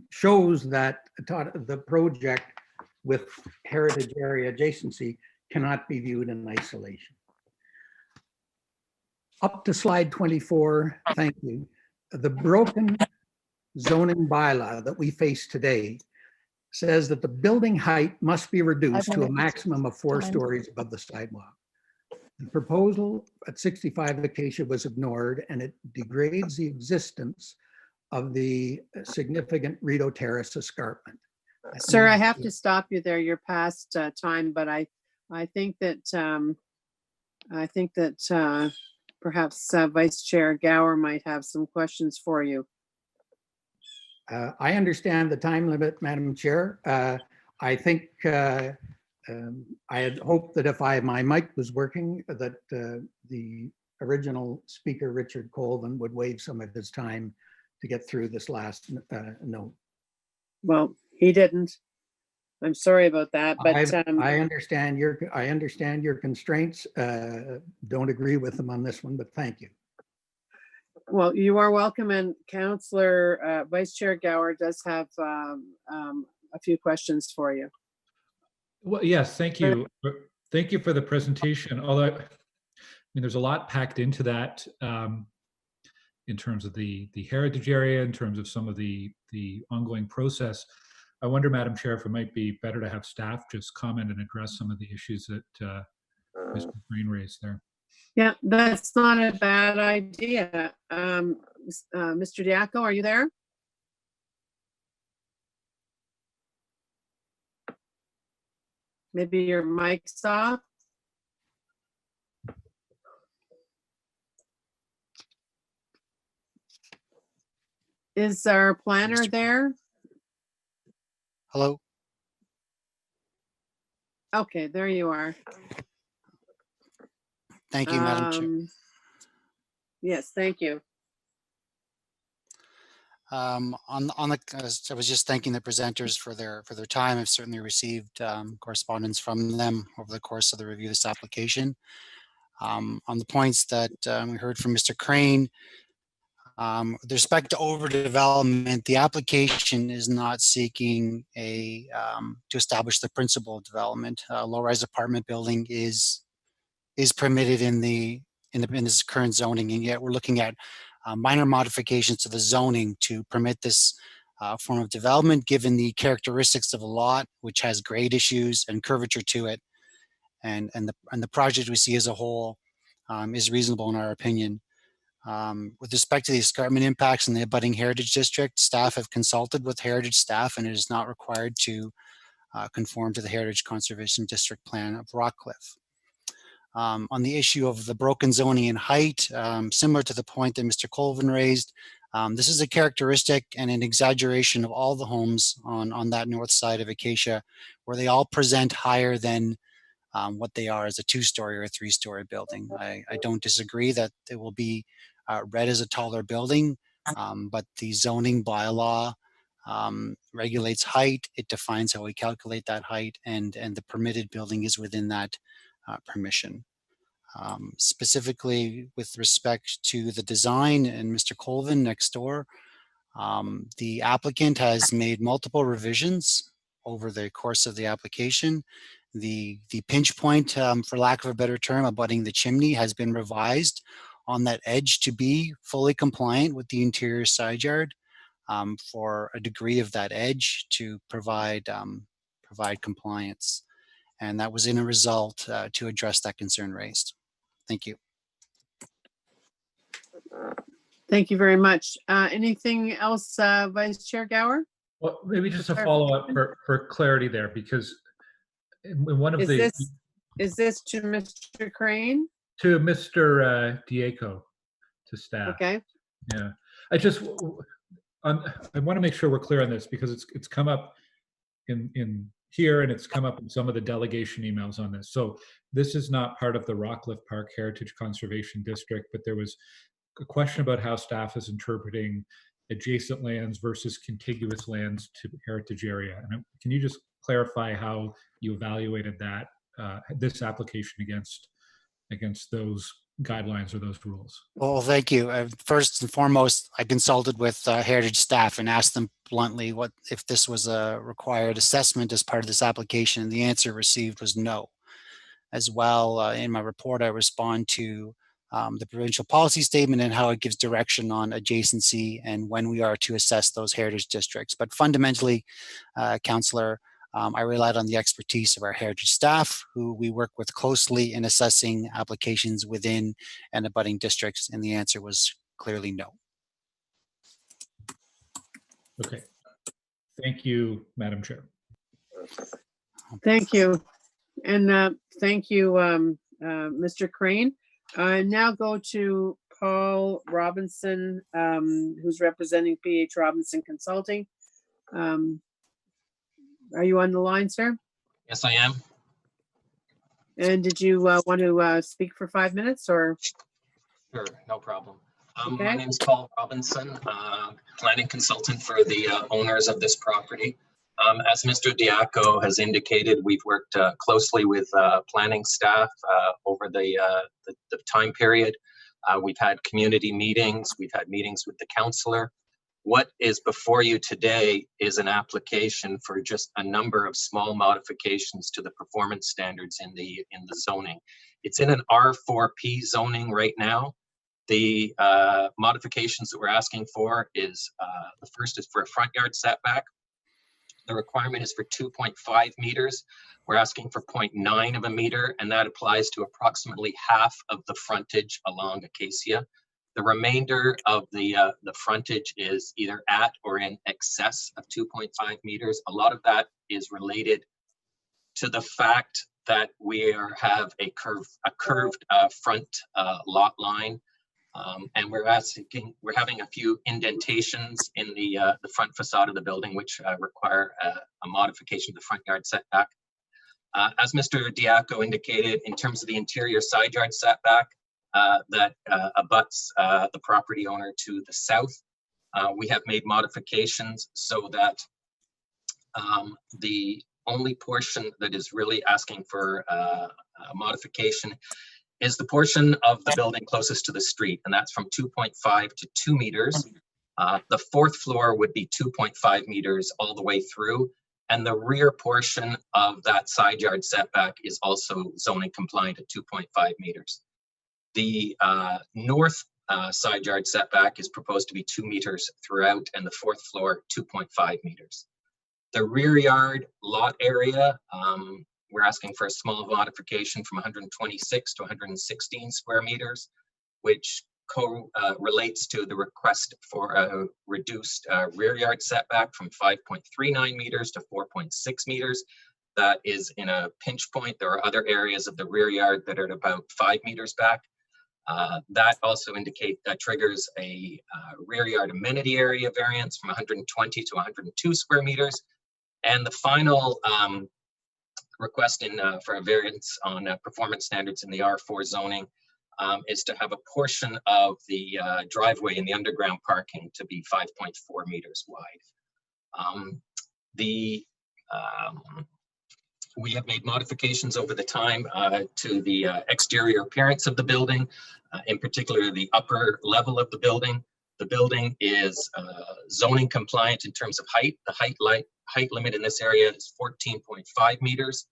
shows that the project with heritage area adjacency cannot be viewed in isolation. Up to slide 24, thank you. The broken zoning bylaw that we face today says that the building height must be reduced to a maximum of 4 stories above the sidewalk. The proposal at 65 Acacia was ignored, and it degrades the existence of the significant Rideau Terrace escarpment. Sir, I have to stop you there. You're past time, but I think that perhaps Vice Chair Gower might have some questions for you. I understand the time limit, Madam Chair. I think I had hoped that if my mic was working, that the original speaker, Richard Colvin, would waive some of his time to get through this last note. Well, he didn't. I'm sorry about that, but I understand your constraints. Don't agree with them on this one, but thank you. Well, you are welcome, and Councillor Vice Chair Gower does have a few questions for you. Well, yes, thank you. Thank you for the presentation. Although, I mean, there's a lot packed into that in terms of the heritage area, in terms of some of the ongoing process. I wonder, Madam Chair, if it might be better to have staff just comment and address some of the issues that Mr. Green raised there. Yeah, that's not a bad idea. Mr. Diaco, are you there? Maybe your mic's off. Is our planner there? Hello. Okay, there you are. Thank you, Madam Chair. Yes, thank you. I was just thanking the presenters for their time. I've certainly received correspondence from them over the course of the review of this application. On the points that we heard from Mr. Crane, with respect to overdevelopment, the application is not seeking to establish the principal of development. Low-rise apartment building is permitted in this current zoning, and yet we're looking at minor modifications to the zoning to permit this form of development, given the characteristics of the lot, which has grade issues and curvature to it, and the project we see as a whole is reasonable in our opinion. With respect to the escarpment impacts in the abutting heritage district, staff have consulted with heritage staff, and it is not required to conform to the Heritage Conservation District Plan of Rockcliffe. On the issue of the broken zoning and height, similar to the point that Mr. Colvin raised, this is a characteristic and an exaggeration of all the homes on that north side of Acacia, where they all present higher than what they are as a 2-story or a 3-story building. I don't disagree that it will be read as a taller building, but the zoning bylaw regulates height. It defines how we calculate that height, and the permitted building is within that permission. Specifically with respect to the design and Mr. Colvin next door, the applicant has made multiple revisions over the course of the application. The pinch point, for lack of a better term, abutting the chimney has been revised on that edge to be fully compliant with the interior side yard for a degree of that edge to provide compliance. And that was in a result to address that concern raised. Thank you. Thank you very much. Anything else, Vice Chair Gower? Well, maybe just a follow-up for clarity there, because in one of Is this to Mr. Crane? To Mr. Diaco, to staff. Okay. Yeah, I want to make sure we're clear on this, because it's come up in here, and it's come up in some of the delegation emails on this. So this is not part of the Rockcliffe Park Heritage Conservation District, but there was a question about how staff is interpreting adjacent lands versus contiguous lands to heritage area. And can you just clarify how you evaluated that, this application against those guidelines or those rules? Well, thank you. First and foremost, I consulted with heritage staff and asked them bluntly what if this was a required assessment as part of this application, and the answer received was no. As well, in my report, I respond to the provincial policy statement and how it gives direction on adjacency and when we are to assess those heritage districts. But fundamentally, Councillor, I relied on the expertise of our heritage staff, who we work with closely in assessing applications within and abutting districts, and the answer was clearly no. Okay. Thank you, Madam Chair. Thank you. And thank you, Mr. Crane. Now go to Paul Robinson, who's representing PH Robinson Consulting. Are you on the line, sir? Yes, I am. And did you want to speak for 5 minutes or? Sure, no problem. Okay. My name is Paul Robinson, planning consultant for the owners of this property. As Mr. Diaco has indicated, we've worked closely with planning staff over the time period. We've had community meetings, we've had meetings with the councillor. What is before you today is an application for just a number of small modifications to the performance standards in the zoning. It's in an R4P zoning right now. The modifications that we're asking for is, the first is for a front yard setback. The requirement is for 2.5 meters. We're asking for 0.9 of a meter, and that applies to approximately half of the frontage along Acacia. The remainder of the frontage is either at or in excess of 2.5 meters. A lot of that is related to the fact that we have a curved front lot line, and we're having a few indentations in the front facade of the building, which require a modification of the front yard setback. As Mr. Diaco indicated, in terms of the interior side yard setback that abuts the property owner to the south, we have made modifications so that the only portion that is really asking for a modification is the portion of the building closest to the street, and that's from 2.5 to 2 meters. The fourth floor would be 2.5 meters all the way through, and the rear portion of that side yard setback is also zoning compliant at 2.5 meters. The north side yard setback is proposed to be 2 meters throughout, and the fourth floor 2.5 meters. The rear yard lot area, we're asking for a small modification from 126 to 116 square meters, which relates to the request for a reduced rear yard setback from 5.39 meters to 4.6 meters. That is in a pinch point. There are other areas of the rear yard that are at about 5 meters back. That also triggers a rear yard amenity area variance from 120 to 102 square meters. And the final request for a variance on performance standards in the R4 zoning is to have a portion of the driveway in the underground parking to be 5.4 meters wide. We have made modifications over the time to the exterior appearance of the building, in particular the upper level of the building. The building is zoning compliant in terms of height. The height limit in this area is 14.5 meters.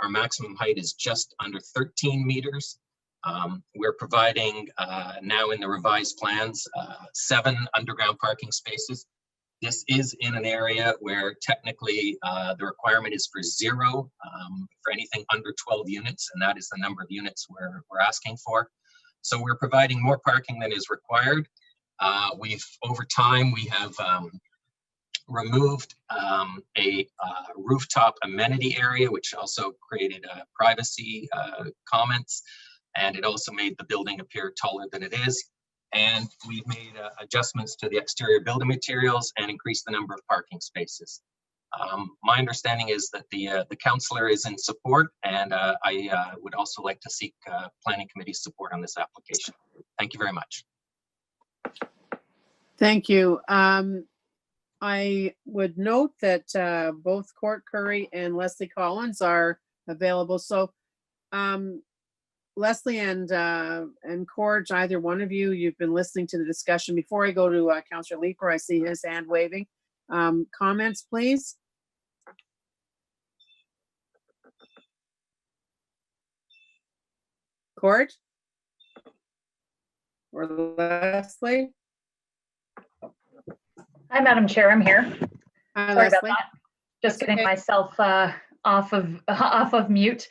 Our maximum height is just under 13 meters. We're providing now in the revised plans 7 underground parking spaces. This is in an area where technically the requirement is for 0 for anything under 12 units, and that is the number of units we're asking for. So we're providing more parking than is required. Over time, we have removed a rooftop amenity area, which also created privacy comments, and it also made the building appear taller than it is. And we've made adjustments to the exterior building materials and increased the number of parking spaces. My understanding is that the councillor is in support, and I would also like to seek planning committee support on this application. Thank you very much. Thank you. I would note that both Court Curry and Leslie Collins are available. So Leslie and Court, either one of you, you've been listening to the discussion. Before I go to Councillor Leeper, I see his hand waving. Comments, please. Court? Or Leslie? Hi, Madam Chair, I'm here. Hi, Sorry Leslie. about that. Just getting myself off of mute.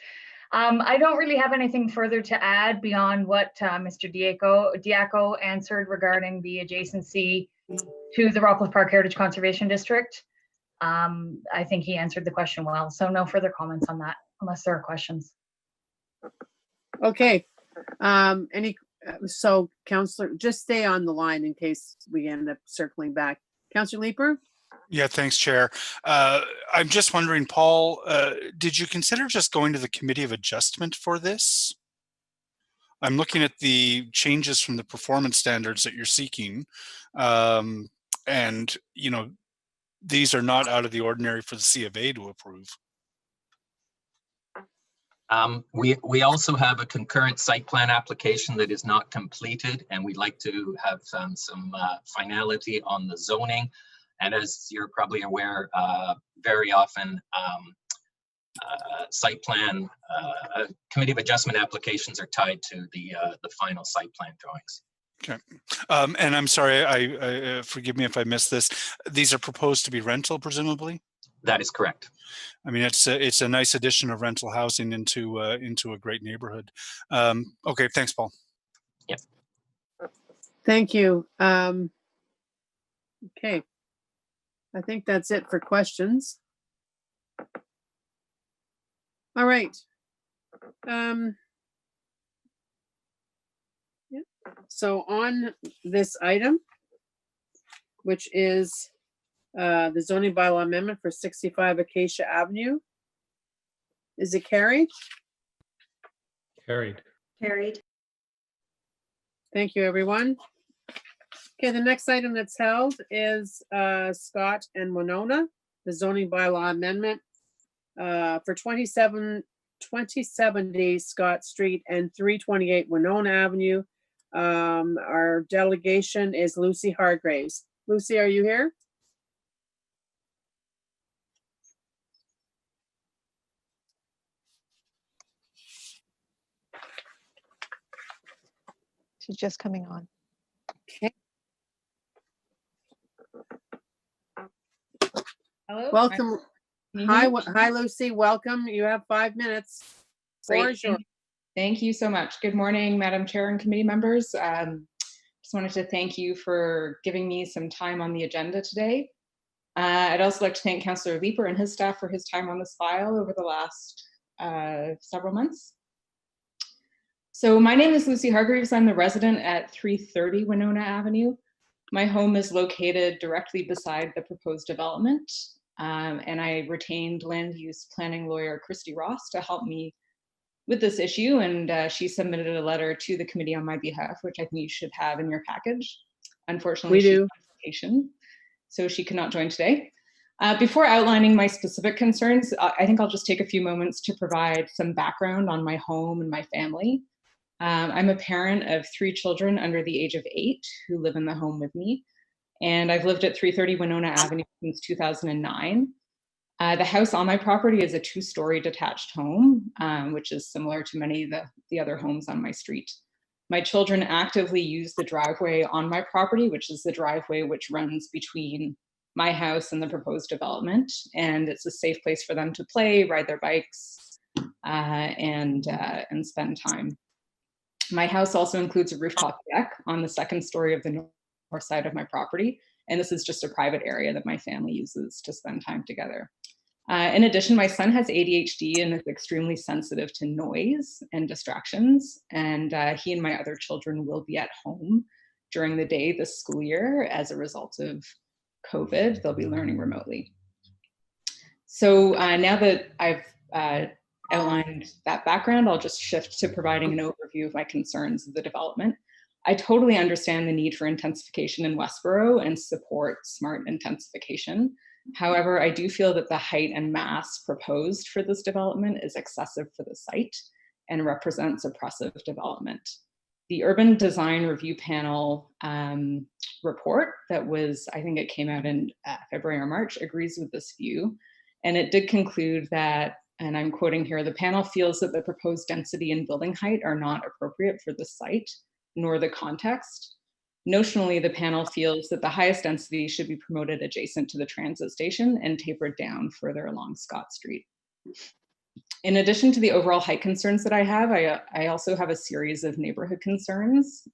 I don't really have anything further to add beyond what Mr. Diaco answered regarding the adjacency to the Rockcliffe Park Heritage Conservation District. I think he answered the question well, so no further comments on that unless there are questions. Okay. So Councillor, just stay on the line in case we end up circling back. Councillor Leeper? Yeah, thanks, Chair. I'm just wondering, Paul, did you consider just going to the Committee of Adjustment for this? I'm looking at the changes from the performance standards that you're seeking. And, you know, these are not out of the ordinary for the C of A to approve. We also have a concurrent site plan application that is not completed, and we'd like to have some finality on the zoning. And as you're probably aware, very often site plan, Committee of Adjustment applications are tied to the final site plan drawings. Okay. And I'm sorry, forgive me if I missed this. These are proposed to be rental, presumably? That is correct. I mean, it's a nice addition of rental housing into a great neighborhood. Okay, thanks, Paul. Yep. Thank you. Okay. I think that's it for questions. All right. Yeah. So on this item, which is the zoning bylaw amendment for 65 Acacia Avenue, is it carried? Carried. Carried. Thank you, everyone. Okay, the next item that's held is Scott and Winona, the zoning bylaw amendment for 2070 Scott Street and 328 Winona Avenue. Our delegation is Lucy Hargraves. Lucy, are you here? She's just coming on. Okay. Hello. Welcome. Hi, Lucy. Welcome. You have 5 minutes. Great. Thank you so much. Good morning, Madam Chair and committee members. Just wanted to thank you for giving me some time on the agenda today. I'd also like to thank Councillor Leeper and his staff for his time on this file over the last several months. So my name is Lucy Hargreaves. I'm the resident at 330 Winona Avenue. My home is located directly beside the proposed development, and I retained land use planning lawyer Christy Ross to help me with this issue, and she submitted a letter to the committee on my behalf, which I think you should have in your package. Unfortunately, she's on vacation, so she cannot join today. Before outlining my specific concerns, I think I'll just take a few moments to provide some background on my home and my family. I'm a parent of 3 children under the age of 8 who live in the home with me, and I've lived at 330 Winona Avenue since 2009. The house on my property is a 2-story detached home, which is similar to many of the other homes on my street. My children actively use the driveway on my property, which is the driveway which runs between my house and the proposed development, and it's a safe place for them to play, ride their bikes, and spend time. My house also includes a rooftop deck on the 2nd story of the north side of my property, and this is just a private area that my family uses to spend time together. In addition, my son has ADHD and is extremely sensitive to noise and distractions, and he and my other children will be at home during the day this school year as a result of COVID. They'll be learning remotely. So now that I've outlined that background, I'll just shift to providing an overview of my concerns of the development. I totally understand the need for intensification in Westboro and support smart intensification. However, I do feel that the height and mass proposed for this development is excessive for the site and represents oppressive development. The Urban Design Review Panel report that was, I think it came out in February or March, agrees with this view. And it did conclude that, and I'm quoting here, the panel feels that the proposed density and building height are not appropriate for the site, nor the context. Notionally, the panel feels that the highest density should be promoted adjacent to the transit station and tapered down further along Scott Street. In addition to the overall height concerns that I have, I also have a series of neighborhood concerns,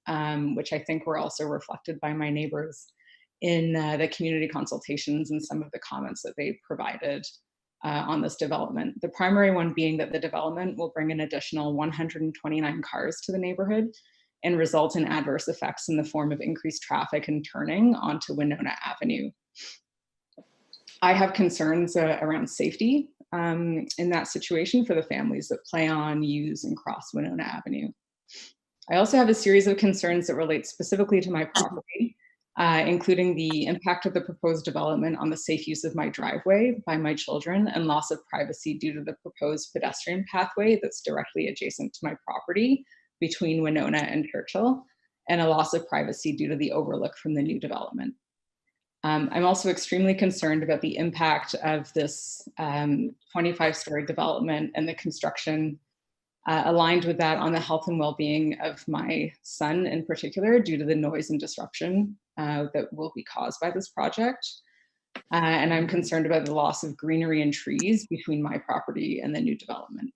which I think were also reflected by my neighbors in the community consultations and some of the comments that they provided on this development. The primary one being that the development will bring an additional 129 cars to the neighborhood and result in adverse effects in the form of increased traffic and turning onto Winona Avenue. I have concerns around safety in that situation for the families that play on, use, and cross Winona Avenue. I also have a series of concerns that relate specifically to my property, including the impact of the proposed development on the safe use of my driveway by my children and loss of privacy due to the proposed pedestrian pathway that's directly adjacent to my property between Winona and Churchill, and a loss of privacy due to the overlook from the new development. I'm also extremely concerned about the impact of this 25-story development and the construction aligned with that on the health and well-being of my son in particular, due to the noise and disruption that will be caused by this project. And I'm concerned about the loss of greenery and trees between my property and the new development.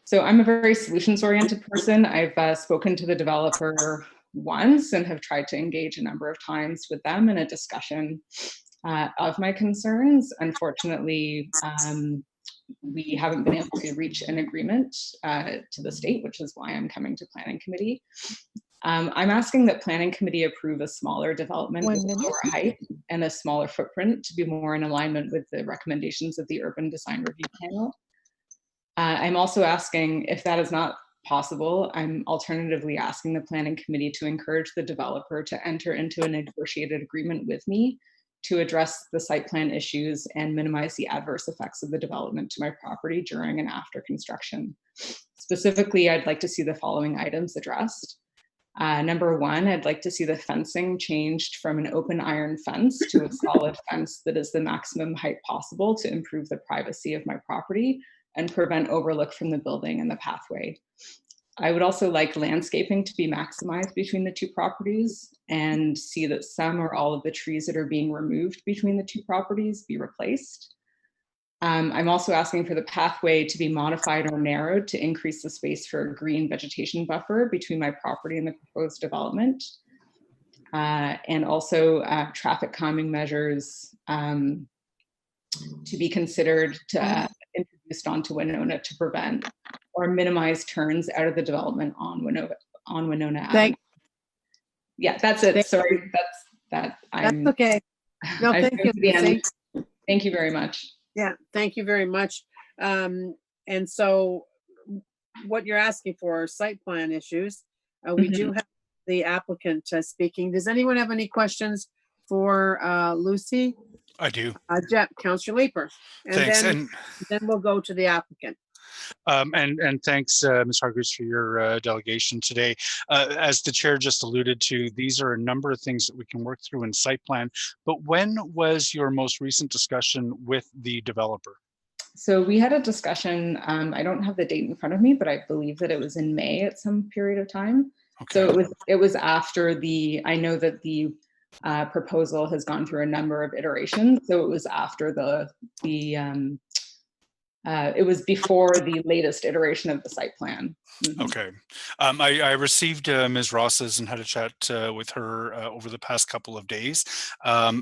So I'm a very solutions-oriented person. I've spoken to the developer once and have tried to engage a number of times with them in a discussion of my concerns. Unfortunately, we haven't been able to reach an agreement to the state, which is why I'm coming to Planning Committee. I'm asking that Planning Committee approve a smaller development with a lower height and a smaller footprint to be more in alignment with the recommendations of the Urban Design Review Panel. I'm also asking, if that is not possible, I'm alternatively asking the Planning Committee to encourage the developer to enter into a negotiated agreement with me to address the site plan issues and minimize the adverse effects of the development to my property during and after construction. Specifically, I'd like to see the following items addressed. Number one, I'd like to see the fencing changed from an open iron fence to a solid fence that is the maximum height possible to improve the privacy of my property and prevent overlook from the building and the pathway. I would also like landscaping to be maximized between the two properties and see that some or all of the trees that are being removed between the two properties be replaced. I'm also asking for the pathway to be modified or narrowed to increase the space for a green vegetation buffer between my property and the proposed development. And also traffic calming measures to be considered to introduced onto Winona to prevent or minimize turns out of the development on Winona Avenue. Yeah, that's it. Sorry, that's okay. No, thank you. Thank you very much. Yeah, thank you very much. And so what you're asking for are site plan issues. We do have the applicant speaking. Does anyone have any questions for Lucy? I do. Councillor Leeper. And Thanks. then we'll go to the applicant. And thanks, Ms. Hargreaves, for your delegation today. As the chair just alluded to, these are a number of things that we can work through in site plan. But when was your most recent discussion with the developer? So we had a discussion, I don't have the date in front of me, but I believe that it was in May at some period of time. Okay. So it was after I know that the proposal has gone through a number of iterations. So it was after it was before the latest iteration of the site plan. Okay. I received Ms. Ross's and had a chat with her over the past couple of days.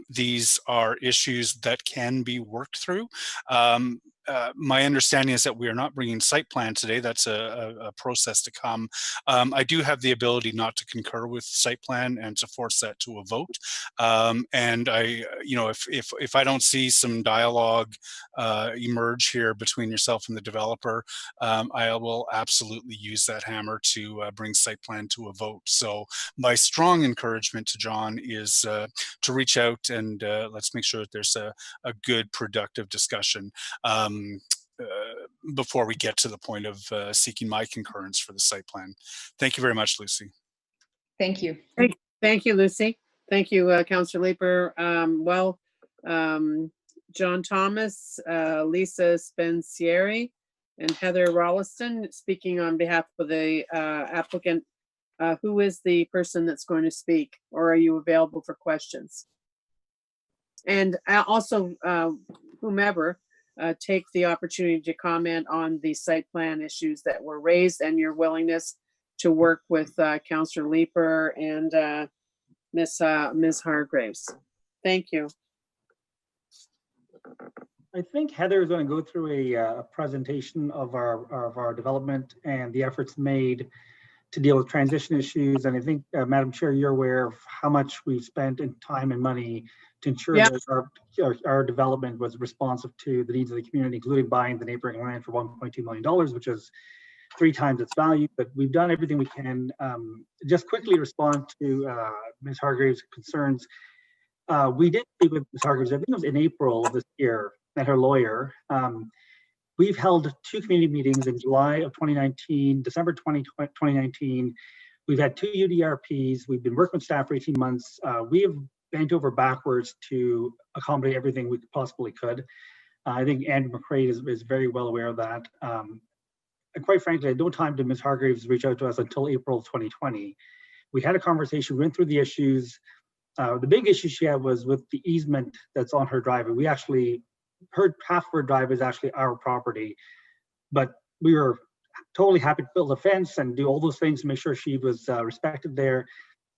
These are issues that can be worked through. My understanding is that we are not bringing site plan today. That's a process to come. I do have the ability not to concur with site plan and to force that to a vote. And if I don't see some dialogue emerge here between yourself and the developer, I will absolutely use that hammer to bring site plan to a vote. So my strong encouragement to John is to reach out and let's make sure that there's a good, productive discussion before we get to the point of seeking my concurrence for the site plan. Thank you very much, Lucy. Thank you. Thank you, Lucy. Thank you, Councillor Leeper. John Thomas, Lisa Spencieri, and Heather Rolliston speaking on behalf of the applicant. Who is the person that's going to speak, or are you available for questions? And also, whomever, take the opportunity to comment on the site plan issues that were raised and your willingness to work with Councillor Leeper and Ms. Hargreaves. Thank you. I think Heather is going to go through a presentation of our development and the efforts made to deal with transition issues. And I think, Madam Chair, you're aware of how much we've spent in time and money to ensure that our development was responsive to the needs of the community, including buying the neighboring land for $1.2 million, which is 3 times its value. But we've done everything we can. Just quickly respond to Ms. Hargreaves' concerns. We did speak with Ms. Hargreaves, I think it was in April of this year, and her lawyer. We've held 2 community meetings in July of 2019, December 2019. We've had 2 UDRPs. We've been working with staff for 18 months. We have bent over backwards to accommodate everything we possibly could. I think Andrew McCrae is very well aware of that. And quite frankly, at no time did Ms. Hargreaves reach out to us until April of 2020. We had a conversation, we went through the issues. The big issue she had was with the easement that's on her driveway. We actually, half of her driveway is actually our property, but we were totally happy to build a fence and do all those things to make sure she was respected there.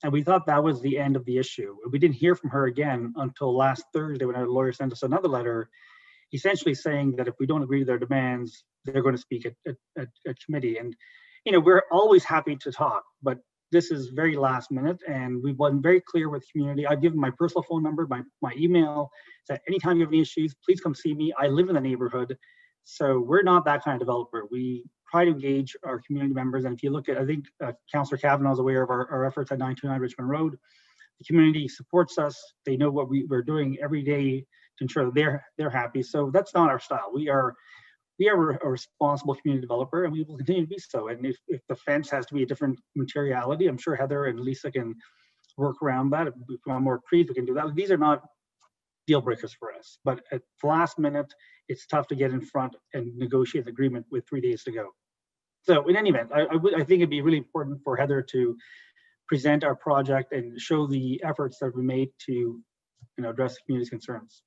And we thought that was the end of the issue. We didn't hear from her again until last Thursday when our lawyer sent us another letter, essentially saying that if we don't agree to their demands, they're going to speak at committee. And, you know, we're always happy to talk, but this is very last minute, and we've been very clear with the community. I've given my personal phone number, my email, that anytime you have any issues, please come see me. I live in the neighborhood. So we're not that kind of developer. We try to engage our community members. And if you look at, I think Councillor Kavanaugh is aware of our efforts at 929 Richmond Road. The community supports us. They know what we're doing every day to ensure that they're happy. So that's not our style. We are a responsible community developer, and we will continue to be so. And if the fence has to be a different materiality, I'm sure Heather and Lisa can work around that. If we want more trees, we can do that. These are not deal breakers for us, but at the last minute, it's tough to get in front and negotiate an agreement with 3 days to go. So in any event, I think it'd be really important for Heather to present our project and show the efforts that we made to, you know, address the community's concerns.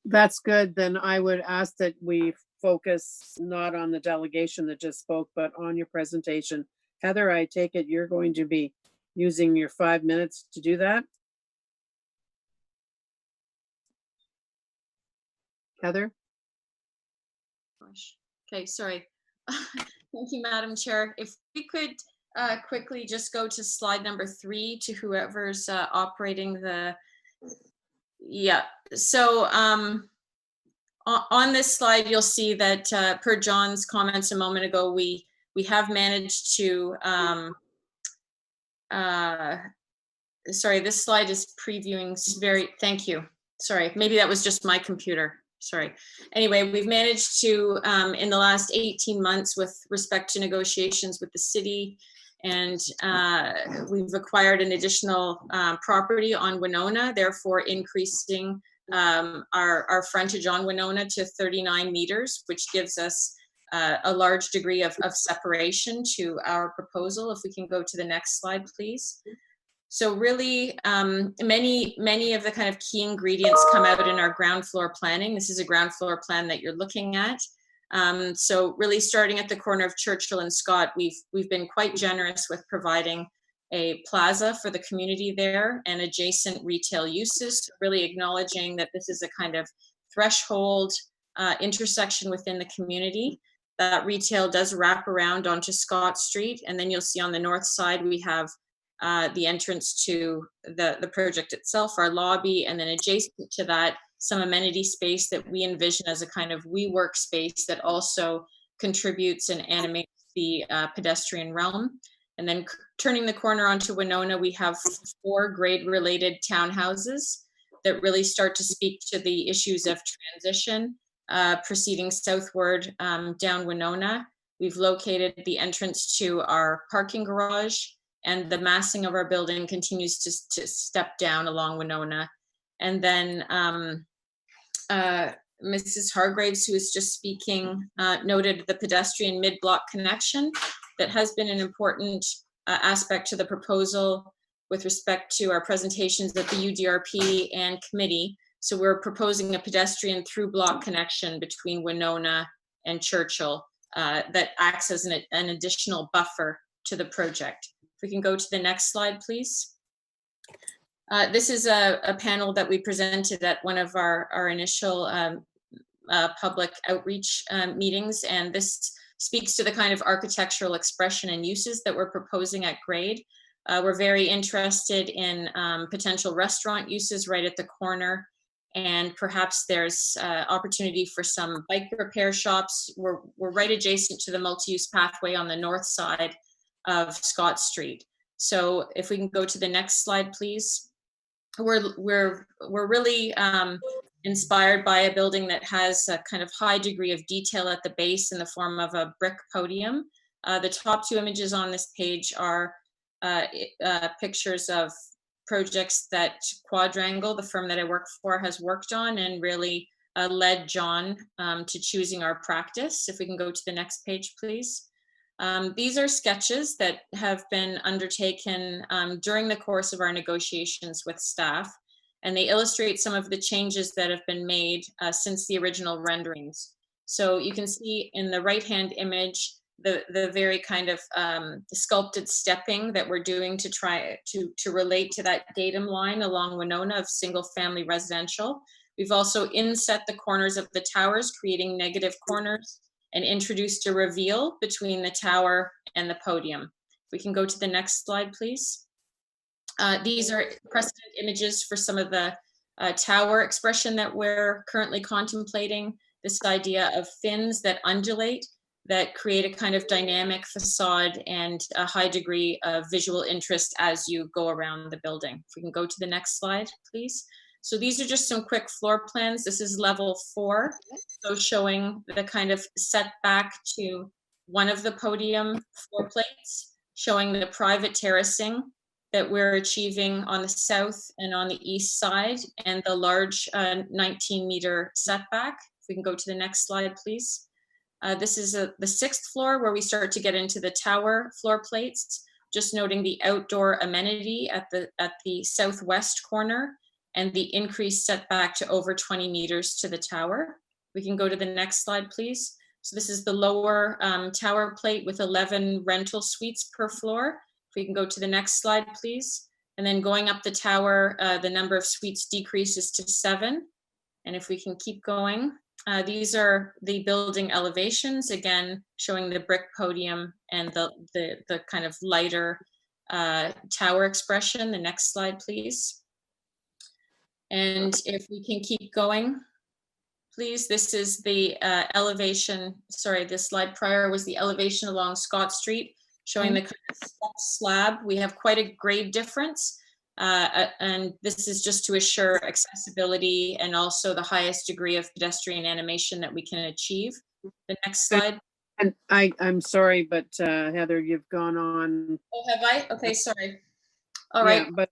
That's good. Then I would ask that we focus not on the delegation that just spoke, but on your presentation. Heather, I take it you're going to be using your 5 minutes to do that? Heather? Gosh. Okay, sorry. Thank you, Madam Chair. If we could quickly just go to slide number 3 to whoever's operating the, yeah. So on this slide, you'll see that per John's comments a moment ago, we have managed to, sorry, this slide is previewing thank you. Sorry, maybe that was just my computer. Sorry. Anyway, we've managed to, in the last 18 months with respect to negotiations with the city, and we've acquired an additional property on Winona, therefore increasing our frontage on Winona to 39 meters, which gives us a large degree of separation to our proposal. If we can go to the next slide, please. So really, many of the kind of key ingredients come out in our ground floor planning. This is a ground floor plan that you're looking at. So really starting at the corner of Churchill and Scott, we've been quite generous with providing a plaza for the community there and adjacent retail uses, really acknowledging that this is a kind of threshold intersection within the community. That retail does wrap around onto Scott Street, and then you'll see on the north side we have the entrance to the project itself, our lobby, and then adjacent to that, some amenity space that we envision as a kind of WeWork space that also contributes and animates the pedestrian realm. And then turning the corner onto Winona, we have 4 grade-related townhouses that really start to speak to the issues of transition. Proceeding southward down Winona, we've located the entrance to our parking garage, and the massing of our building continues to step down along Winona. And then Mrs. Hargraves, who was just speaking, noted the pedestrian mid-block connection that has been an important aspect to the proposal with respect to our presentations at the UDRP and committee. So we're proposing a pedestrian through block connection between Winona and Churchill that acts as an additional buffer to the project. If we can go to the next slide, please. This is a panel that we presented at one of our initial public outreach meetings, and this speaks to the kind of architectural expression and uses that we're proposing at grade. We're very interested in potential restaurant uses right at the corner, and perhaps there's opportunity for some bike repair shops. We're right adjacent to the multi-use pathway on the north side of Scott Street. So if we can go to the next slide, please. We're really inspired by a building that has a kind of high degree of detail at the base in the form of a brick podium. The top 2 images on this page are pictures of projects that Quadrangle, the firm that I work for, has worked on and really led John to choosing our practice. If we can go to the next page, please. These are sketches that have been undertaken during the course of our negotiations with staff, and they illustrate some of the changes that have been made since the original renderings. So you can see in the right-hand image, the very kind of sculpted stepping that we're doing to try to relate to that datum line along Winona of single-family residential. We've also inset the corners of the towers, creating negative corners, and introduced a reveal between the tower and the podium. If we can go to the next slide, please. These are precedent images for some of the tower expression that we're currently contemplating. This idea of fins that undulate, that create a kind of dynamic facade and a high degree of visual interest as you go around the building. If we can go to the next slide, please. So these are just some quick floor plans. This is level 4, so showing the kind of setback to one of the podium floor plates, showing the private terracing that we're achieving on the south and on the east side, and the large 19-meter setback. If we can go to the next slide, please. This is the 6th floor where we start to get into the tower floor plates, just noting the outdoor amenity at the southwest corner and the increased setback to over 20 meters to the tower. We can go to the next slide, please. So this is the lower tower plate with 11 rental suites per floor. If we can go to the next slide, please. And then going up the tower, the number of suites decreases to 7. And if we can keep going, these are the building elevations, again, showing the brick podium and the kind of lighter tower expression. The next slide, please. And if we can keep going, please. This is the elevation, sorry, this slide prior was the elevation along Scott Street, showing the kind of step slab. We have quite a grade difference. And this is just to assure accessibility and also the highest degree of pedestrian animation that we can achieve. The next slide. And I'm sorry, but Heather, you've gone on. Oh, have I? Okay, sorry. All right. Yeah, but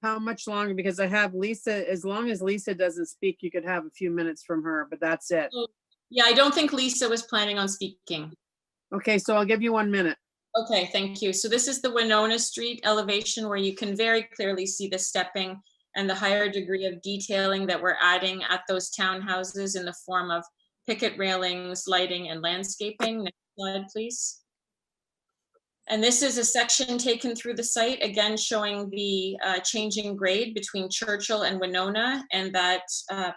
how much longer? Because I have Lisa, as long as Lisa doesn't speak, you could have a few minutes from her, but that's it. Yeah, I don't think Lisa was planning on speaking. Okay, so I'll give you 1 minute. Okay, thank you. So this is the Winona Street elevation where you can very clearly see the stepping and the higher degree of detailing that we're adding at those townhouses in the form of picket railings, lighting, and landscaping. Next slide, please. And this is a section taken through the site, again, showing the changing grade between Churchill and Winona, and that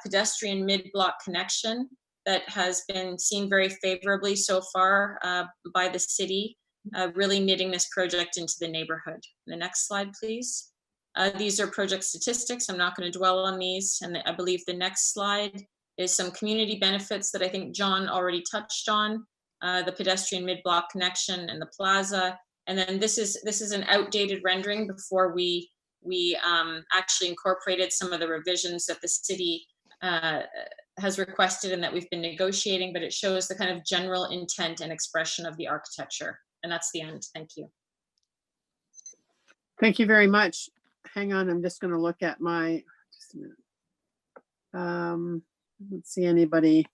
pedestrian mid-block connection that has been seen very favorably so far by the city, really knitting this project into the neighborhood. The next slide, please. These are project statistics. I'm not going to dwell on these. And I believe the next slide is some community benefits that I think John already touched on. The pedestrian mid-block connection and the plaza. And then this is an outdated rendering before we actually incorporated some of the revisions that the city has requested and that we've been negotiating, but it shows the kind of general intent and expression of the architecture. And that's the end. Thank you. Thank you very much. Hang on, I'm just going to look at my, just a minute. Let's see anybody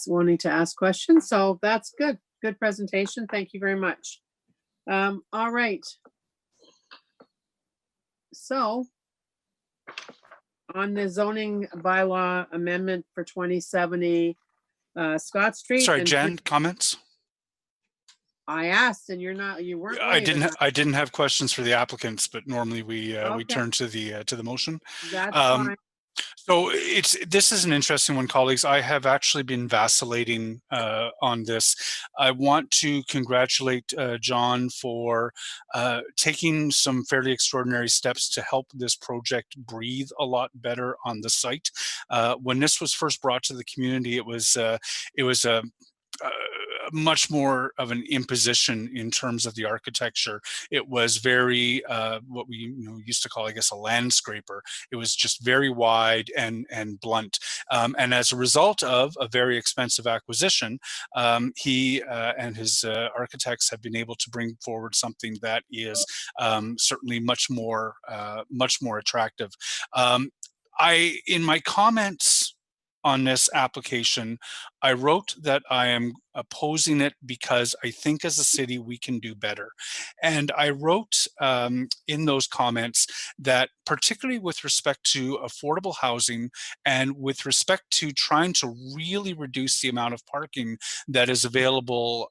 wanting to ask questions. So that's good. Good presentation. Thank you very much. All right. So on the zoning bylaw amendment for 2070 Scott Street. Sorry, Jen, comments? I asked, and you weren't. I didn't have questions for the applicants, but normally we turn to the motion. That's fine. So this is an interesting one, colleagues. I have actually been vacillating on this. I want to congratulate John for taking some fairly extraordinary steps to help this project breathe a lot better on the site. When this was first brought to the community, it was a much more of an imposition in terms of the architecture. It was very what we used to call, I guess, a landscraper. It was just very wide and blunt. And as a result of a very expensive acquisition, he and his architects have been able to bring forward something that is certainly much more attractive. In my comments on this application. I wrote that I am opposing it because I think as a city we can do better. And I wrote in those comments that particularly with respect to affordable housing and with respect to trying to really reduce the amount of parking that is available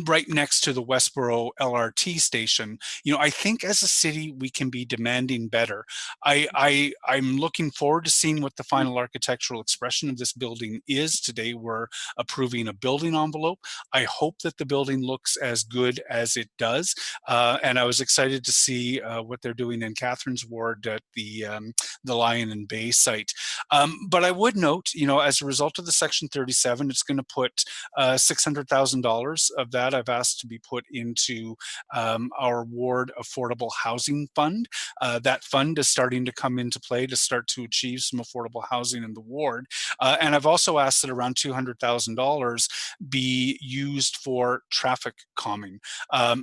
right next to the Westboro LRT station, you know, I think as a city we can be demanding better. I'm looking forward to seeing what the final architectural expression of this building is. Today we're approving a building envelope. I hope that the building looks as good as it does, and I was excited to see what they're doing in Catherine's ward at the Lion and Bay site. But I would note, you know, as a result of the Section 37, it's going to put $600,000 of that I've asked to be put into our ward affordable housing fund. That fund is starting to come into play to start to achieve some affordable housing in the ward. And I've also asked that around $200,000 be used for traffic calming.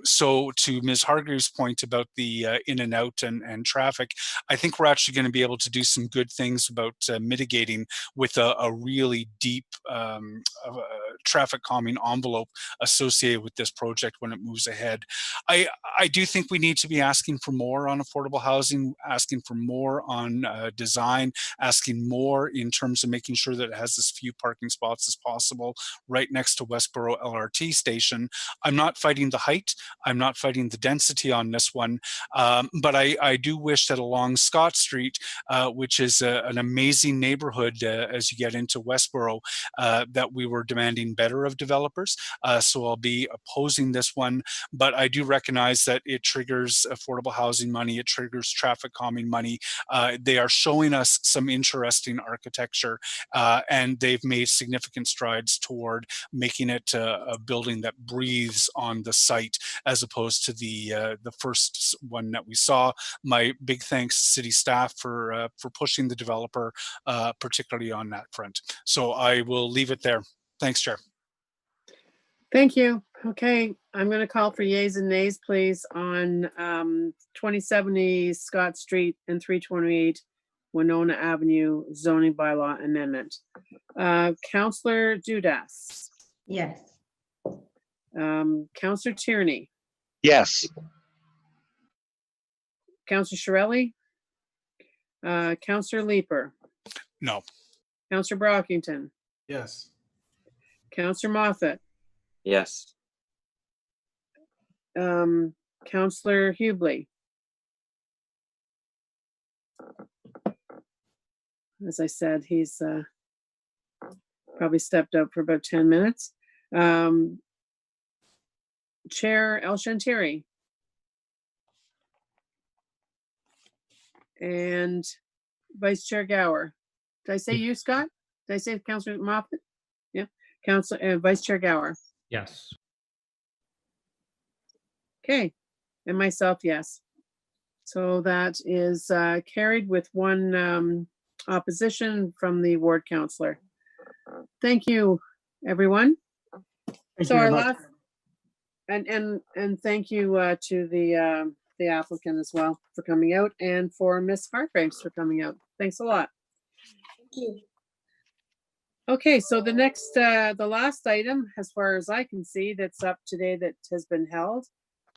So to Ms. Hargreaves' point about the in and out and traffic, I think we're actually going to be able to do some good things about mitigating with a really deep traffic calming envelope associated with this project when it moves ahead. I do think we need to be asking for more on affordable housing, asking for more on design, asking more in terms of making sure that it has as few parking spots as possible right next to Westboro LRT station. I'm not fighting the height, I'm not fighting the density on this one, but I do wish that along Scott Street, which is an amazing neighborhood as you get into Westboro, that we were demanding better of developers. So I'll be opposing this one, but I do recognize that it triggers affordable housing money, it triggers traffic calming money. They are showing us some interesting architecture, and they've made significant strides toward making it a building that breathes on the site as opposed to the first one that we saw. My big thanks to city staff for pushing the developer, particularly on that front. So I will leave it there. Thanks, Chair. Thank you. Okay, I'm going to call for yays and nays, please, on 2070 Scott Street and 328 Winona Avenue zoning bylaw amendment. Councillor Dudas. Yes. Councillor Tierney. Yes. Councillor Shirelli. Councillor Leeper. No. Councillor Brockington. Yes. Councillor Moffat. Yes. Councillor Hubley. As I said, he's probably stepped up for about 10 minutes. Chair El Shantiri. And Vice Chair Gower. Did I say you, Scott? Did I say Councillor Moffat? Yeah. Vice Chair Gower. Yes. Okay, and myself, yes. So that is carried with one opposition from the ward councillor. Thank you, everyone. So our last, and thank you to the applicant as well for coming out, and for Ms. Hargraves for coming out. Thanks a lot. Thank you. Okay, so the next, the last item, as far as I can see, that's up today that has been held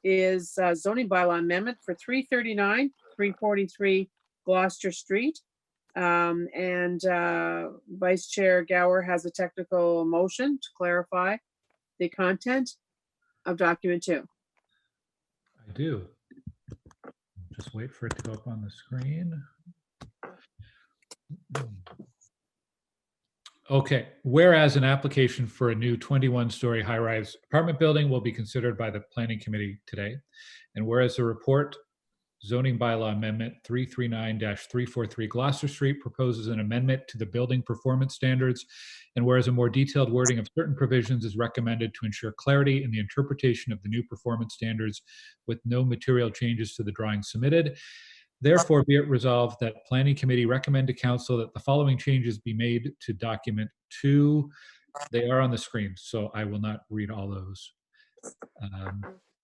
is zoning bylaw amendment for 339, 343 Gloucester Street. And Vice Chair Gower has a technical motion to clarify the content of document 2. I do. Just wait for it to go up on the screen. Okay, whereas an application for a new 21-story high-rise apartment building will be considered by the Planning Committee today, and whereas the report zoning bylaw amendment 339-343 Gloucester Street proposes an amendment to the building performance standards, and whereas a more detailed wording of certain provisions is recommended to ensure clarity in the interpretation of the new performance standards with no material changes to the drawing submitted. Therefore, be it resolved that Planning Committee recommend to Council that the following changes be made to document 2. They are on the screen, so I will not read all those.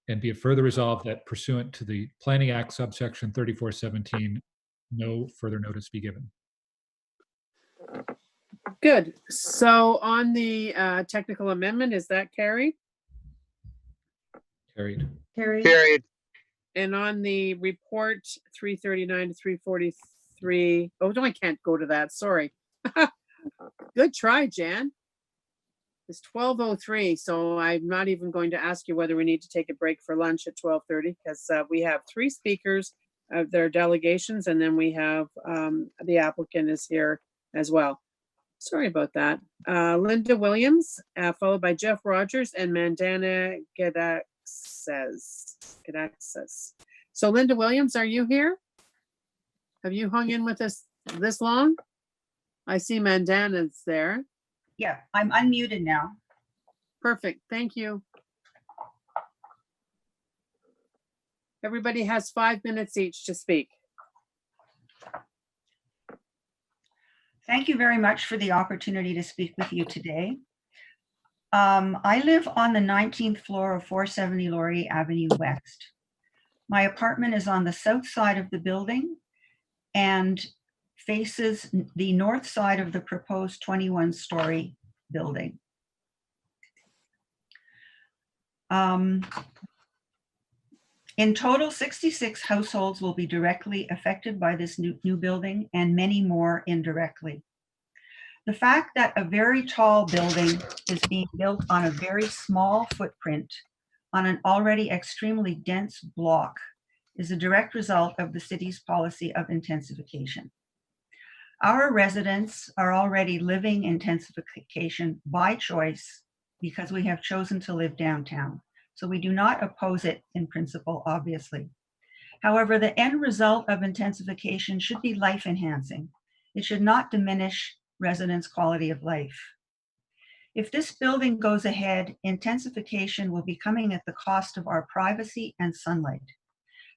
And be it further resolved that pursuant to the Planning Act subsection 3417, no further notice be given. Good. So on the technical amendment, is that carried? Carried. Carried. And on the report 339 to 343, oh, no, I can't go to that, sorry. Good try, Jan. It's 12:03, so I'm not even going to ask you whether we need to take a break for lunch at 12:30 because we have 3 speakers of their delegations, and then we have the applicant is here as well. Sorry about that. Linda Williams, followed by Jeff Rogers and Mandana Gadaxes. So Linda Williams, are you here? Have you hung in with us this long? I see Mandana's there. Yeah, I'm unmuted now. Perfect, thank you. Everybody has 5 minutes each to speak. Thank you very much for the opportunity to speak with you today. I live on the 19th floor of 470 Laurier Avenue West. My apartment is on the south side of the building and faces the north side of the proposed 21-story building. In total, 66 households will be directly affected by this new building and many more indirectly. The fact that a very tall building is being built on a very small footprint on an already extremely dense block is a direct result of the city's policy of intensification. Our residents are already living intensification by choice because we have chosen to live downtown. So we do not oppose it in principle, obviously. However, the end result of intensification should be life enhancing. It should not diminish residents' quality of life. If this building goes ahead, intensification will be coming at the cost of our privacy and sunlight.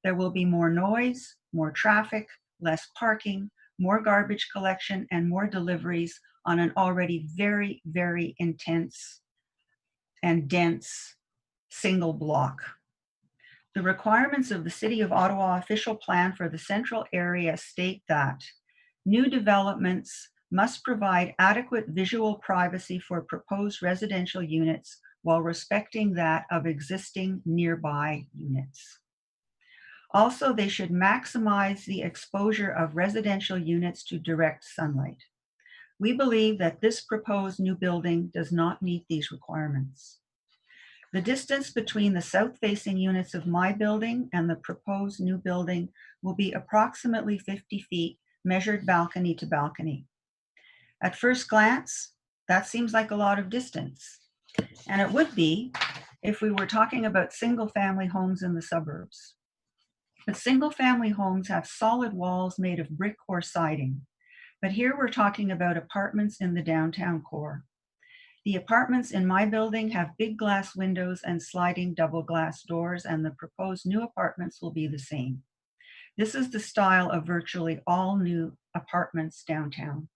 There will be more noise, more traffic, less parking, more garbage collection, and more deliveries on an already very, very intense and dense single block. The requirements of the City of Ottawa official plan for the central area state that new developments must provide adequate visual privacy for proposed residential units while respecting that of existing nearby units. Also, they should maximize the exposure of residential units to direct sunlight. We believe that this proposed new building does not meet these requirements. The distance between the south-facing units of my building and the proposed new building will be approximately 50 feet, measured balcony to balcony. At first glance, that seems like a lot of distance. And it would be if we were talking about single-family homes in the suburbs. But single-family homes have solid walls made of brick or siding. But here we're talking about apartments in the downtown core. The apartments in my building have big glass windows and sliding double glass doors, and the proposed new apartments will be the same. This is the style of virtually all new apartments downtown.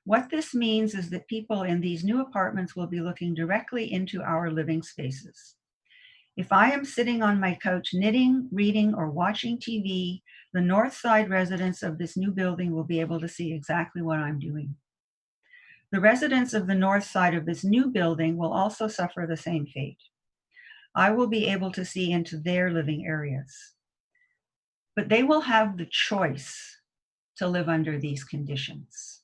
What this means is that people in these new apartments will be looking directly into our living spaces. If I am sitting on my couch knitting, reading, or watching TV, the north side residents of this new building will be able to see exactly what I'm doing. The residents of the north side of this new building will also suffer the same fate. I will be able to see into their living areas. But they will have the choice to live under these conditions.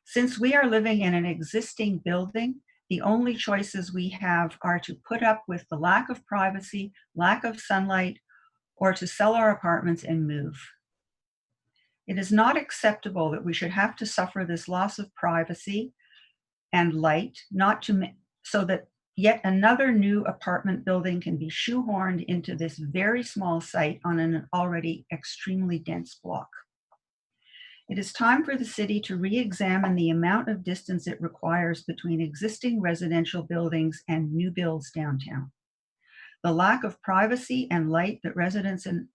Since we are living in an existing building, the only choices we have are to put up with the lack of privacy, lack of sunlight, or to sell our apartments and move. It is not acceptable that we should have to suffer this loss of privacy and light, so that yet another new apartment building can be shoehorned into this very small site on an already extremely dense block. It is time for the city to re-examine the amount of distance it requires between existing residential buildings and new builds downtown. The lack of privacy and light that residents in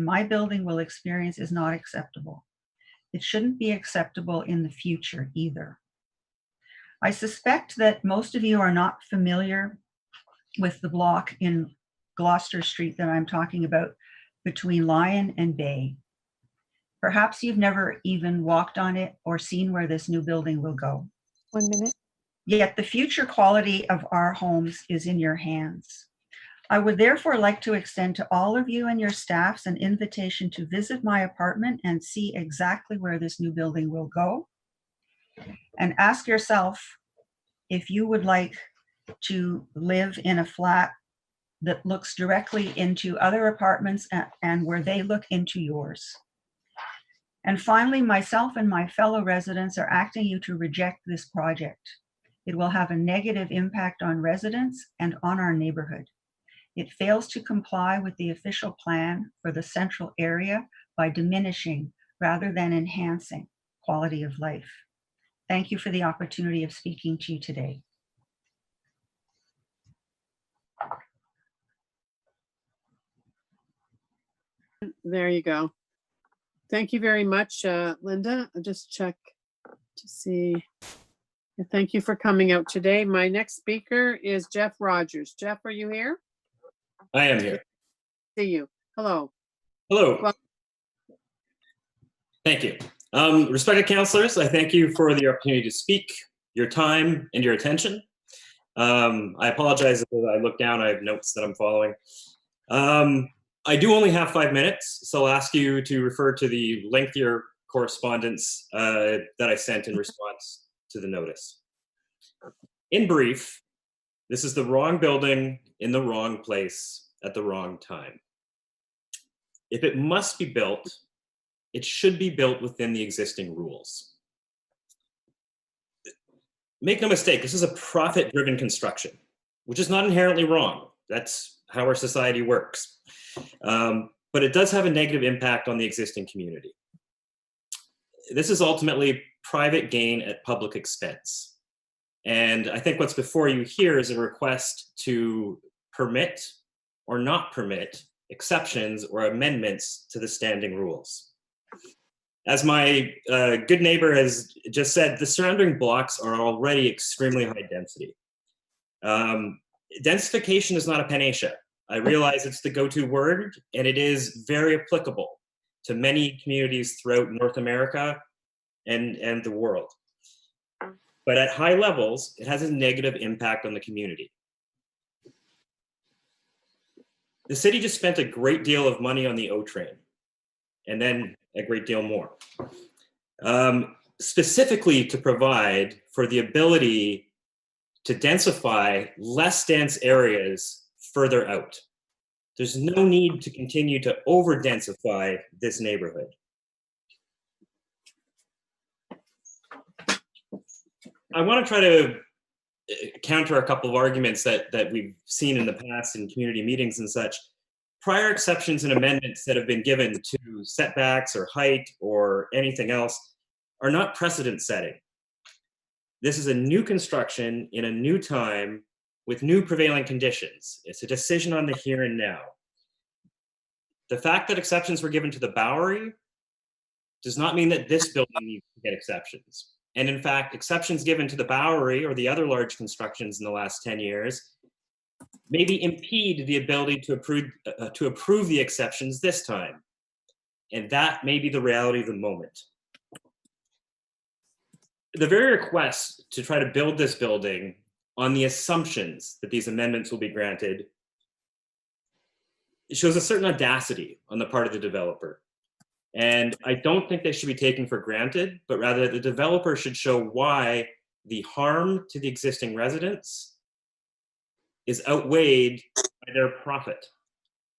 my building will experience is not acceptable. It shouldn't be acceptable in the future either. I suspect that most of you are not familiar with the block in Gloucester Street that I'm talking about between Lyon and Bay. Perhaps you've never even walked on it or seen where this new building will go. 1 minute. Yet the future quality of our homes is in your hands. I would therefore like to extend to all of you and your staffs an invitation to visit my apartment and see exactly where this new building will go. And ask yourself if you would like to live in a flat that looks directly into other apartments and where they look into yours. And finally, myself and my fellow residents are asking you to reject this project. It will have a negative impact on residents and on our neighborhood. It fails to comply with the official plan for the central area by diminishing rather than enhancing quality of life. Thank you for the opportunity of speaking to you today. There you go. Thank you very much, Linda. I'll just check to see. Thank you for coming out today. My next speaker is Jeff Rogers. Jeff, are you here? I am here. See you. Hello. Hello. Well, thank you. Respected councillors, I thank you for the opportunity to speak, your time, and your attention. I apologize if I look down. I have notes that I'm following. I do only have 5 minutes, so I'll ask you to refer to the lengthier correspondence that I sent in response to the notice. In brief, this is the wrong building in the wrong place at the wrong time. If it must be built, it should be built within the existing rules. Make no mistake, this is a profit-driven construction, which is not inherently wrong. That's how our society works. But it does have a negative impact on the existing community. This is ultimately private gain at public expense. And I think what's before you here is a request to permit or not permit exceptions or amendments to the standing rules. As my good neighbor has just said, the surrounding blocks are already extremely high density. Densification is not a panacea. I realize it's the go-to word, and it is very applicable to many communities throughout North America and the world. But at high levels, it has a negative impact on the community. The city just spent a great deal of money on the O train, and then a great deal more, specifically to provide for the ability to densify less dense areas further out. There's no need to continue to over-densify this neighborhood. I want to try to counter a couple of arguments that we've seen in the past in community meetings and such. Prior exceptions and amendments that have been given to setbacks or height or anything else are not precedent setting. This is a new construction in a new time with new prevailing conditions. It's a decision on the here and now. The fact that exceptions were given to the Bowery does not mean that this building needs to get exceptions. And in fact, exceptions given to the Bowery or the other large constructions in the last 10 years maybe impede the ability to approve the exceptions this time. And that may be the reality of the moment. The very request to try to build this building on the assumptions that these amendments will be granted, it shows a certain audacity on the part of the developer. And I don't think they should be taken for granted, but rather the developer should show why the harm to the existing residents is outweighed by their profit,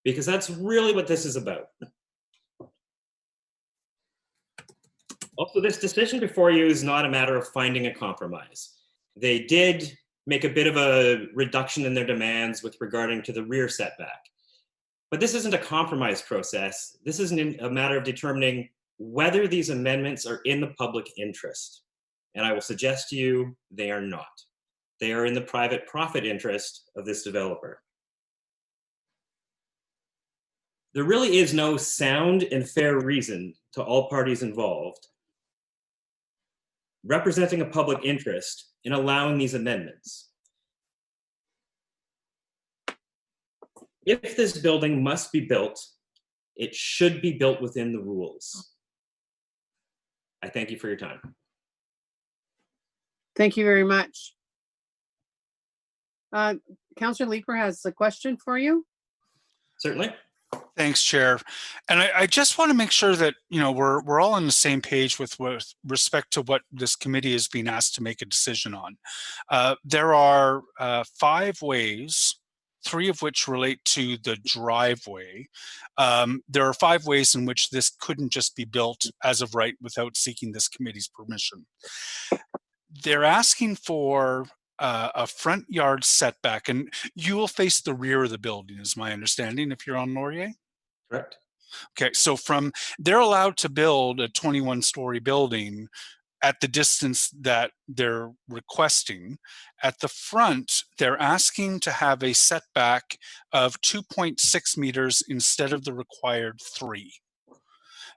because that's really what this is about. Also, this decision before you is not a matter of finding a compromise. They did make a bit of a reduction in their demands with regarding to the rear setback. But this isn't a compromise process. This isn't a matter of determining whether these amendments are in the public interest. And I will suggest to you, they are not. They are in the private profit interest of this developer. There really is no sound and fair reason to all parties involved representing a public interest in allowing these amendments. If this building must be built, it should be built within the rules. I thank you for your time. Thank you very much. Councillor Leeper has a question for you. Certainly. Thanks, Chair. And I just want to make sure that, you know, we're all on the same page with respect to what this committee is being asked to make a decision on. There are 5 ways, 3 of which relate to the driveway. There are 5 ways in which this couldn't just be built as of right without seeking this committee's permission. They're asking for a front yard setback, and you will face the rear of the building, is my understanding, if you're on Laurier? Correct. Okay, so they're allowed to build a 21-story building at the distance that they're requesting. At the front, they're asking to have a setback of 2.6 meters instead of the required 3.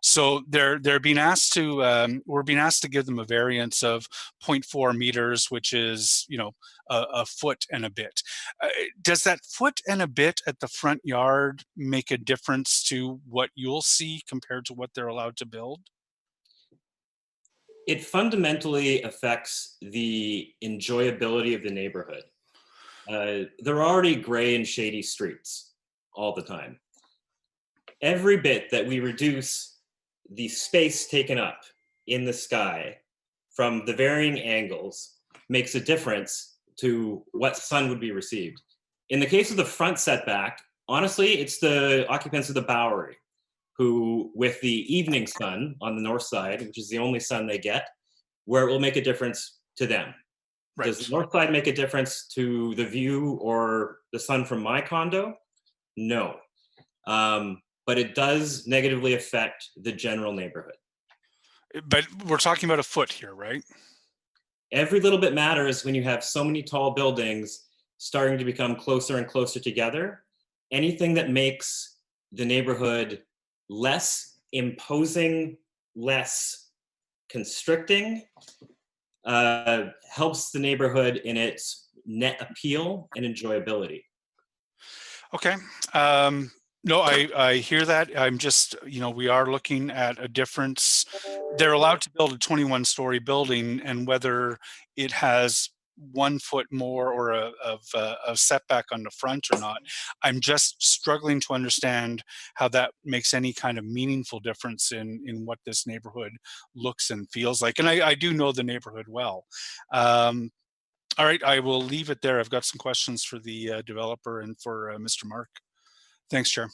So they're being asked to we're being asked to give them a variance of 0.4 meters, which is, you know, a foot and a bit. Does that foot and a bit at the front yard make a difference to what you'll see compared to what they're allowed to build? It fundamentally affects the enjoyability of the neighborhood. There are already gray and shady streets all the time. Every bit that we reduce the space taken up in the sky from the varying angles makes a difference to what sun would be received. In the case of the front setback, honestly, it's the occupants of the Bowery who, with the evening sun on the north side, which is the only sun they get, where it will make a difference to them. Right. Does the north side make a difference to the view or the sun from my condo? No. But it does negatively affect the general neighborhood. But we're talking about a foot here, right? Every little bit matters when you have so many tall buildings starting to become closer and closer together. Anything that makes the neighborhood less imposing, less constricting, helps the neighborhood in its net appeal and enjoyability. Okay. No, I hear that. I'm just, you know, we are looking at a difference. They're allowed to build a 21-story building, and whether it has 1 foot more or a setback on the front or not, I'm just struggling to understand how that makes any kind of meaningful difference in what this neighborhood looks and feels like. And I do know the neighborhood well. All right, I will leave it there. I've got some questions for the developer and for Mr. Mark. Thanks, Chair.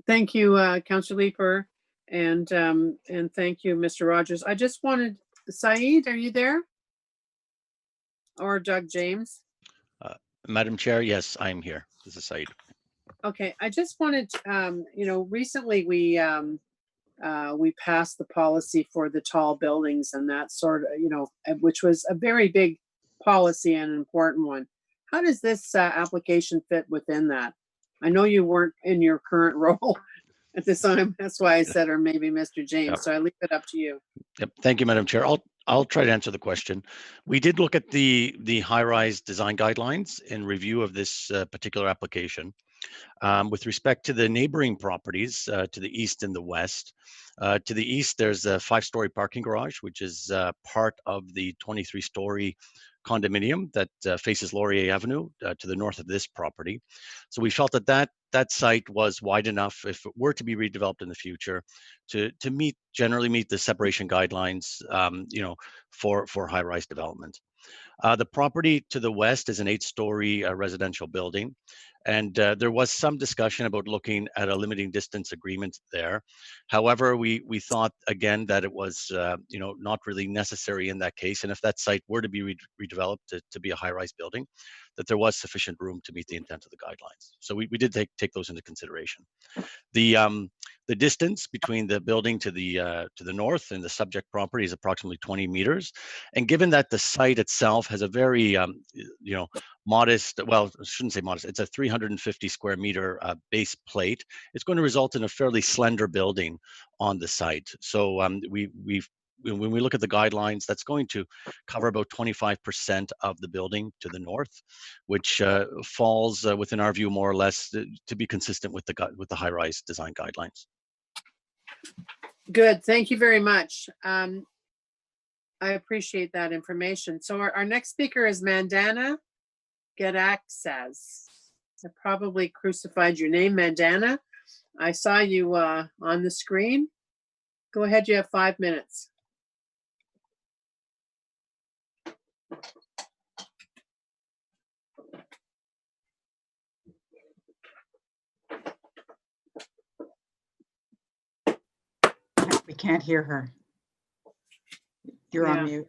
Thank you, Councillor Leeper, and thank you, Mr. Rogers. I just wanted, Saeed, are you there? Or Doug James? Madam Chair, yes, I'm here. This is Saeed. Okay, I just wanted, you know, recently we passed the policy for the tall buildings and that sort of, you know, which was a very big policy and an important one. How does this application fit within that? I know you weren't in your current role at this time. That's why I said, or maybe Mr. James. Yep. So I leave it up to you. Yep. Thank you, Madam Chair. I'll try to answer the question. We did look at the high-rise design guidelines in review of this particular application. With respect to the neighboring properties to the east and the west, to the east, there's a 5-story parking garage, which is part of the 23-story condominium that faces Laurier Avenue to the north of this property. So we felt that that site was wide enough, if it were to be redeveloped in the future, to generally meet the separation guidelines, you know, for high-rise development. The property to the west is an 8-story residential building. And there was some discussion about looking at a limiting distance agreement there. However, we thought, again, that it was you know, not really necessary in that case. And if that site were to be redeveloped to be a high-rise building, that there was sufficient room to meet the intent of the guidelines. So we did take those into consideration. The distance between the building to the north and the subject property is approximately 20 meters. And given that the site itself has a very, you know, modest, well, I shouldn't say modest, it's a 350 square meter base plate, it's going to result in a fairly slender building on the site. So when we look at the guidelines, that's going to cover about 25% of the building to the north, which falls within our view more or less to be consistent with the high-rise design guidelines. Good, thank you very much. I appreciate that information. So our next speaker is Mandana Gadaxas. I probably crucified your name, Mandana. I saw you on the screen. Go ahead, you have 5 minutes. We can't hear her. You're on mute.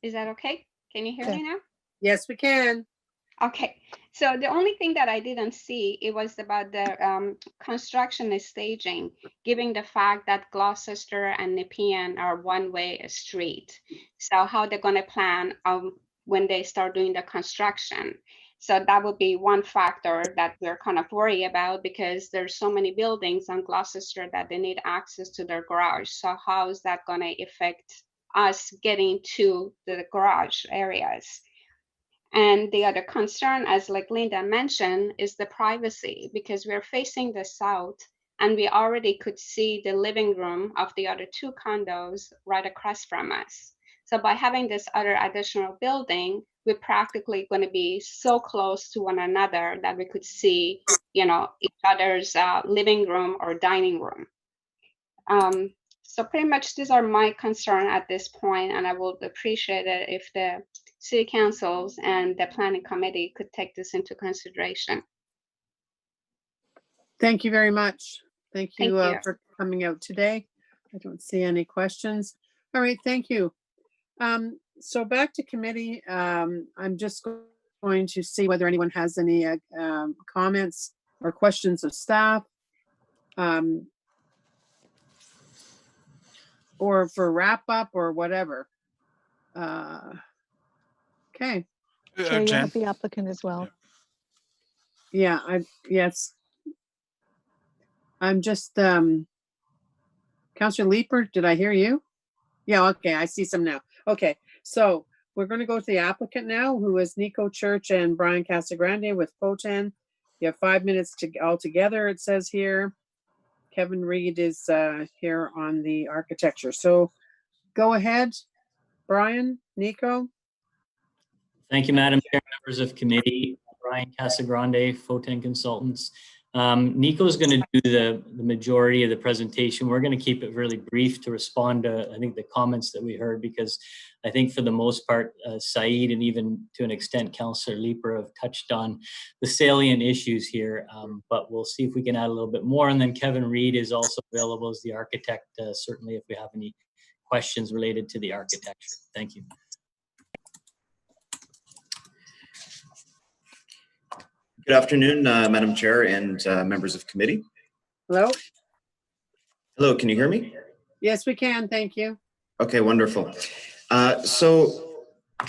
Is that okay? Can you hear me now? Yes, we can. Okay. So the only thing that I didn't see, it was about the construction staging, given the fact that Gloucester and Nepean are one-way street. So how they're going to plan when they start doing the construction. So that would be one factor that we're kind of worried about, because there's so many buildings on Gloucester that they need access to their garage. So how is that going to affect us getting to the garage areas? And the other concern, as like Linda mentioned, is the privacy, because we're facing the south and we already could see the living room of the other two condos right across from us. So by having this other additional building, we're practically going to be so close to one another that we could see, you know, each other's living room or dining room. So pretty much these are my concern at this point, and I would appreciate it if the city councils and the planning committee could take this into consideration. Thank you very much. Thank you, Thank you. For coming out today. I don't see any questions. All right, thank you. So back to committee. I'm just going to see whether anyone has any comments or questions of staff. Or for wrap up or whatever. Okay. Chair, you Jen? have the applicant as well. Yeah, yes. I'm just, Councillor Leeper, did I hear you? Yeah, okay, I see some now. Okay, so we're going to go to the applicant now, who is Nico Church and Brian Casagrande with Poten. You have 5 minutes to all together, it says here. Kevin Reed is here on the architecture. So go ahead, Brian, Nico. Thank you, Madam Chair, members of committee. Brian Casagrande, Foten Consultants. Nico's going to do the majority of the presentation. We're going to keep it really brief to respond to, I think, the comments that we heard, because I think for the most part, Said and even to an extent, Councillor Leeper have touched on the salient issues here, but we'll see if we can add a little bit more. And then Kevin Reed is also available as the architect, certainly if we have any questions related to the architecture. Thank you. Good afternoon, Madam Chair and members of committee. Hello? Hello, can you hear me? Yes, we can. Thank you. Okay, wonderful. So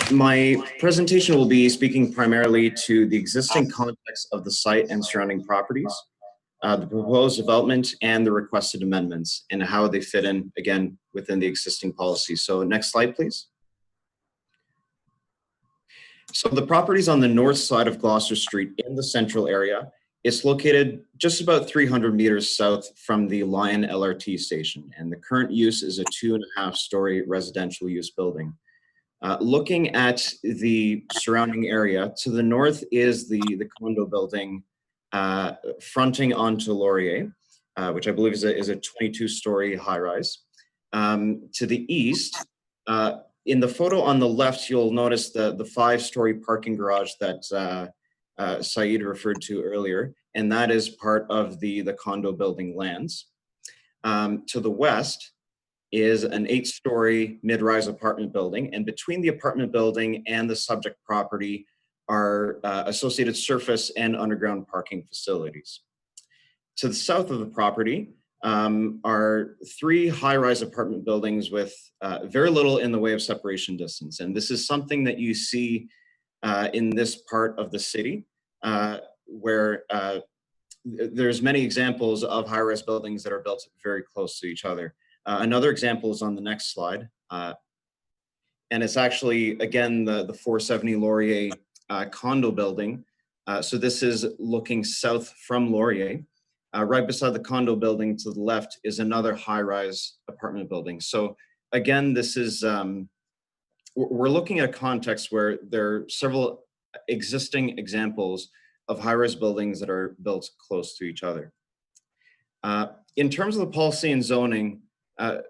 my presentation will be speaking primarily to the existing context of the site and surrounding properties, the proposed development and the requested amendments, and how they fit in, again, within the existing policy. So next slide, please. So the properties on the north side of Gloucester Street in the central area. It's located just about 300 meters south from the Lion LRT station, and the current use is a 2.5-story residential use building. Looking at the surrounding area, to the north is the condo building fronting onto Laurier, which I believe is a 22-story high-rise. To the east, in the photo on the left, you'll notice the 5-story parking garage that Said referred to earlier, and that is part of the condo building lands. To the west is an 8-story mid-rise apartment building, and between the apartment building and the subject property are associated surface and underground parking facilities. To the south of the property are 3 high-rise apartment buildings with very little in the way of separation distance. And this is something that you see in this part of the city, where there's many examples of high-rise buildings that are built very close to each other. Another example is on the next slide. And it's actually, again, the 470 Laurier condo building. So this is looking south from Laurier. Right beside the condo building to the left is another high-rise apartment building. So again, this is, we're looking at a context where there are several existing examples of high-rise buildings that are built close to each other. In terms of the policy and zoning,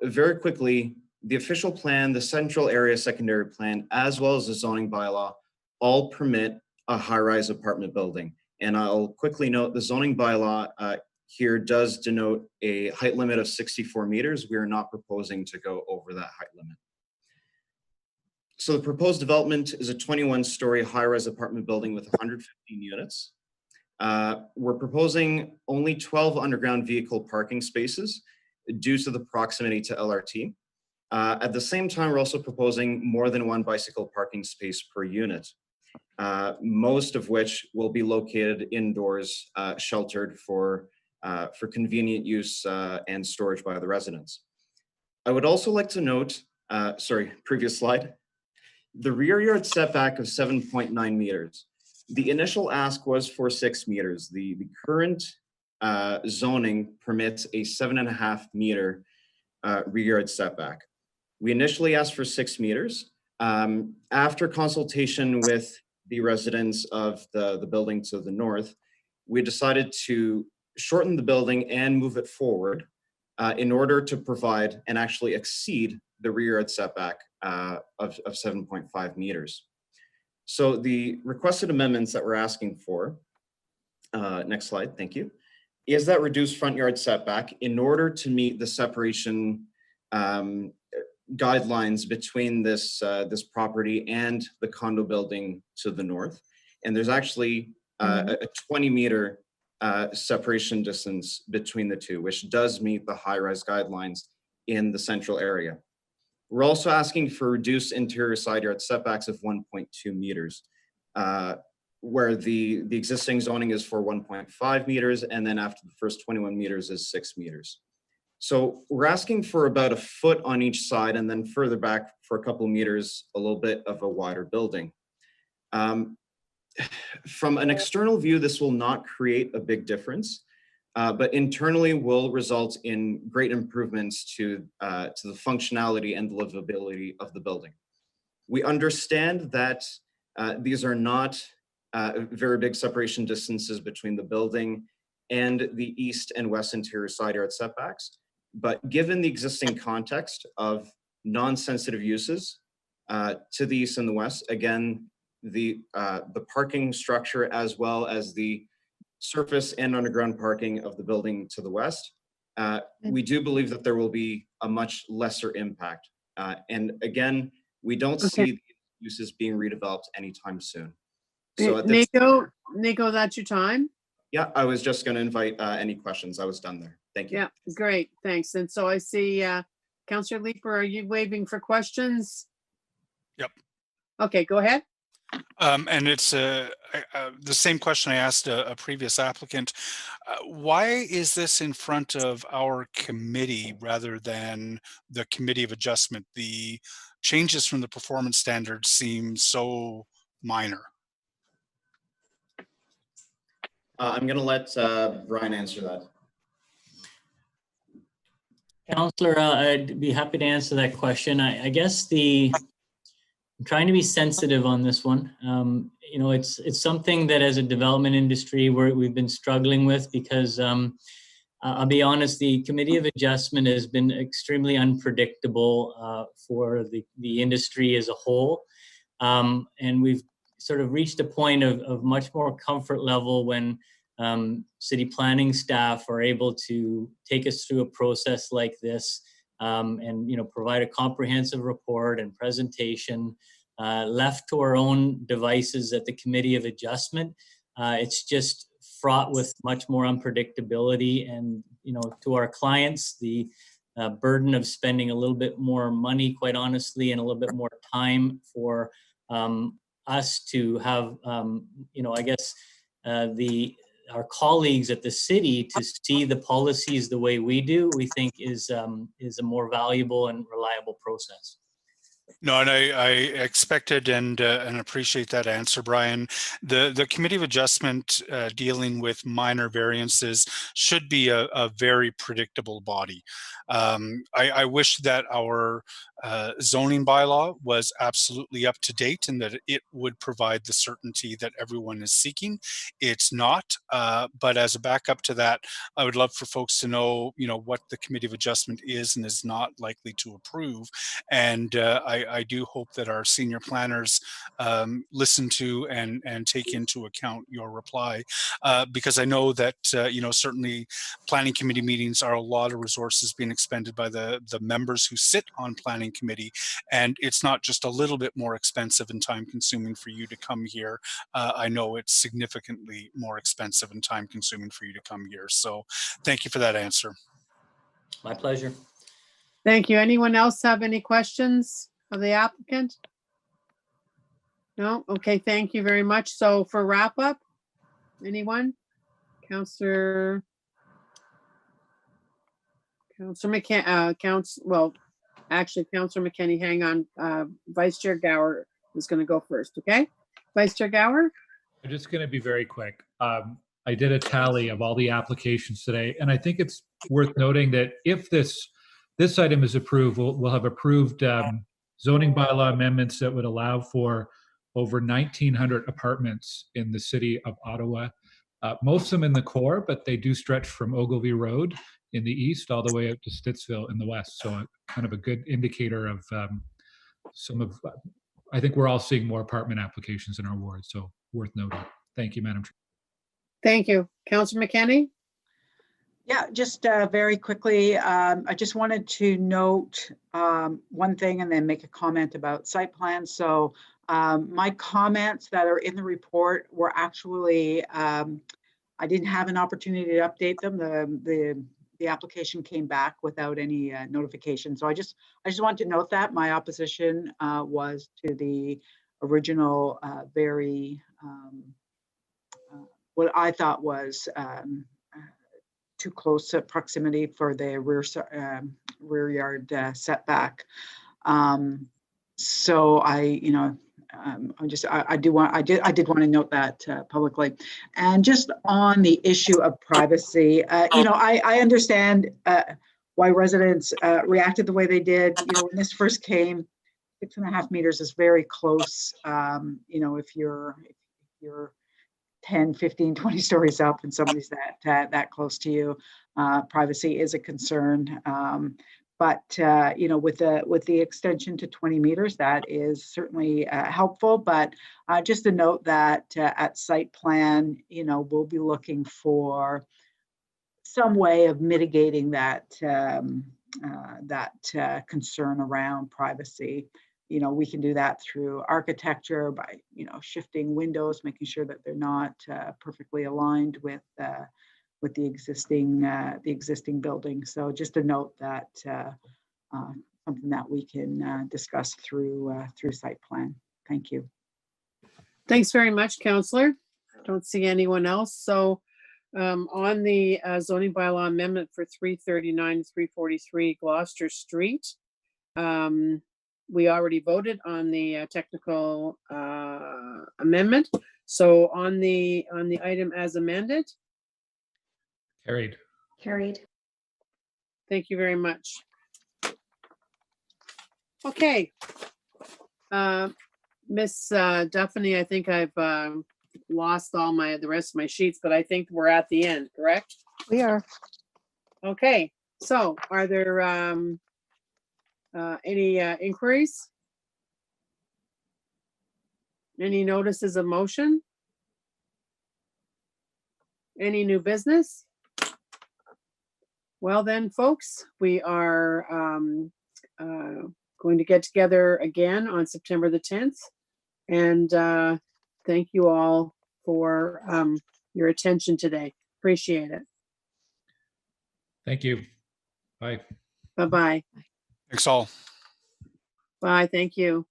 very quickly, the official plan, the central area secondary plan, as well as the zoning bylaw, all permit a high-rise apartment building. And I'll quickly note the zoning bylaw here does denote a height limit of 64 meters. We are not proposing to go over that height limit. So the proposed development is a 21-story high-rise apartment building with 115 units. We're proposing only 12 underground vehicle parking spaces due to the proximity to LRT. At the same time, we're also proposing more than one bicycle parking space per unit, most of which will be located indoors, sheltered for convenient use and storage by the residents. I would also like to note, sorry, previous slide, the rear yard setback of 7.9 meters. The initial ask was for 6 meters. The current zoning permits a 7.5 meter rear yard setback. We initially asked for 6 meters. After consultation with the residents of the building to the north, we decided to shorten the building and move it forward in order to provide and actually exceed the rear yard setback of 7.5 meters. So the requested amendments that we're asking for, next slide, thank you, is that reduced front yard setback in order to meet the separation guidelines between this property and the condo building to the north. And there's actually a 20-meter separation distance between the two, which does meet the high-rise guidelines in the central area. We're also asking for reduced interior side yard setbacks of 1.2 meters, where the existing zoning is for 1.5 meters, and then after the first 21 meters is 6 meters. So we're asking for about a foot on each side, and then further back for a couple meters, a little bit of a wider building. From an external view, this will not create a big difference, but internally will result in great improvements to the functionality and the livability of the building. We understand that these are not very big separation distances between the building and the east and west interior side yard setbacks, but given the existing context of non-sensitive uses to the east and the west, again, the parking structure as well as the surface and underground parking of the building to the west, we do believe that there will be a much lesser impact. And again, we don't see the uses being redeveloped anytime soon. So at this, Nico, that's your time? Yeah, I was just going to invite any questions. I was done there. Thank you. Yeah, great, thanks. And so I see Councillor Leeper, are you waving for questions? Yep. Okay, go ahead. And it's the same question I asked a previous applicant. Why is this in front of our committee rather than the Committee of Adjustment? The changes from the performance standards seem so minor. I'm going to let Brian answer that. Councillor, I'd be happy to answer that question. I guess I'm trying to be sensitive on this one. You know, it's something that as a development industry we've been struggling with because I'll be honest, the Committee of Adjustment has been extremely unpredictable for the industry as a whole. And we've sort of reached a point of much more comfort level when city planning staff are able to take us through a process like this and, you know, provide a comprehensive report and presentation. Left to our own devices at the Committee of Adjustment, it's just fraught with much more unpredictability, and, you know, to our clients, the burden of spending a little bit more money, quite honestly, and a little bit more time for us to have, you know, I guess our colleagues at the city to see the policies the way we do, we think is a more valuable and reliable process. No, and I expected and appreciate that answer, Brian. The Committee of Adjustment dealing with minor variances should be a very predictable body. I wish that our zoning bylaw was absolutely up to date and that it would provide the certainty that everyone is seeking. It's not, but as a backup to that, I would love for folks to know, what the Committee of Adjustment is and is not likely to approve. And I do hope that our senior planners listen to and take into account your reply, because I know that certainly planning committee meetings are a lot of resources being expended by the members who sit on planning committee, and it's not just a little bit more expensive and time consuming for you to come here. I know it's significantly more expensive and time consuming for you to come here. So thank you for that answer. My pleasure. Thank you. Anyone else have any questions of the applicant? No? Okay, thank you very much. So for wrap up, anyone? Councillor McKenny, Councillor McKenny, hang on. Vice Chair Gower is going to go first, okay? Vice Chair Gower? I'm just going to be very quick. I did a tally of all the applications today, and I think it's worth noting that if this item is approved, we'll have approved zoning bylaw amendments that would allow for over 1,900 apartments in the city of Ottawa. Most of them in the core, but they do stretch from Ogilvy Road in the east all the way out to Stittsville in the west. So kind of a good indicator of I think we're all seeing more apartment applications in our ward, so worth noting. Thank you, Madam Chair. Thank you. Councillor McKenny? Yeah, just very quickly, I just wanted to note one thing and then make a comment about site plans. So my comments that are in the report were actually, I didn't have an opportunity to update them. The application came back without any notification. So I just want to note that my opposition was to the original what I thought was too close proximity for the rear yard setback. So I did want to note that publicly. And just on the issue of privacy, I understand why residents reacted the way they did. When this first came, 6.5 meters is very close. If you're 10, 15, 20 stories up and somebody's that close to you, privacy is a concern. But with the extension to 20 meters, that is certainly helpful. But just to note that at site plan, we'll be looking for some way of mitigating that concern around privacy. We can do that through architecture by, shifting windows, making sure that they're not perfectly aligned with the existing building. So just a note that something that we can discuss through site plan. Thank you. Thanks very much, Councillor. Don't see anyone else. So on the zoning bylaw amendment for 339 343 Gloucester Street, we already voted on the technical amendment. So on the item as amended. Carried. Carried. Thank you very much. Okay. Miss Duffany, I think I've lost all the rest of my sheets, but I think we're at the end, correct? We are. Okay. So are there any inquiries? Any notices of motion? Any new business? Well then, folks, we are going to get together again on September the 10th. And thank you all for your attention today. Appreciate it. Thank you. Bye. Bye-bye. Thanks all. Bye, thank you.